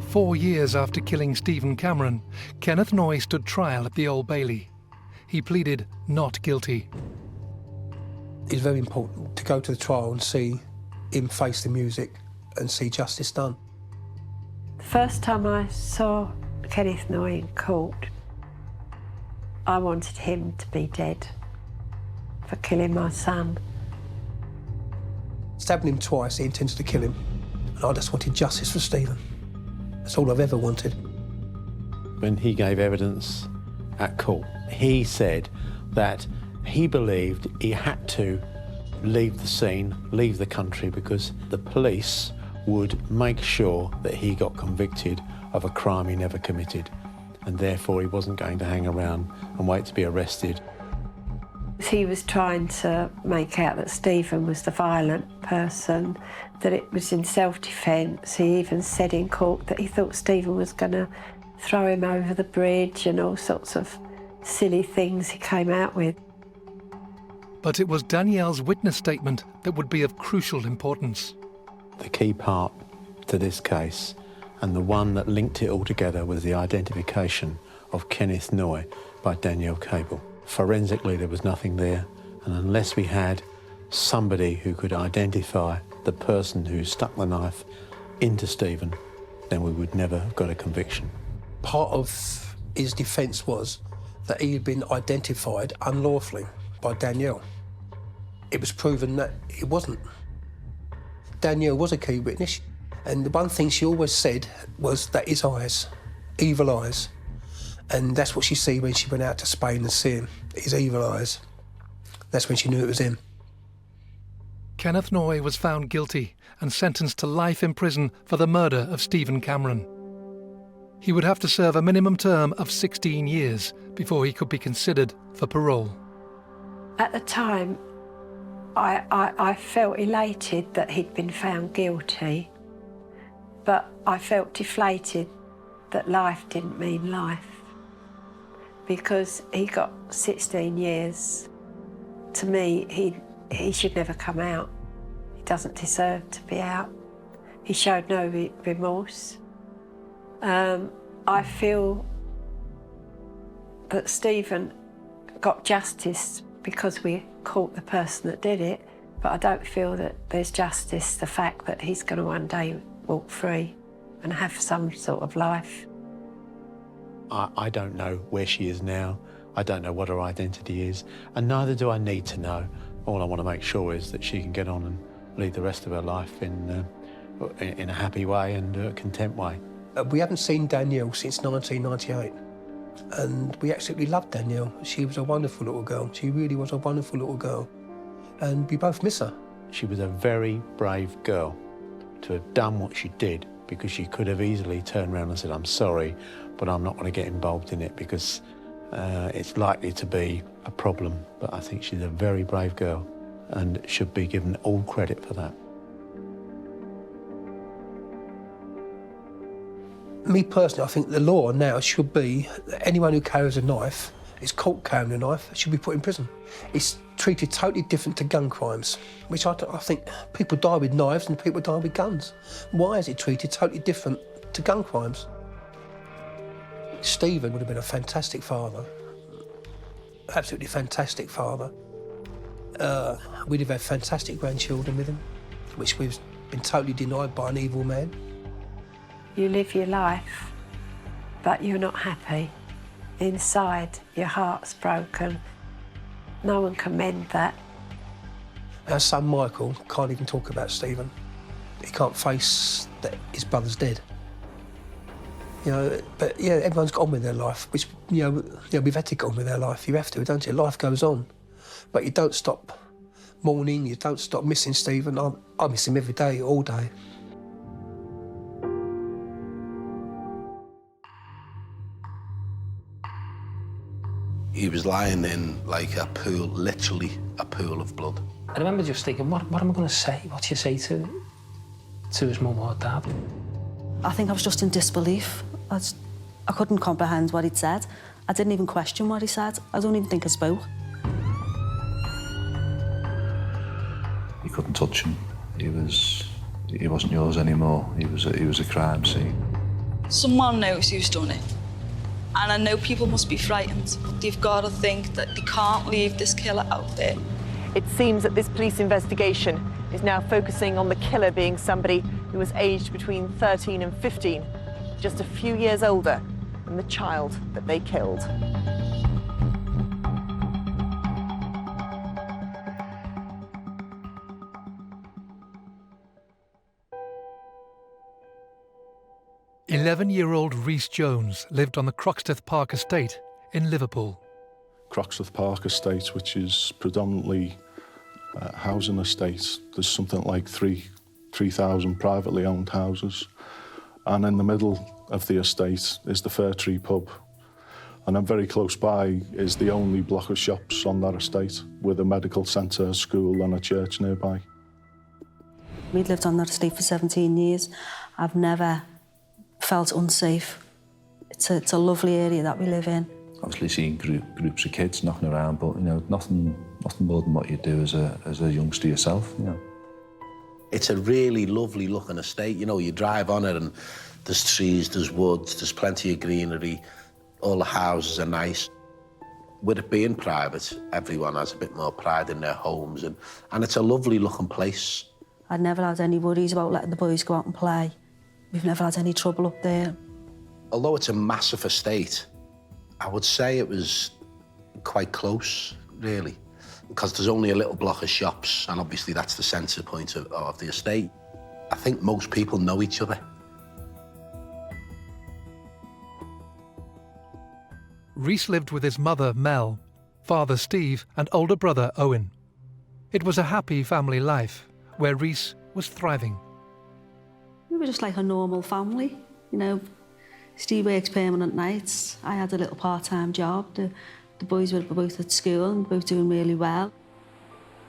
S8: 4 years after killing Stephen Cameron, Kenneth Noye stood trial at the Old Bailey. He pleaded not guilty.
S16: It's very important to go to the trial and see him face the music and see justice done.
S2: The first time I saw Kenneth Noye in court, I wanted him to be dead for killing my son.
S16: Stabbing him twice, he intended to kill him, and I just wanted justice for Stephen. That's all I've ever wanted.
S15: When he gave evidence at court, he said that he believed he had to leave the scene, leave the country, because the police would make sure that he got convicted of a crime he never committed, and therefore he wasn't going to hang around and wait to be arrested.
S2: he was trying to make out that Stephen was the violent person, that it was in self-defence. He even said in court that he thought Stephen was going to throw him over the bridge and all sorts of silly things he came out with.
S8: But it was Danielle's witness statement that would be of crucial importance.
S15: The key part to this case, and the one that linked it all together, was the identification of Kenneth Noye by Danielle Cable. Forensically, there was nothing there, and unless we had somebody who could identify the person who stuck the knife into Stephen, then we would never have got a conviction.
S16: Part of his defence was that he had been identified unlawfully by Danielle. It was proven that it wasn't. Danielle was a key witness, and the one thing she always said was that his eyes, evil eyes, and that's what she see when she went out to Spain and see him, his evil eyes. That's when she knew it was him.
S8: Kenneth Noye was found guilty and sentenced to life in prison for the murder of Stephen Cameron. He would have to serve a minimum term of 16 years before he could be considered for parole.
S2: At the time, I felt elated that he'd been found guilty, but I felt deflated that life didn't mean life, because he got 16 years. To me, he should never come out. He doesn't deserve to be out. He showed no remorse. I feel that Stephen got justice because we caught the person that did it, but I don't feel that there's justice, the fact that he's going to one day walk free and have some sort of life.
S15: I don't know where she is now. I don't know what her identity is, and neither do I need to know. All I want to make sure is that she can get on and lead the rest of her life in a happy way and a content way.
S16: We haven't seen Danielle since 1998, and we absolutely loved Danielle. She was a wonderful little girl. She really was a wonderful little girl, and we both miss her.
S15: She was a very brave girl to have done what she did, because she could have easily turned around and said, "I'm sorry, but I'm not going to get involved in it because it's likely to be a problem." But I think she's a very brave girl and should be given all credit for that.
S16: Me personally, I think the law now should be that anyone who carries a knife, is caught carrying a knife, should be put in prison. It's treated totally different to gun crimes, which I think people die with knives and people die with guns. Why is it treated totally different to gun crimes? Stephen would have been a fantastic father, absolutely fantastic father. We'd have had fantastic grandchildren with him, which we've been totally denied by an evil man.
S2: You live your life, but you're not happy. Inside, your heart's broken. No one can mend that.
S16: Our son Michael can't even talk about Stephen. He can't face that his brother's dead. You know, but yeah, everyone's got on with their life, which, you know, we've had to get on with our life. You have to, don't you? Life goes on. But you don't stop mourning, you don't stop missing Stephen. I miss him every day, all day.
S5: He was lying in like a pool, literally a pool of blood.
S7: I remember just thinking, what am I going to say? What do you say to his mum or dad?
S19: I think I was just in disbelief. I couldn't comprehend what he'd said. I didn't even question what he said. I don't even think I spoke.
S17: You couldn't touch him. He wasn't yours anymore. He was a crime scene.
S22: Someone knows who's done it. And I know people must be frightened. They've got to think that they can't leave this killer out there.
S23: It seems that this police investigation is now focusing on the killer being somebody who was aged between 13 and 15, just a few years older than the child that they killed.
S8: "11-year-old Rhys Jones lived on the Croxteth Park estate in Liverpool.
S17: Croxteth Park estate, which is predominantly housing estates. There's something like 3,000 privately owned houses. And in the middle of the estate is the Fir Tree pub. And then very close by is the only block of shops on that estate, with a medical centre, a school and a church nearby.
S19: We'd lived on that estate for 17 years. I've never felt unsafe. It's a lovely area that we live in.
S3: Obviously seeing groups of kids knocking around, but you know, nothing more than what you do as a youngster yourself, you know.
S5: It's a really lovely looking estate, you know, you drive on it and there's trees, there's woods, there's plenty of greenery, all the houses are nice. With it being private, everyone has a bit more pride in their homes, and it's a lovely looking place.
S19: I'd never had any worries about letting the boys go out and play. We've never had any trouble up there.
S5: Although it's a massive estate, I would say it was quite close, really, because there's only a little block of shops, and obviously that's the centre point of the estate. I think most people know each other.
S8: Rhys lived with his mother, Mel, father, Steve, and older brother, Owen. It was a happy family life, where Rhys was thriving.
S19: We were just like a normal family, you know. Steve works permanent nights. I had a little part-time job. The boys were both at school and both doing really well.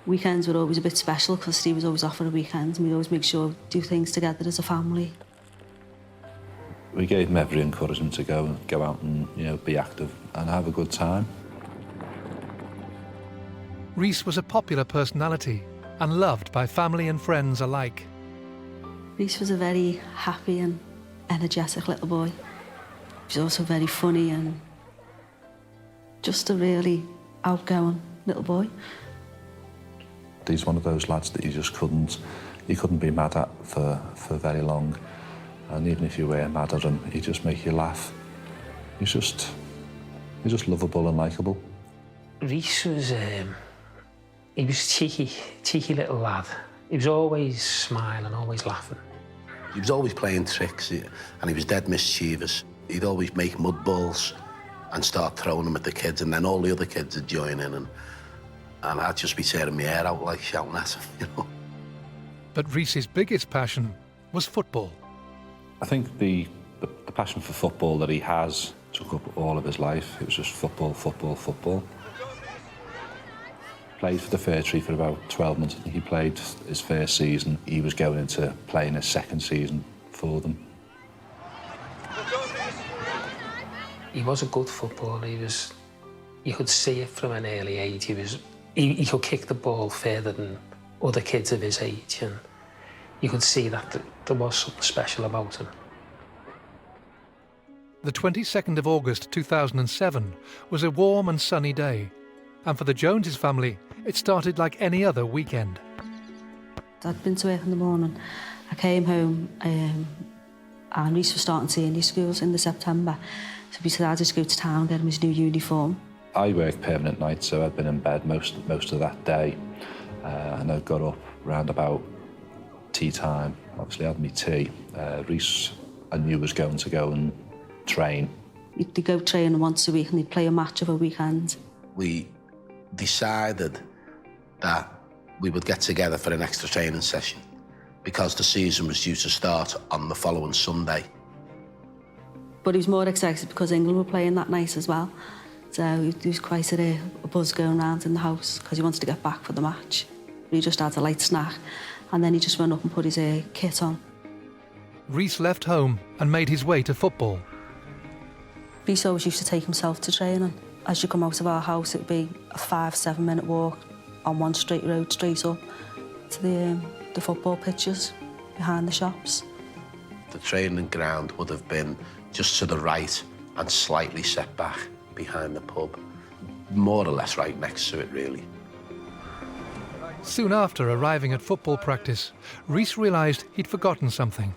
S19: Weekends were always a bit special because Steve was always off for a weekend, and we'd always make sure we do things together as a family.
S3: We gave him every encouragement to go out and, you know, be active and have a good time.
S8: Rhys was a popular personality and loved by family and friends alike.
S19: Rhys was a very happy and energetic little boy. He was also very funny and just a really outgoing little boy.
S3: He's one of those lads that you couldn't be mad at for very long. And even if you were mad at him, he'd just make you laugh. He's just lovable and likeable.
S7: Rhys was, he was a cheeky little lad. He was always smiling, always laughing.
S5: He was always playing tricks, and he was dead mischievous. He'd always make mud balls and start throwing them at the kids, and then all the other kids would join in, and I'd just be tearing my hair out, like, shouting at him, you know.
S8: But Rhys's biggest passion was football.
S3: I think the passion for football that he has took up all of his life. It was just football, football, football. Played for the Fir Tree for about 12 months. I think he played his first season. He was going into playing his second season for them.
S7: He was a good footballer. You could see it from an early age. He could kick the ball further than other kids of his age, and you could see that there was something special about him.
S8: The 22nd of August 2007 was a warm and sunny day, and for the Joneses family, it started like any other weekend.
S19: I'd been to work in the morning. I came home and Rhys was starting senior schools in the September, so we said I'd just go to town, get him his new uniform.
S3: I worked permanent nights, so I'd been in bed most of that day, and I got up round about tea time. Obviously, I had my tea. Rhys, I knew, was going to go and train.
S19: He'd go training once a week and he'd play a match of a weekend.
S5: We decided that we would get together for an extra training session because the season was due to start on the following Sunday.
S19: But he was more excited because England were playing that night as well. So there was quite a buzz going around in the house because he wanted to get back for the match. He just had a light snack and then he just went up and put his kit on.
S8: Rhys left home and made his way to football.
S19: Rhys always used to take himself to training. As you come out of our house, it'd be a 5-7 minute walk on one straight road straight up to the football pitches behind the shops.
S5: The training ground would have been just to the right and slightly set back behind the pub. More or less right next to it, really.
S8: Soon after arriving at football practice, Rhys realised he'd forgotten something.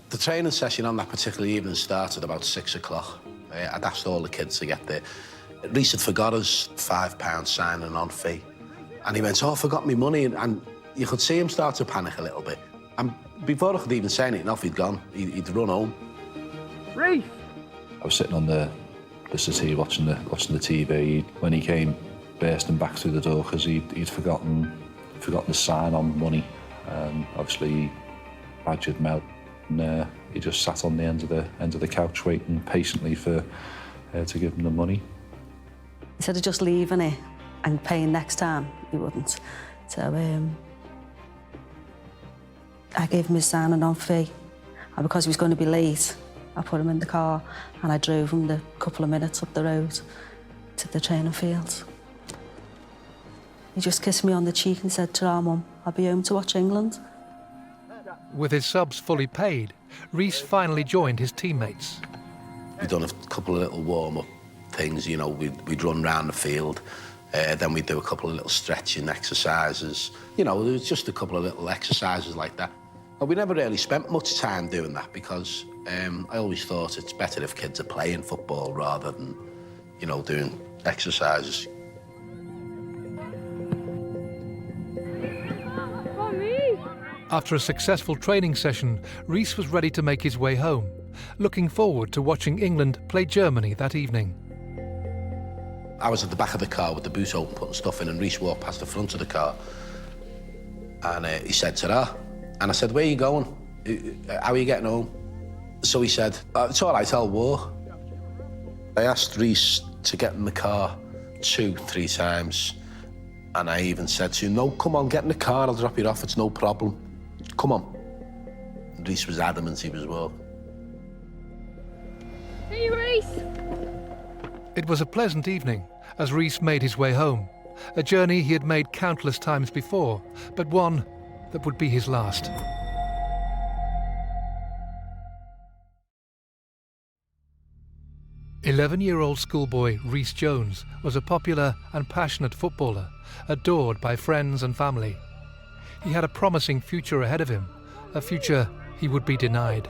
S5: The training session on that particular evening started about 6 o'clock. I'd asked all the kids to get there. Rhys had forgot his £5 signing on fee. And he went, "Oh, I forgot my money." And you could see him start to panic a little bit. And before I could even say anything, off he'd gone. He'd run home. Rhys!
S3: I was sitting on the settee watching the TV when he came bursting back through the door because he'd forgotten the sign-on money. Obviously, he badgered Mel, and he just sat on the end of the couch waiting patiently for to give him the money.
S19: Instead of just leaving it and paying next time, he wouldn't. So I gave him his signing-on fee, and because he was going to be late, I put him in the car and I drove him the couple of minutes up the road to the training field. He just kissed me on the cheek and said, "Ta-ra, Mum, I'll be home to watch England."
S8: With his subs fully paid, Rhys finally joined his teammates.
S5: We'd done a couple of little warm-up things, you know, we'd run round the field, then we'd do a couple of little stretching exercises. You know, there was just a couple of little exercises like that. But we never really spent much time doing that because I always thought it's better if kids are playing football rather than, you know, doing exercises.
S8: After a successful training session, Rhys was ready to make his way home, looking forward to watching England play Germany that evening.
S5: I was at the back of the car with the boot open, putting stuff in, and Rhys walked past the front of the car. And he said, "Ta-ra." And I said, "Where are you going? How are you getting home?" So he said, "It's all right, I'll walk." I asked Rhys to get in the car 2-3 times. And I even said to him, "No, come on, get in the car, I'll drop you off, it's no problem. Come on." And Rhys was adamant he was walking.
S4: Hey, Rhys!
S8: It was a pleasant evening as Rhys made his way home, a journey he had made countless times before, but one that would be his last. "11-year-old schoolboy Rhys Jones was a popular and passionate footballer, adored by friends and family. He had a promising future ahead of him, a future he would be denied.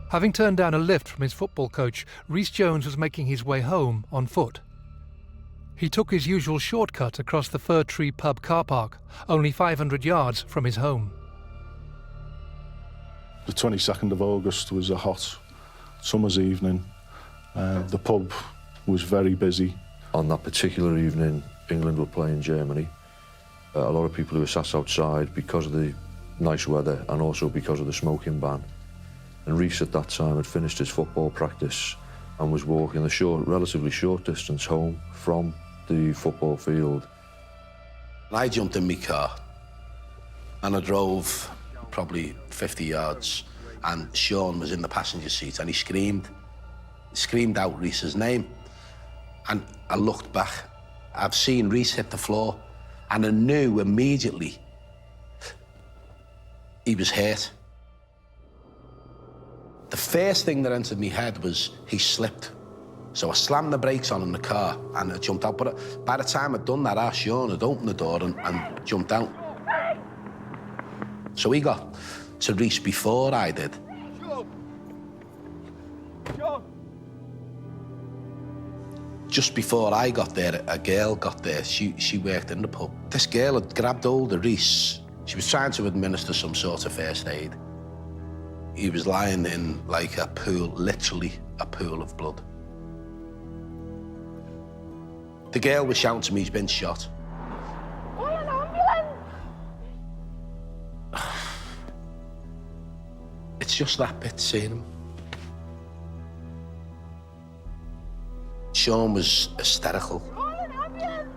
S8: Having turned down a lift from his football coach, Rhys Jones was making his way home on foot. He took his usual shortcut across the Fir Tree pub car park, only 500 yards from his home.
S17: The 22nd of August was a hot summer's evening. The pub was very busy.
S3: On that particular evening, England were playing Germany. A lot of people who were sat outside because of the nice weather and also because of the smoking ban. And Rhys at that time had finished his football practice and was walking the relatively short distance home from the football field.
S5: I jumped in my car and I drove probably 50 yards, and Sean was in the passenger seat and he screamed out Rhys's name. And I looked back. I've seen Rhys hit the floor and I knew immediately he was hurt. The first thing that entered my head was he slipped. So I slammed the brakes on in the car and I jumped out. But by the time I'd done that, Sean had opened the door and jumped out. So he got to Rhys before I did. Just before I got there, a girl got there. She worked in the pub. This girl had grabbed hold of Rhys. She was trying to administer some sort of first aid. He was lying in like a pool, literally a pool of blood. The girl was shouting to me, "He's been shot."
S4: Call an ambulance!
S5: It's just that bit, seeing him. Sean was hysterical.
S4: Call an ambulance!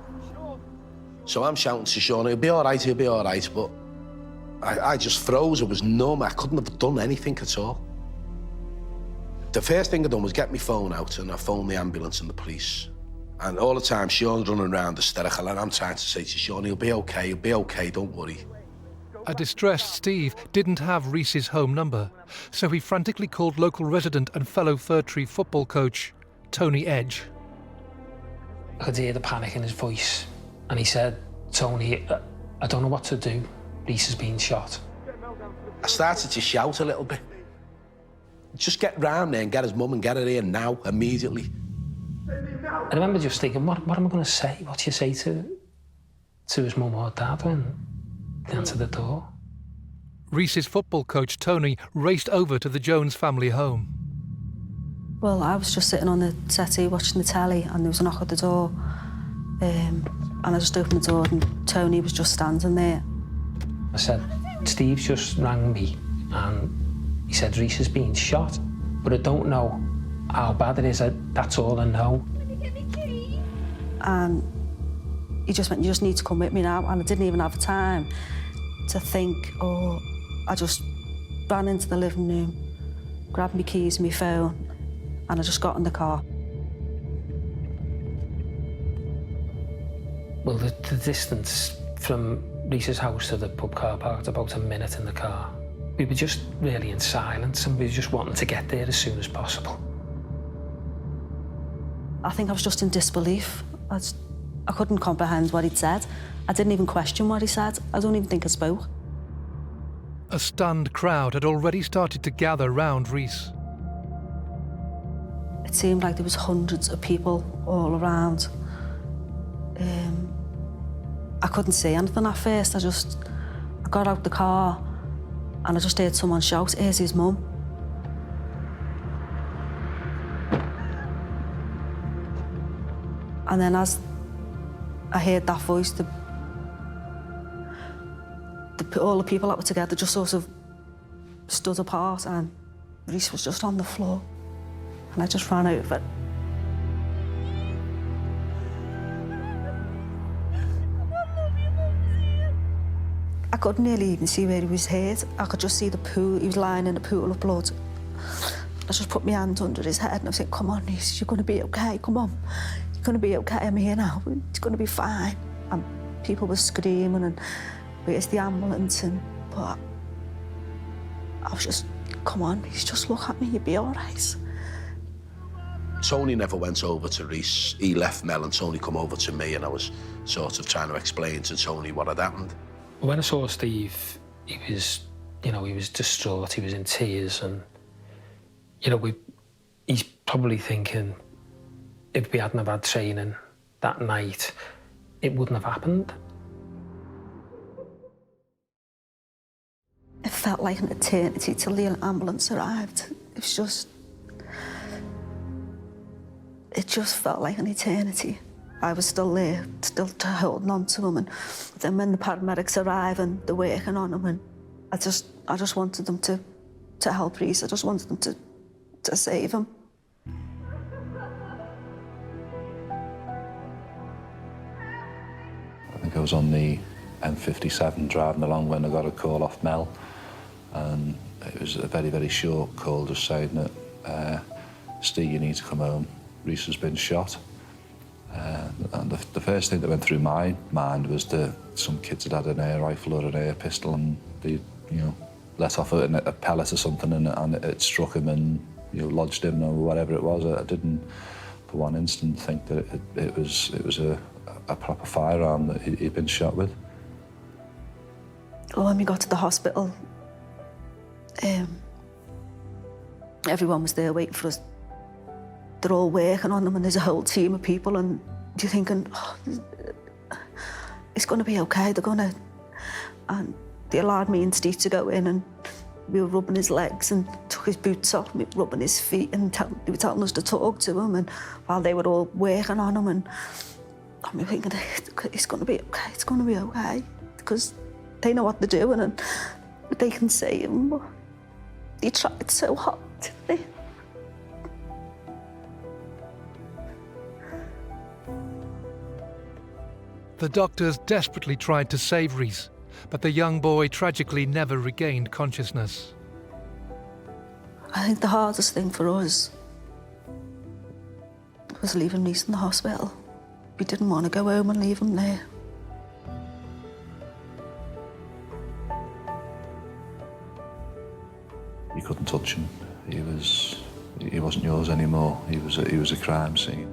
S5: So I'm shouting to Sean, "He'll be all right, he'll be all right," but I just froze. I was numb. I couldn't have done anything at all. The first thing I done was get my phone out and I phoned the ambulance and the police. And all the time, Sean's running around hysterical and I'm trying to say to Sean, "He'll be okay, don't worry."
S8: A distressed Steve didn't have Rhys's home number, so he frantically called local resident and fellow Fir Tree football coach, Tony Edge.
S7: I could hear the panic in his voice, and he said, "Tony, I don't know what to do. Rhys has been shot."
S5: I started to shout a little bit. "Just get round there and get his mum and get her here now, immediately."
S7: I remember just thinking, what am I going to say? What do you say to his mum or dad when they answer the door?
S8: Rhys's football coach, Tony, raced over to the Jones family home.
S19: Well, I was just sitting on the settee watching the telly and there was a knock at the door. And I just opened the door and Tony was just standing there.
S7: I said, "Steve just rang me and He said Rhys has been shot, but I don't know how bad it is. That's all I know.
S19: And he just went, you just need to come with me now. And I didn't even have time to think, or I just ran into the living room, grabbed my keys and my phone, and I just got in the car.
S7: Well, the distance from Rhys's house to the pub car park is about a minute in the car. We were just really in silence and we were just wanting to get there as soon as possible.
S19: I think I was just in disbelief. I couldn't comprehend what he'd said. I didn't even question what he said. I don't even think I spoke.
S8: A stunned crowd had already started to gather round Rhys.
S19: It seemed like there was hundreds of people all around. I couldn't see anything at first. I got out the car and I just heard someone shout, "Here's his mum." And then as I heard that voice, all the people that were together just sort of stood apart and Rhys was just on the floor. And I just ran over. I couldn't really even see where he was hurt. I could just see the pool. He was lying in a pool of blood. I just put my hand under his head and I was saying, "Come on, Rhys, you're going to be okay, come on. You're going to be okay, I'm here now. It's going to be fine." And people were screaming and where's the ambulance? But I was just, "Come on, Rhys, just look at me, you'll be all right."
S5: Tony never went over to Rhys. He left Mel and Tony come over to me and I was sort of trying to explain to Tony what had happened.
S7: When I saw Steve, he was distraught, he was in tears and, he's probably thinking if we hadn't have had training that night, it wouldn't have happened.
S19: It felt like an eternity till the ambulance arrived. It just felt like an eternity. I was still there, still holding on to him, and then when the paramedics arrive and they're working on him, and I just wanted them to help Rhys. I just wanted them to save him.
S3: I think I was on the M57 driving along when I got a call off Mel, and it was a very, very short call just saying that, "Steve, you need to come home. Rhys has been shot." And the first thing that went through my mind was that some kids had an air rifle or an air pistol and they, let off a pellet or something and it struck him and, lodged him or whatever it was. I didn't, for one instant, think that it was a proper firearm that he'd been shot with.
S19: When we got to the hospital, everyone was there waiting for us. They're all working on them and there's a whole team of people and you're thinking, "Oh, it's going to be okay, they're going to..." And they allowed me and Steve to go in and we were rubbing his legs and took his boots off, and we were rubbing his feet and they were telling us to talk to him, and while they were all working on him, and we were thinking, "It's going to be okay, it's going to be okay," because they know what they're doing and they can see him, but they tried so hard, didn't they?
S8: The doctors desperately tried to save Rhys, but the young boy tragically never regained consciousness.
S19: I think the hardest thing for us was leaving Rhys in the hospital. We didn't want to go home and leave him there.
S3: You couldn't touch him. He wasn't yours anymore. He was a crime scene.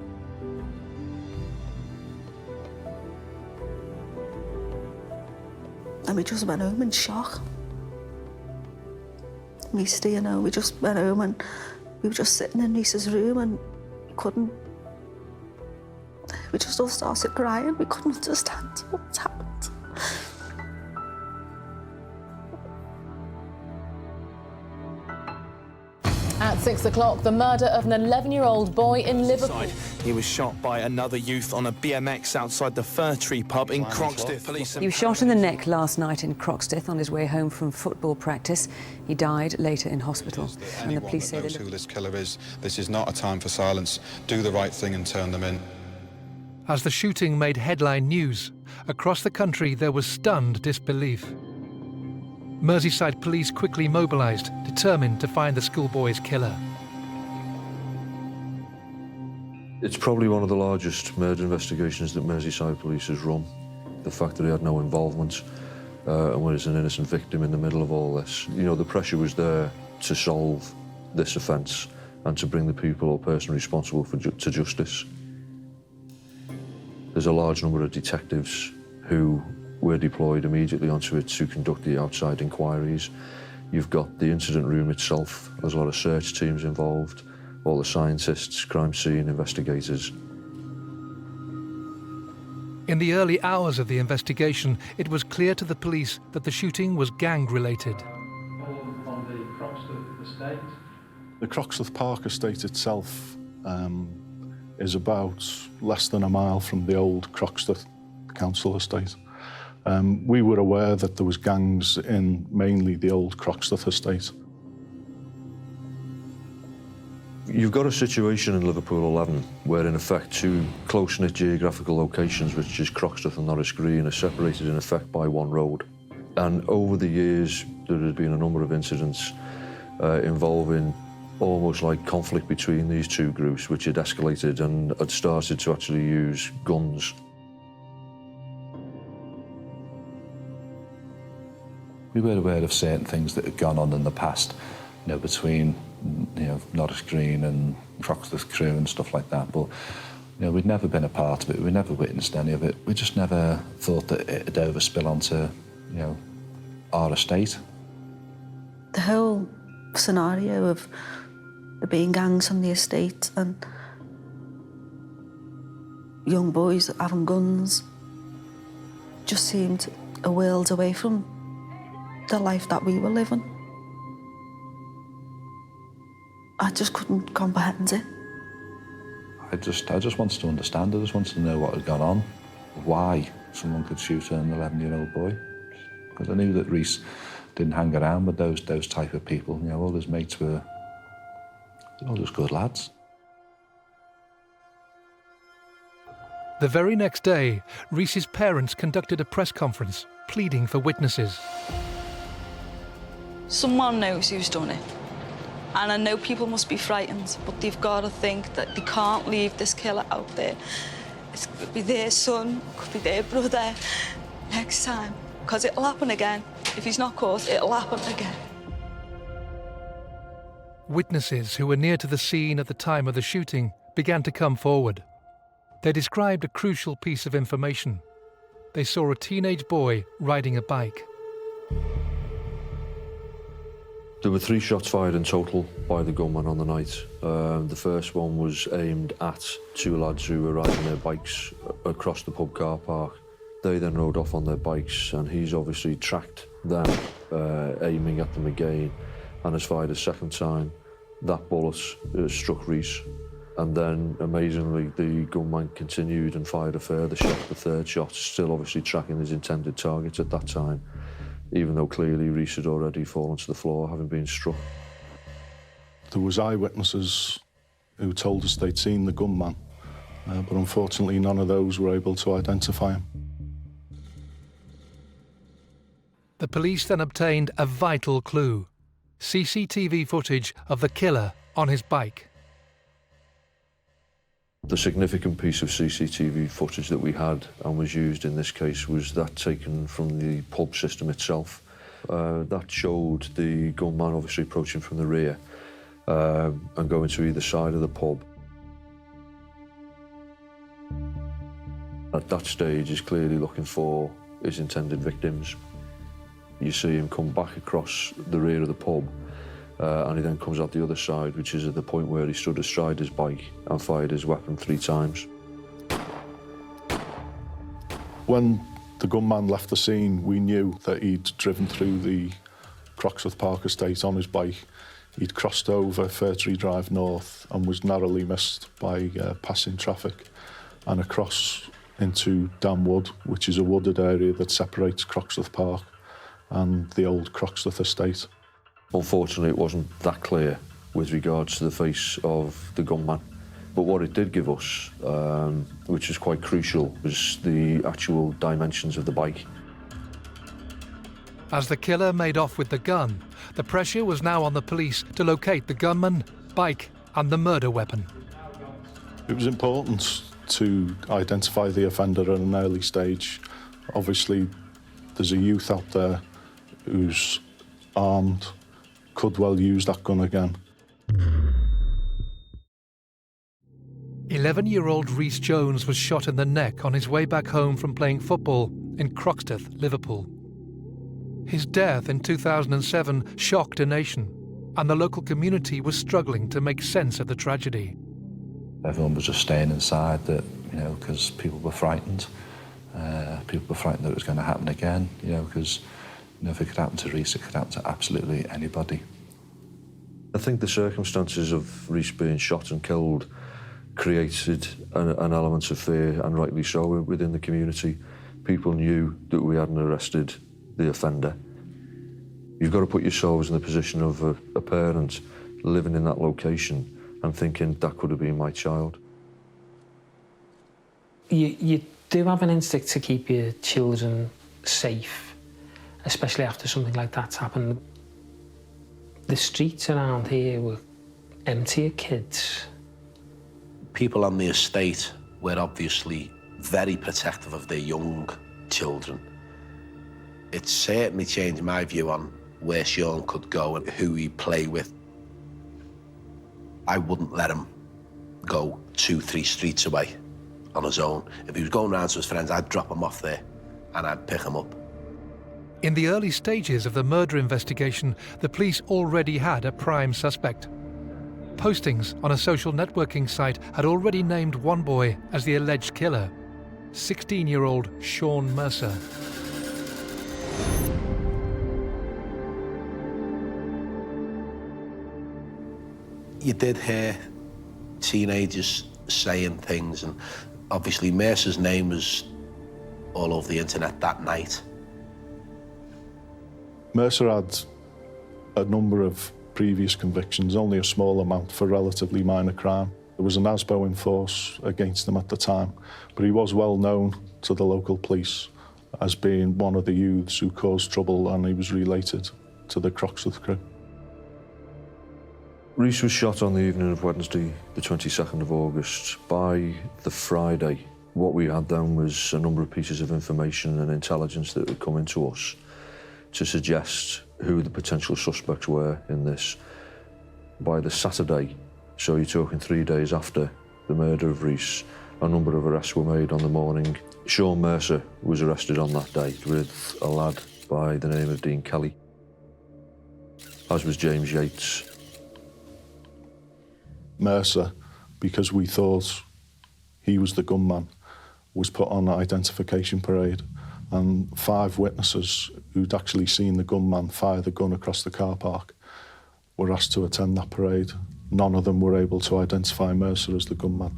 S19: And we just went home in shock. We just went home and we were just sitting in Rhys's room and we just all started crying. We couldn't understand what's happened.
S12: At 6 o'clock, the murder of an 11-year-old boy in Liverpool.
S20: He was shot by another youth on a BMX outside the Fir Tree pub in Croxteth.
S21: He was shot in the neck last night in Croxteth on his way home from football practice. He died later in hospital. And the police say
S24: who this killer is. This is not a time for silence. Do the right thing and turn them in.
S8: As the shooting made headline news, across the country there was stunned disbelief. Merseyside police quickly mobilised, determined to find the schoolboy's killer.
S3: It's probably one of the largest murder investigations that Merseyside police has run. The fact that he had no involvement and was an innocent victim in the middle of all this. You know, the pressure was there to solve this offence and to bring the people or person responsible to justice. There's a large number of detectives who were deployed immediately onto it to conduct the outside inquiries. You've got the incident room itself, there's a lot of search teams involved, all the scientists, crime scene investigators.
S8: In the early hours of the investigation, it was clear to the police that the shooting was gang-related.
S17: On the Croxteth estate. The Croxteth Park estate itself is about less than a mile from the old Croxteth council estate. We were aware that there was gangs in mainly the old Croxteth estate.
S3: You've got a situation in Liverpool 11 where, in effect, two close-knit geographical locations, which is Croxteth and Norris Green, are separated, in effect, by one road. And over the years, there has been a number of incidents involving almost like conflict between these two groups, which had escalated and had started to actually use guns. We were aware of certain things that had gone on in the past, you know, between, you know, Norris Green and Croxteth Crew and stuff like that, but, you know, we'd never been a part of it, we never witnessed any of it. We just never thought that it'd overspill onto, you know, our estate.
S19: The whole scenario of there being gangs on the estate and young boys having guns just seemed a world away from the life that we were living. I just couldn't comprehend it.
S3: I just wanted to understand. I just wanted to know what had gone on, why someone could shoot an 11-year-old boy. Because I knew that Rhys didn't hang around with those type of people. You know, all his mates were all just good lads.
S8: The very next day, Rhys's parents conducted a press conference, pleading for witnesses.
S22: Someone knows who's done it. And I know people must be frightened, but they've got to think that they can't leave this killer out there. It could be their son, could be their brother next time. Because it'll happen again. If he's not caught, it'll happen again.
S8: Witnesses who were near to the scene at the time of the shooting began to come forward. They described a crucial piece of information. They saw a teenage boy riding a bike.
S3: There were 3 shots fired in total by the gunman on the night. The first one was aimed at 2 lads who were riding their bikes across the pub car park. They then rode off on their bikes, and he's obviously tracked them, aiming at them again, and has fired a second time. That bullet struck Rhys, and then, amazingly, the gunman continued and fired a further shot, the third shot, still obviously tracking his intended target at that time, even though clearly Rhys had already fallen to the floor, having been struck.
S17: There was eyewitnesses who told us they'd seen the gunman, but unfortunately none of those were able to identify him.
S8: The police then obtained a vital clue: CCTV footage of the killer on his bike.
S3: The significant piece of CCTV footage that we had and was used in this case was that taken from the pub system itself. That showed the gunman obviously approaching from the rear and going to either side of the pub. At that stage, he's clearly looking for his intended victims. You see him come back across the rear of the pub, and he then comes out the other side, which is at the point where he stood astride his bike and fired his weapon 3 times.
S17: When the gunman left the scene, we knew that he'd driven through the Croxteth Park estate on his bike. He'd crossed over Fairtree Drive North and was narrowly missed by passing traffic, and across into Dam Wood, which is a wooded area that separates Croxteth Park and the old Croxteth estate.
S1: Unfortunately, it wasn't that clear with regards to the face of the gunman. But what it did give us, which was quite crucial, was the actual dimensions of the bike.
S8: As the killer made off with the gun, the pressure was now on the police to locate the gunman, bike and the murder weapon.
S17: It was important to identify the offender at an early stage. Obviously, there's a youth out there who's armed, could well use that gun again.
S8: 11-year-old Rhys Jones was shot in the neck on his way back home from playing football in Croxteth, Liverpool. His death in 2007 shocked a nation, and the local community was struggling to make sense of the tragedy.
S3: Everyone was just staying inside, that, you know, because people were frightened. People were frightened that it was going to happen again, you know, because, you know, if it could happen to Rhys, it could happen to absolutely anybody.
S1: I think the circumstances of Rhys being shot and killed created an element of fear, and rightly so, within the community. People knew that we hadn't arrested the offender. You've got to put yourselves in the position of a parent living in that location and thinking that could have been my child.
S7: You do have an instinct to keep your children safe, especially after something like that's happened. The streets around here were empty of kids.
S5: People on the estate were obviously very protective of their young children. It certainly changed my view on where Sean could go and who he'd play with. I wouldn't let him go 2-3 streets away on his own. If he was going round to his friends, I'd drop him off there and I'd pick him up.
S8: In the early stages of the murder investigation, the police already had a prime suspect. Postings on a social networking site had already named one boy as the alleged killer, 16-year-old Sean Mercer.
S5: You did hear teenagers saying things, and obviously Mercer's name was all over the internet that night.
S17: Mercer had a number of previous convictions, only a small amount for relatively minor crime. There was an ASBO in force against him at the time, but he was well known to the local police as being one of the youths who caused trouble, and he was related to the Croxteth crew.
S1: Rhys was shot on the evening of Wednesday, the 22nd of August. By the Friday, what we had then was a number of pieces of information and intelligence that had come into us to suggest who the potential suspects were in this. By the Saturday, so you're talking 3 days after the murder of Rhys, a number of arrests were made on the morning. Sean Mercer was arrested on that day with a lad by the name of Dean Kelly, as was James Yates.
S17: Mercer, because we thought he was the gunman, was put on an identification parade, and 5 witnesses who'd actually seen the gunman fire the gun across the car park were asked to attend that parade. None of them were able to identify Mercer as the gunman.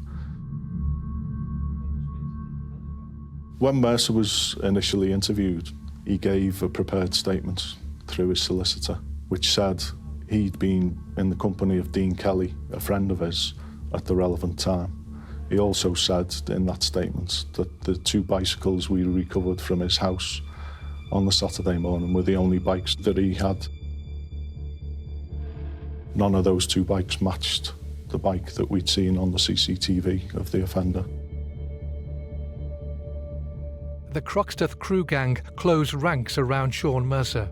S17: When Mercer was initially interviewed, he gave a prepared statement through his solicitor, which said he'd been in the company of Dean Kelly, a friend of his, at the relevant time. He also said in that statement that the 2 bicycles we recovered from his house on the Saturday morning were the only bikes that he had. None of those 2 bikes matched the bike that we'd seen on the CCTV of the offender.
S8: The Croxteth crew gang closed ranks around Sean Mercer.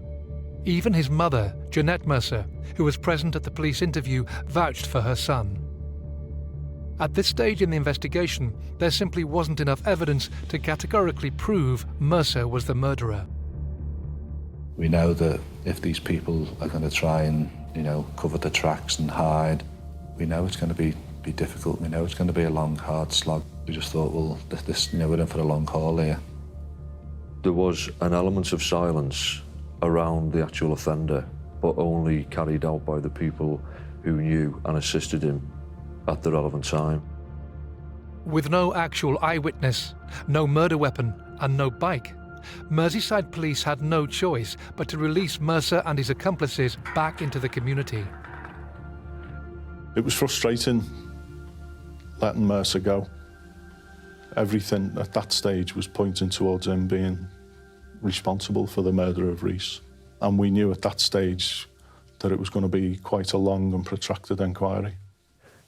S8: Even his mother, Jeanette Mercer, who was present at the police interview, vouched for her son. At this stage in the investigation, there simply wasn't enough evidence to categorically prove Mercer was the murderer.
S3: We know that if these people are going to try and, you know, cover the tracks and hide, we know it's going to be difficult. We know it's going to be a long, hard slog. We just thought, well, this, you know, we're in for a long haul here.
S1: There was an element of silence around the actual offender but only carried out by the people who knew and assisted him at the relevant time.
S8: With no actual eyewitness, no murder weapon and no bike, Merseyside police had no choice but to release Mercer and his accomplices back into the community.
S17: It was frustrating letting Mercer go. Everything at that stage was pointing towards him being responsible for the murder of Rhys. And we knew at that stage that it was going to be quite a long and protracted inquiry.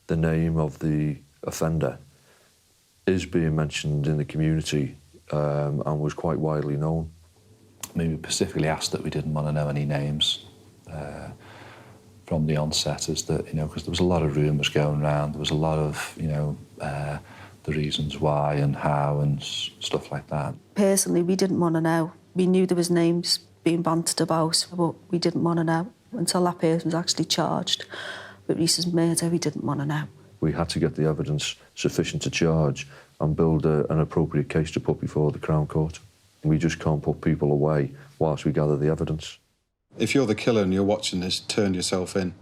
S1: The name of the offender is being mentioned in the community and was quite widely known.
S3: I mean, we specifically asked that we didn't want to know any names from the onset, is that, you know, because there was a lot of rumours going around, there was a lot of, you know, the reasons why and how and stuff like that.
S19: Personally, we didn't want to know. We knew there was names being bantered about, but we didn't want to know until that person was actually charged with Rhys's murder. We didn't want to know.
S1: We had to get the evidence sufficient to charge and build an appropriate case to put before the Crown Court. We just can't put people away whilst we gather the evidence.
S24: If you're the killer and you're watching this, turn yourself in.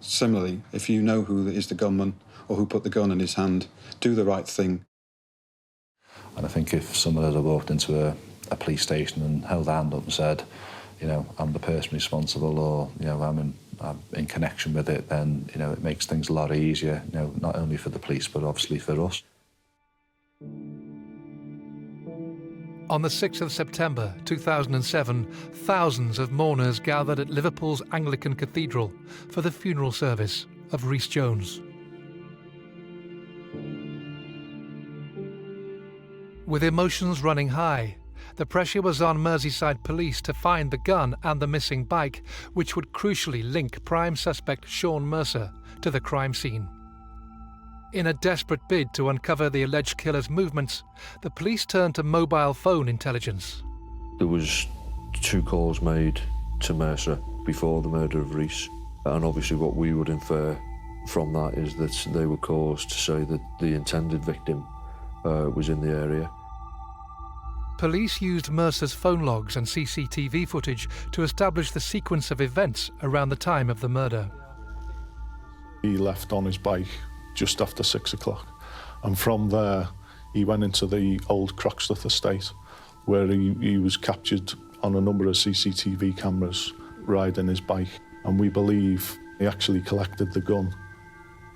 S24: Similarly, if you know who is the gunman or who put the gun in his hand, do the right thing.
S3: And I think if someone had walked into a police station and held a hand up and said, you know, I'm the person responsible, or, you know, I'm in connection with it, then, you know, it makes things a lot easier, you know, not only for the police, but obviously for us.
S8: On the 6th of September 2007, thousands of mourners gathered at Liverpool's Anglican Cathedral for the funeral service of Rhys Jones. With emotions running high, the pressure was on Merseyside police to find the gun and the missing bike, which would crucially link prime suspect Sean Mercer to the crime scene. In a desperate bid to uncover the alleged killer's movements, the police turned to mobile phone intelligence.
S1: There was 2 calls made to Mercer before the murder of Rhys, and obviously what we would infer from that is that they were calls to say that the intended victim was in the area.
S8: Police used Mercer's phone logs and CCTV footage to establish the sequence of events around the time of the murder.
S17: He left on his bike just after 6 o'clock, and from there he went into the old Croxteth estate, where he was captured on a number of CCTV cameras riding his bike, and we believe he actually collected the gun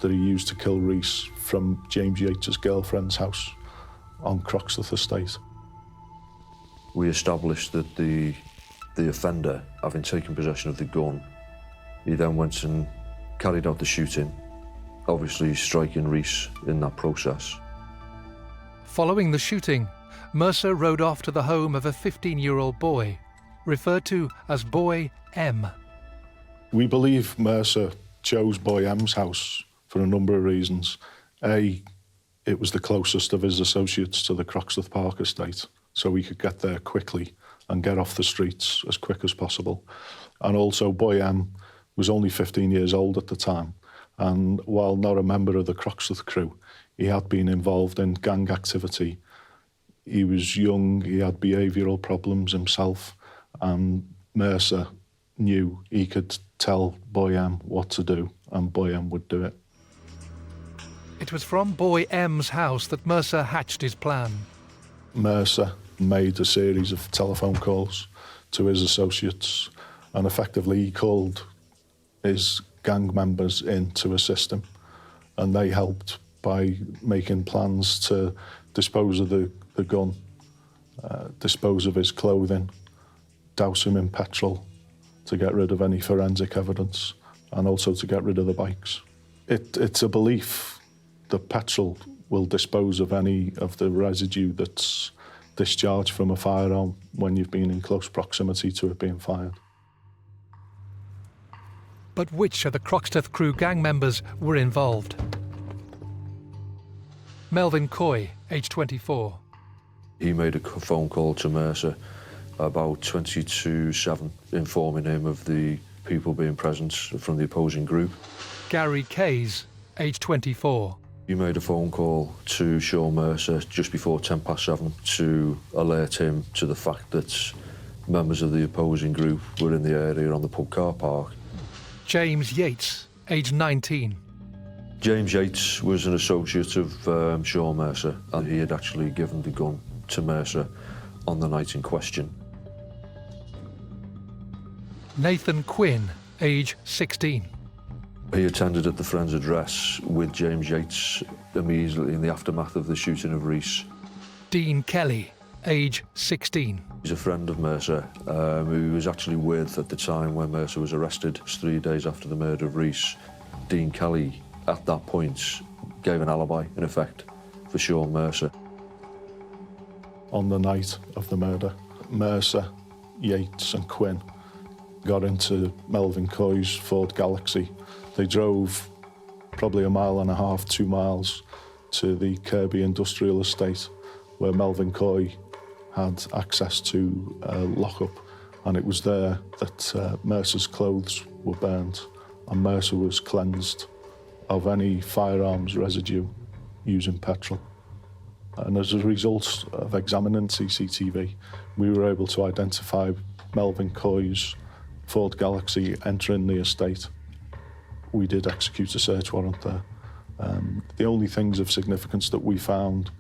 S17: that he used to kill Rhys from James Yates's girlfriend's house on Croxteth estate.
S1: We established that the offender, having taken possession of the gun, he then went and carried out the shooting, obviously striking Rhys in that process.
S8: Following the shooting, Mercer rode off to the home of a 15-year-old boy, referred to as Boy M.
S17: We believe Mercer chose Boy M's house for a number of reasons. A, it was the closest of his associates to the Croxteth Park estate, so he could get there quickly and get off the streets as quick as possible. And also, Boy M was only 15 years old at the time, and while not a member of the Croxteth crew, he had been involved in gang activity. He was young, he had behavioural problems himself, and Mercer knew he could tell Boy M what to do, and Boy M would do it.
S8: It was from Boy M's house that Mercer hatched his plan.
S17: Mercer made a series of telephone calls to his associates, and effectively he called his gang members in to assist him, and they helped by making plans to dispose of the gun, dispose of his clothing, douse him in petrol to get rid of any forensic evidence, and also to get rid of the bikes. It's a belief that petrol will dispose of any of the residue that's discharged from a firearm when you've been in close proximity to it being fired.
S8: But which of the Croxteth crew gang members were involved? Melvin Coy, age 24.
S1: He made a phone call to Mercer about 20-7, informing him of the people being present from the opposing group.
S8: Gary Kays, age 24.
S1: He made a phone call to Sean Mercer just before 7:10 to alert him to the fact that members of the opposing group were in the area on the pub car park.
S8: James Yates, aged 19.
S1: James Yates was an associate of Sean Mercer, and he had actually given the gun to Mercer on the night in question.
S8: Nathan Quinn, age 16.
S1: He attended at the friend's address with James Yates immediately in the aftermath of the shooting of Rhys.
S8: Dean Kelly, age 16.
S1: He's a friend of Mercer, who he was actually with at the time when Mercer was arrested. It was 3 days after the murder of Rhys. Dean Kelly, at that point, gave an alibi, in effect, for Sean Mercer.
S17: On the night of the murder, Mercer, Yates and Quinn got into Melvin Coy's Ford Galaxy. They drove probably 1.5 miles, 2 miles to the Kirby Industrial Estate, where Melvin Coy had access to a lockup, and it was there that Mercer's clothes were burnt and Mercer was cleansed of any firearms residue using petrol. And as a result of examining CCTV, we were able to identify Melvin Coy's Ford Galaxy entering the estate. We did execute a search warrant there. The only things of significance that we found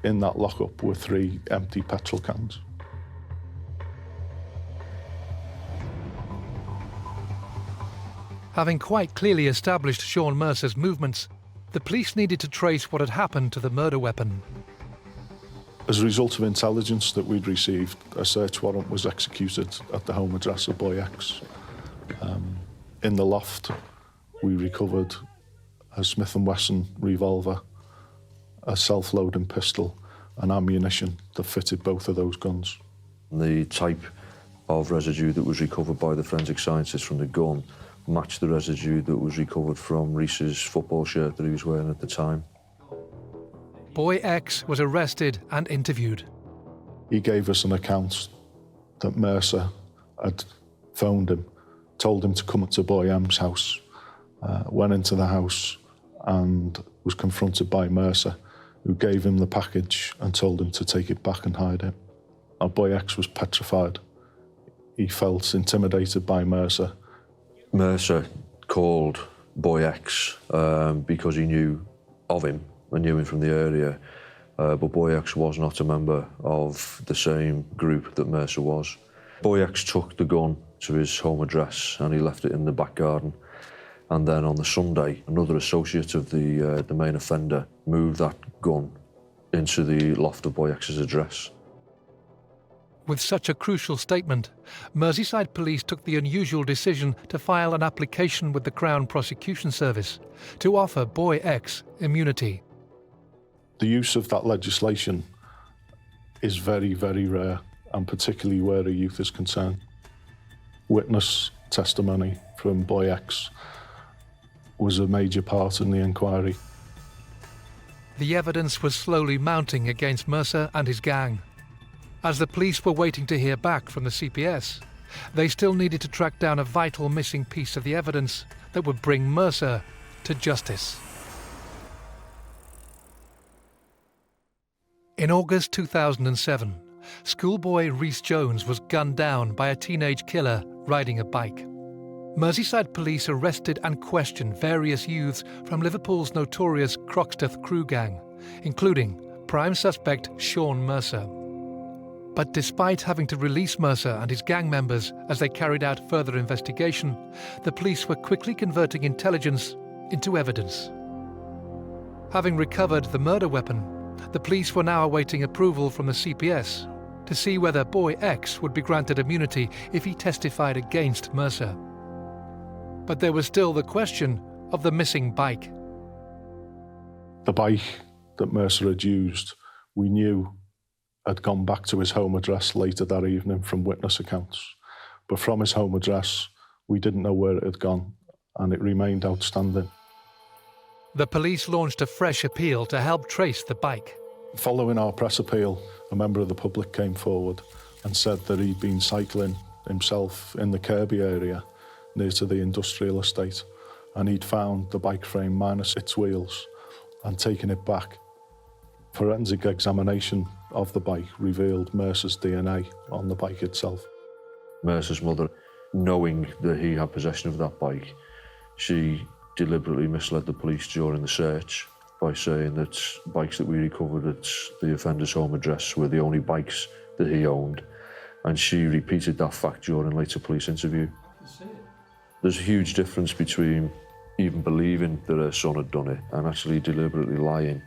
S17: in that lockup were 3 empty petrol cans.
S8: Having quite clearly established Sean Mercer's movements, the police needed to trace what had happened to the murder weapon.
S17: As a result of intelligence that we'd received, a search warrant was executed at the home address of Boy X. In the loft, we recovered a Smith & Wesson revolver, a self-loading pistol and ammunition that fitted both of those guns.
S1: The type of residue that was recovered by the forensic scientists from the gun matched the residue that was recovered from Rhys's football shirt that he was wearing at the time.
S8: Boy X was arrested and interviewed.
S17: He gave us an account that Mercer had phoned him, told him to come up to Boy M's house, went into the house and was confronted by Mercer, who gave him the package and told him to take it back and hide it. Our Boy X was petrified. He felt intimidated by Mercer.
S1: Mercer called Boy X because he knew of him and knew him from the area, but Boy X was not a member of the same group that Mercer was. Boy X took the gun to his home address and he left it in the back garden. And then on the Sunday, another associate of the main offender moved that gun into the loft of Boy X's address.
S8: With such a crucial statement, Merseyside Police took the unusual decision to file an application with the Crown Prosecution Service to offer Boy X immunity.
S17: The use of that legislation is very, very rare, and particularly where a youth is concerned. Witness testimony from Boy X was a major part in the inquiry.
S8: The evidence was slowly mounting against Mercer and his gang. As the police were waiting to hear back from the CPS, they still needed to track down a vital missing piece of the evidence that would bring Mercer to justice. In August 2007, schoolboy Rhys Jones was gunned down by a teenage killer riding a bike. Merseyside Police arrested and questioned various youths from Liverpool's notorious Croxteth crew gang, including prime suspect Sean Mercer. But despite having to release Mercer and his gang members as they carried out further investigation, the police were quickly converting intelligence into evidence. Having recovered the murder weapon, the police were now awaiting approval from the CPS to see whether Boy X would be granted immunity if he testified against Mercer. But there was still the question of the missing bike.
S17: The bike that Mercer had used, we knew had gone back to his home address later that evening from witness accounts. But from his home address, we didn't know where it had gone, and it remained outstanding.
S8: The police launched a fresh appeal to help trace the bike.
S17: Following our press appeal, a member of the public came forward and said that he'd been cycling himself in the Kirby area near to the industrial estate, and he'd found the bike frame minus its wheels and taken it back. Forensic examination of the bike revealed Mercer's DNA on the bike itself.
S1: Mercer's mother knowing that he had possession of that bike, she deliberately misled the police during the search by saying that bikes that we recovered at the offender's home address were the only bikes that he owned, and she repeated that fact during a later police interview. There's a huge difference between even believing that her son had done it and actually deliberately lying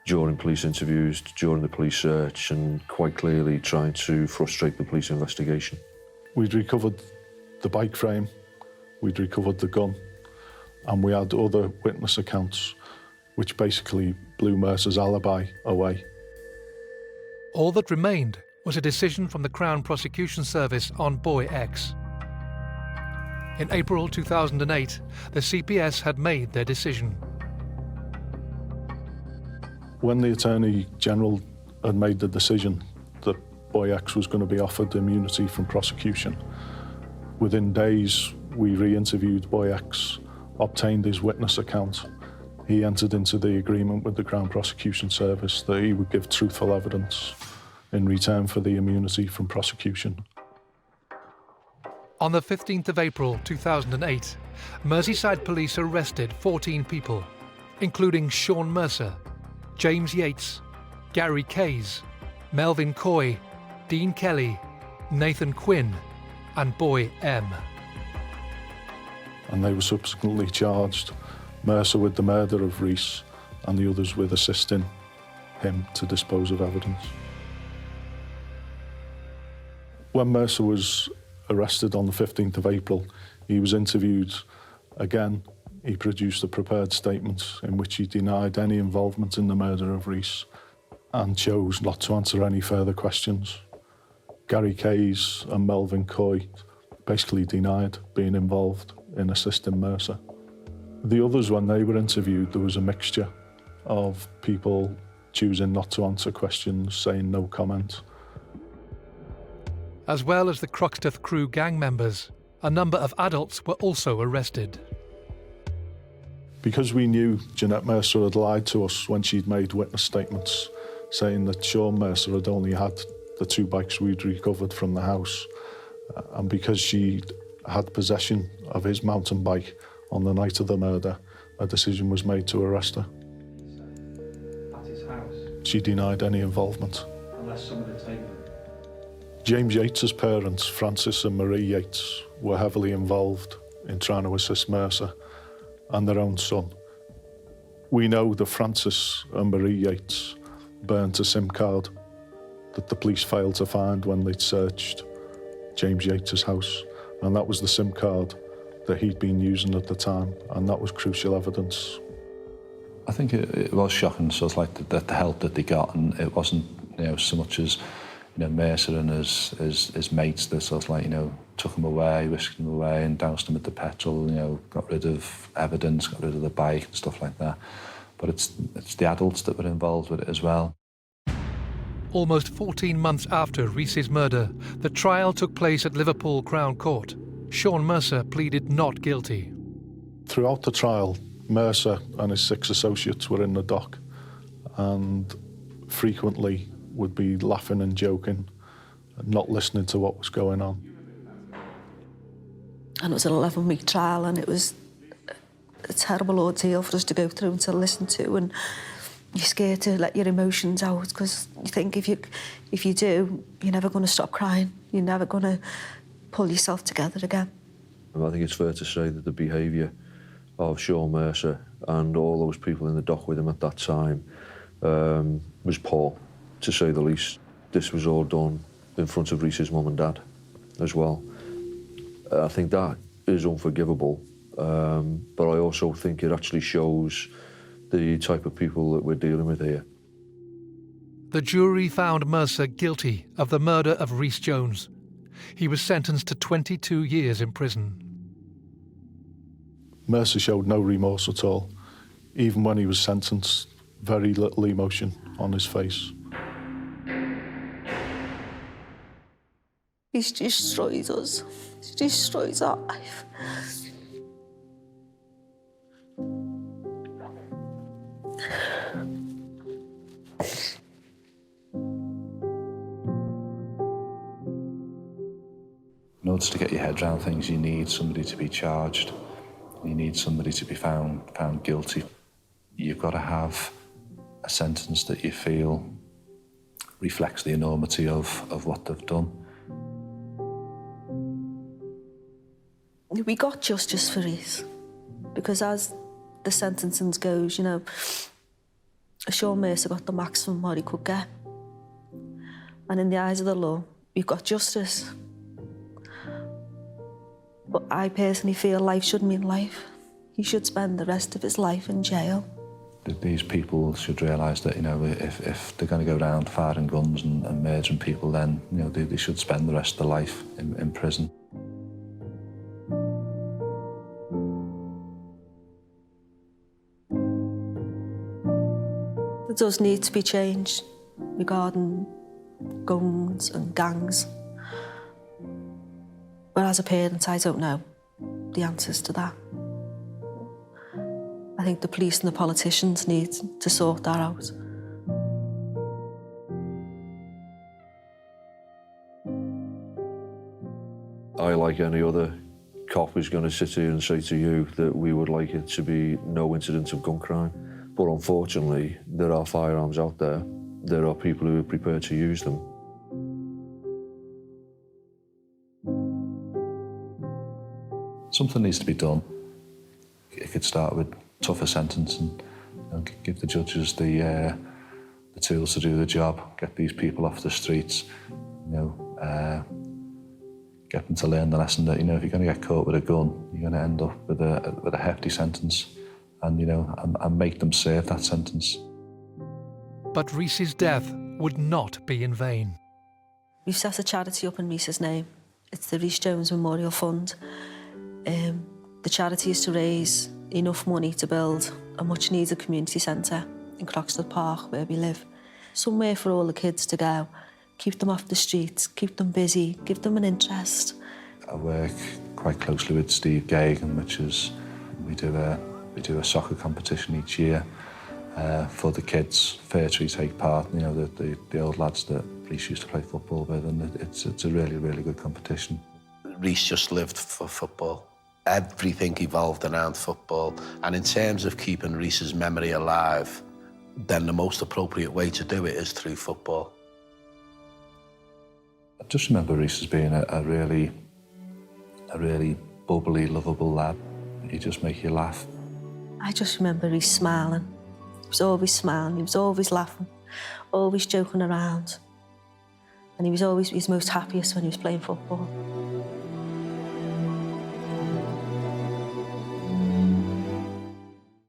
S1: during police interviews, during the police search, and quite clearly trying to frustrate the police investigation.
S17: We'd recovered the bike frame, we'd recovered the gun, and we had other witness accounts which basically blew Mercer's alibi away.
S8: All that remained was a decision from the Crown Prosecution Service on Boy X. In April 2008, the CPS had made their decision.
S17: When the Attorney General had made the decision that Boy X was going to be offered immunity from prosecution, within days we re-interviewed Boy X, obtained his witness account. He entered into the agreement with the Crown Prosecution Service that he would give truthful evidence in return for the immunity from prosecution.
S8: On the 15th of April 2008, Merseyside police arrested 14 people, including Sean Mercer, James Yates, Gary Kays, Melvin Coy, Dean Kelly, Nathan Quinn and Boy M.
S17: And they were subsequently charged, Mercer with the murder of Rhys and the others with assisting him to dispose of evidence. When Mercer was arrested on the 15th of April, he was interviewed again. He produced a prepared statement in which he denied any involvement in the murder of Rhys and chose not to answer any further questions. Gary Kays and Melvin Coy basically denied being involved in assisting Mercer. The others, when they were interviewed, there was a mixture of people choosing not to answer questions, saying no comment.
S8: As well as the Croxteth Crew gang members, a number of adults were also arrested.
S17: Because we knew Jeanette Mercer had lied to us when she'd made witness statements, saying that Sean Mercer had only had the 2 bikes we'd recovered from the house, and because she had possession of his mountain bike on the night of the murder, a decision was made to arrest her.
S9: At his house?
S17: She denied any involvement.
S9: Unless someone had taken it?
S17: James Yates's parents, Francis and Marie Yates, were heavily involved in trying to assist Mercer and their own son. We know that Francis and Marie Yates burnt a SIM card that the police failed to find when they'd searched James Yates's house, and that was the SIM card that he'd been using at the time, and that was crucial evidence.
S3: I think it was shocking, sort of like the help that they got, and it wasn't, so much as, Mercer and his mates that sort of like, took him away, whisked him away and doused him with the petrol, got rid of evidence, got rid of the bike and stuff like that. But it's the adults that were involved with it as well.
S8: Almost 14 months after Rhys's murder, the trial took place at Liverpool Crown Court. Sean Mercer pleaded not guilty.
S17: Throughout the trial, Mercer and his 6 associates were in the dock and frequently would be laughing and joking and not listening to what was going on.
S19: And it was an 11-week trial, and it was a terrible ordeal for us to go through and to listen to, and you're scared to let your emotions out because you think if you do, you're never going to stop crying. You're never going to pull yourself together again.
S1: I think it's fair to say that the behaviour of Sean Mercer and all those people in the dock with him at that time was poor, to say the least. This was all done in front of Rhys's mum and dad as well. I think that is unforgivable, but I also think it actually shows the type of people that we're dealing with here.
S8: The jury found Mercer guilty of the murder of Rhys Jones. He was sentenced to 22 years in prison.
S17: Mercer showed no remorse at all. Even when he was sentenced, very little emotion on his face.
S19: He's destroyed us. He destroys our life.
S3: order to get your head around things, you need somebody to be charged. You need somebody to be found guilty. You've got to have a sentence that you feel reflects the enormity of what they've done.
S19: We got justice for Rhys, because as the sentencing goes, you know, Sean Mercer got the maximum what he could get. And in the eyes of the law, we've got justice. But I personally feel life should mean life. He should spend the rest of his life in jail.
S3: These people should realise that, you know, if they're going to go around firing guns and murdering people, then, you know, they should spend the rest of their life in prison.
S19: There does need to be change regarding guns and gangs. But as a parent, I don't know the answers to that. I think the police and the politicians need to sort that out.
S1: I, like any other cop, is going to sit here and say to you that we would like it to be no incident of gun crime. But unfortunately, there are firearms out there. There are people who are prepared to use them.
S3: Something needs to be done. It could start with tougher sentencing, you know, give the judges the tools to do the job, get these people off the streets, you know, get them to learn the lesson that, you know, if you're going to get caught with a gun, you're going to end up with a hefty sentence, and, you know, and make them serve that sentence.
S8: But Rhys's death would not be in vain.
S19: We've set a charity up in Rhys's name. It's the Rhys Jones Memorial Fund. The charity is to raise enough money to build a much-needed community centre in Croxteth Park, where we live. Somewhere for all the kids to go, keep them off the streets, keep them busy, give them an interest.
S3: I work quite closely with Steve Gagan, which is, we do a soccer competition each year for the kids. Fair Tree take part, you know, the old lads that Rhys used to play football with, and it's a really, really good competition.
S5: Rhys just lived for football. Everything evolved around football. And in terms of keeping Rhys's memory alive, then the most appropriate way to do it is through football.
S3: I just remember Rhys as being a really bubbly, lovable lad. He just make you laugh.
S19: I just remember Rhys smiling. He was always smiling, he was always laughing, always joking around. And he was always his most happiest when he was playing football.